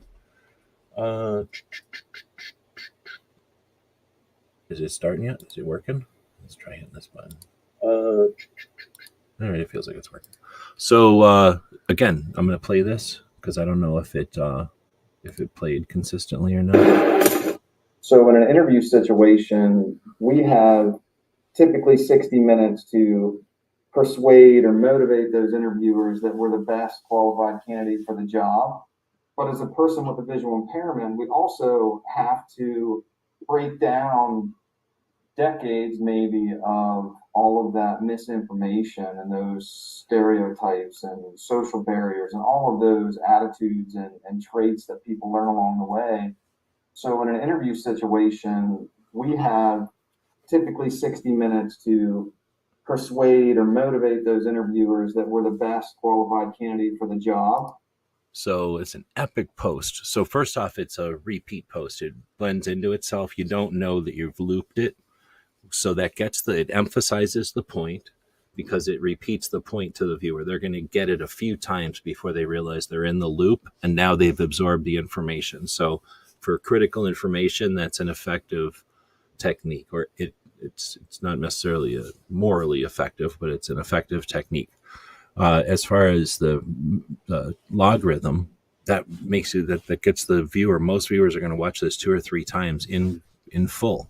Is it starting yet? Is it working? Let's try hitting this button. All right, it feels like it's working. So again, I'm going to play this because I don't know if it played consistently or not. So in an interview situation, we have typically 60 minutes to persuade or motivate those interviewers that we're the best qualified candidate for the job. But as a person with a visual impairment, we also have to break down decades maybe of all of that misinformation and those stereotypes and social barriers and all of those attitudes and traits that people learn along the way. So in an interview situation, we have typically 60 minutes to persuade or motivate those interviewers that we're the best qualified candidate for the job. So it's an epic post. So first off, it's a repeat post. It blends into itself. You don't know that you've looped it. So that it emphasizes the point because it repeats the point to the viewer. They're going to get it a few times before they realize they're in the loop, and now they've absorbed the information. So for critical information, that's an effective technique, or it's not necessarily a morally effective, but it's an effective technique. As far as the logarithm, that makes it that gets the viewer. Most viewers are going to watch this 2 or 3 times in full.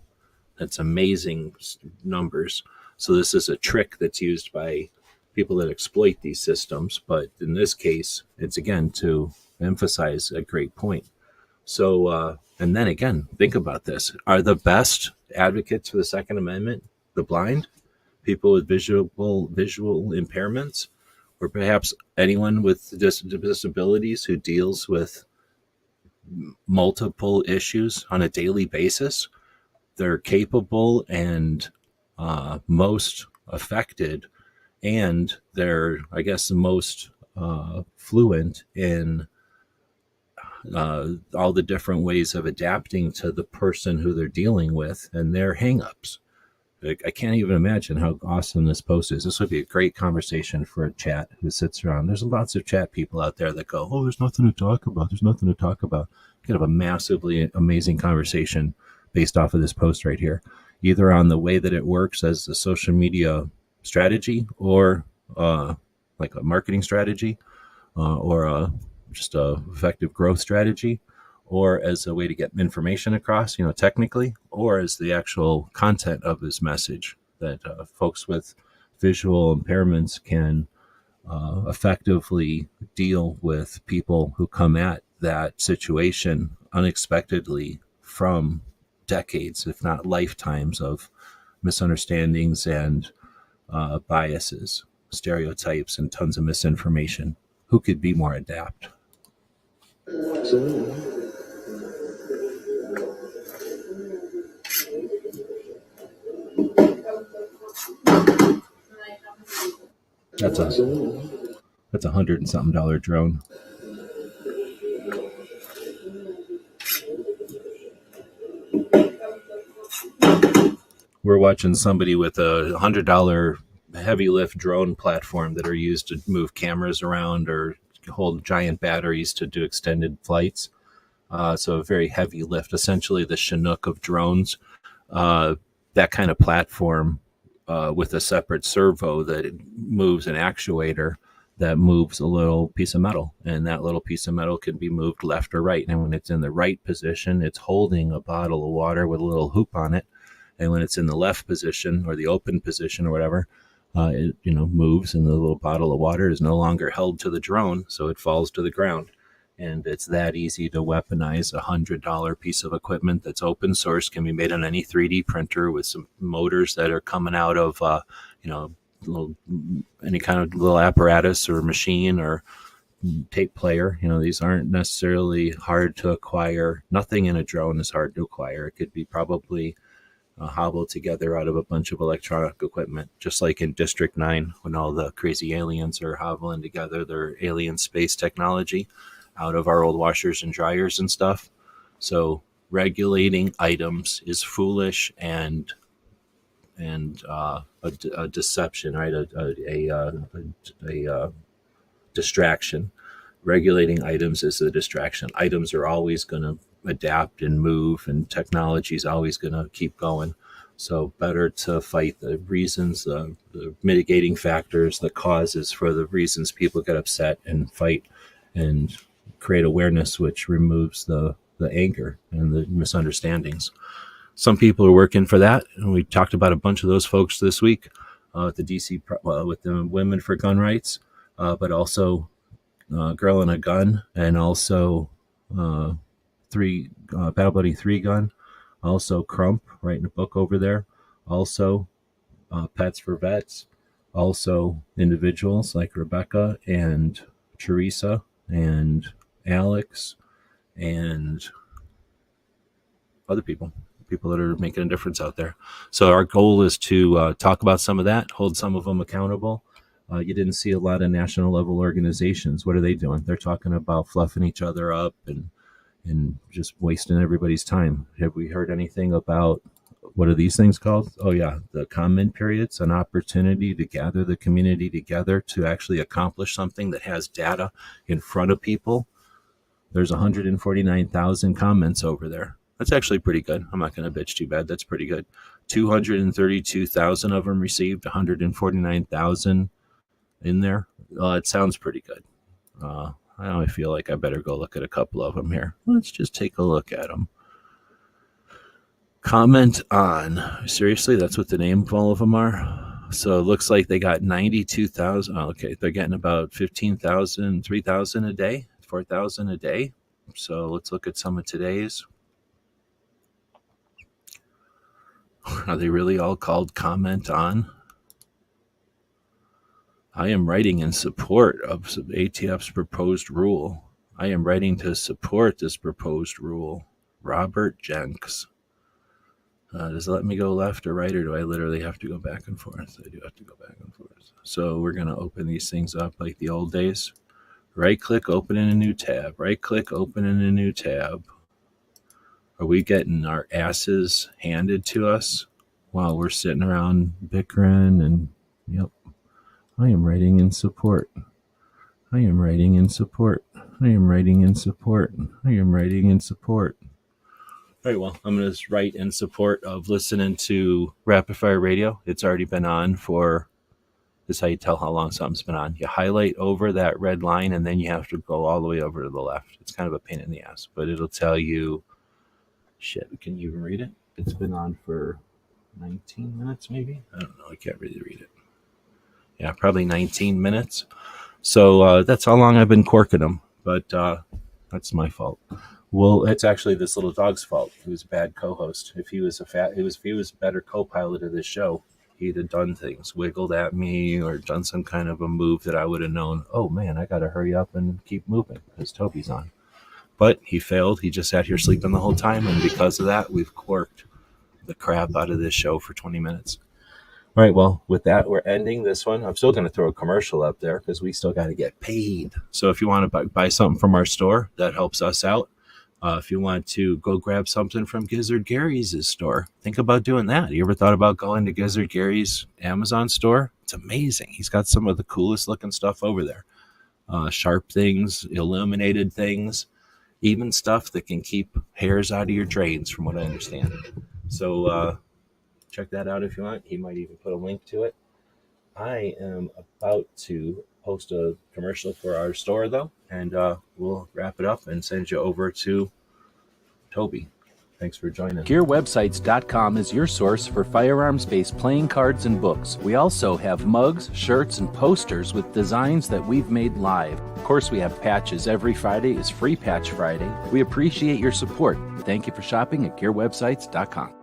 That's amazing numbers. So this is a trick that's used by people that exploit these systems. But in this case, it's again to emphasize a great point. So, and then again, think about this. Are the best advocates for the Second Amendment the blind, people with visual impairments, or perhaps anyone with disabilities who deals with multiple issues on a daily basis? They're capable and most affected, and they're, I guess, the most fluent in all the different ways of adapting to the person who they're dealing with and their hangups. I can't even imagine how awesome this post is. This would be a great conversation for a chat who sits around. There's lots of chat people out there that go, oh, there's nothing to talk about. There's nothing to talk about. You could have a massively amazing conversation based off of this post right here, either on the way that it works as a social media strategy, or like a marketing strategy, or just a effective growth strategy, or as a way to get information across, technically, or as the actual content of his message that folks with visual impairments can effectively deal with people who come at that situation unexpectedly from decades, if not lifetimes, of misunderstandings and biases, stereotypes, and tons of misinformation. Who could be more adept? That's $100 and something drone. We're watching somebody with a $100 heavy lift drone platform that are used to move cameras around or hold giant batteries to do extended flights. So a very heavy lift, essentially the Chinook of drones. That kind of platform with a separate servo that moves an actuator that moves a little piece of metal, and that little piece of metal can be moved left or right. And when it's in the right position, it's holding a bottle of water with a little hoop on it. And when it's in the left position or the open position or whatever, it moves, and the little bottle of water is no longer held to the drone, so it falls to the ground. And it's that easy to weaponize. $100 piece of equipment that's open source, can be made on any 3D printer with some motors that are coming out of any kind of little apparatus or machine or tape player. These aren't necessarily hard to acquire. Nothing in a drone is hard to acquire. It could be probably hobbled together out of a bunch of electronic equipment, just like in District 9 when all the crazy aliens are hobbling together their alien space technology out of our old washers and dryers and stuff. So regulating items is foolish and a deception, right? A distraction. Regulating items is a distraction. Items are always going to adapt and move, and technology is always going to keep going. So better to fight the reasons, the mitigating factors, the causes for the reasons people get upset, and fight and create awareness, which removes the anger and the misunderstandings. Some people are working for that, and we talked about a bunch of those folks this week at the DC with the Women for Gun Rights, but also Girl and a Gun, and also Battle Buddy 3 Gun, also Crump writing a book over there, also Pets for Vets, also individuals like Rebecca and Teresa and Alex and other people that are making a difference out there. So our goal is to talk about some of that, hold some of them accountable. You didn't see a lot of national level organizations. What are they doing? They're talking about fluffing each other up and just wasting everybody's time. Have we heard anything about, what are these things called? Oh yeah, the comment periods, an opportunity to gather the community together to actually accomplish something that has data in front of people. There's 149,000 comments over there. That's actually pretty good. I'm not going to bitch too bad. That's pretty good. 232,000 of them received, 149,000 in there. It sounds pretty good. I feel like I better go look at a couple of them here. Let's just take a look at them. Comment on. Seriously, that's what the name of all of them are? So it looks like they got 92,000. Okay, they're getting about 15,000, 3,000 a day, 4,000 a day. So let's look at some of today's. Are they really all called comment on? I am writing in support of ATF's proposed rule. I am writing to support this proposed rule. Robert Jenks. Does it let me go left or right, or do I literally have to go back and forth? I do have to go back and forth. So we're going to open these things up like the old days. Right click, open in a new tab. Right click, open in a new tab. Are we getting our asses handed to us while we're sitting around bickering? And yep, I am writing in support. I am writing in support. I am writing in support. I am writing in support. All right, well, I'm going to write in support of listening to Rapid Fire Radio. It's already been on for, this is how you tell how long something's been on. You highlight over that red line, and then you have to go all the way over to the left. It's kind of a pain in the ass, but it'll tell you, shit, can you even read it? It's been on for 19 minutes, maybe? I don't know. I can't really read it. Yeah, probably 19 minutes. So that's how long I've been corking them, but that's my fault. Well, it's actually this little dog's fault. He was a bad co-host. If he was a better co-pilot of this show, he'd have done things, wiggled at me or done some kind of a move that I would have known, oh man, I got to hurry up and keep moving because Toby's on. But he failed. He just sat here sleeping the whole time. And because of that, we've corked the crap out of this show for 20 minutes. All right, well, with that, we're ending this one. I'm still going to throw a commercial up there because we still got to get paid. So if you want to buy something from our store, that helps us out. If you want to go grab something from Gizzard Gary's store, think about doing that. You ever thought about going to Gizzard Gary's Amazon store? It's amazing. He's got some of the coolest looking stuff over there. Sharp things, illuminated things, even stuff that can keep hairs out of your drains, from what I understand. So check that out if you want. He might even put a link to it. I am about to post a commercial for our store, though, and we'll wrap it up and send you over to Toby. Thanks for joining. GearWebsites.com is your source for firearms-based playing cards and books. We also have mugs, shirts, and posters with designs that we've made live. Of course, we have patches. Every Friday is Free Patch Friday. We appreciate your support. Thank you for shopping at GearWebsites.com.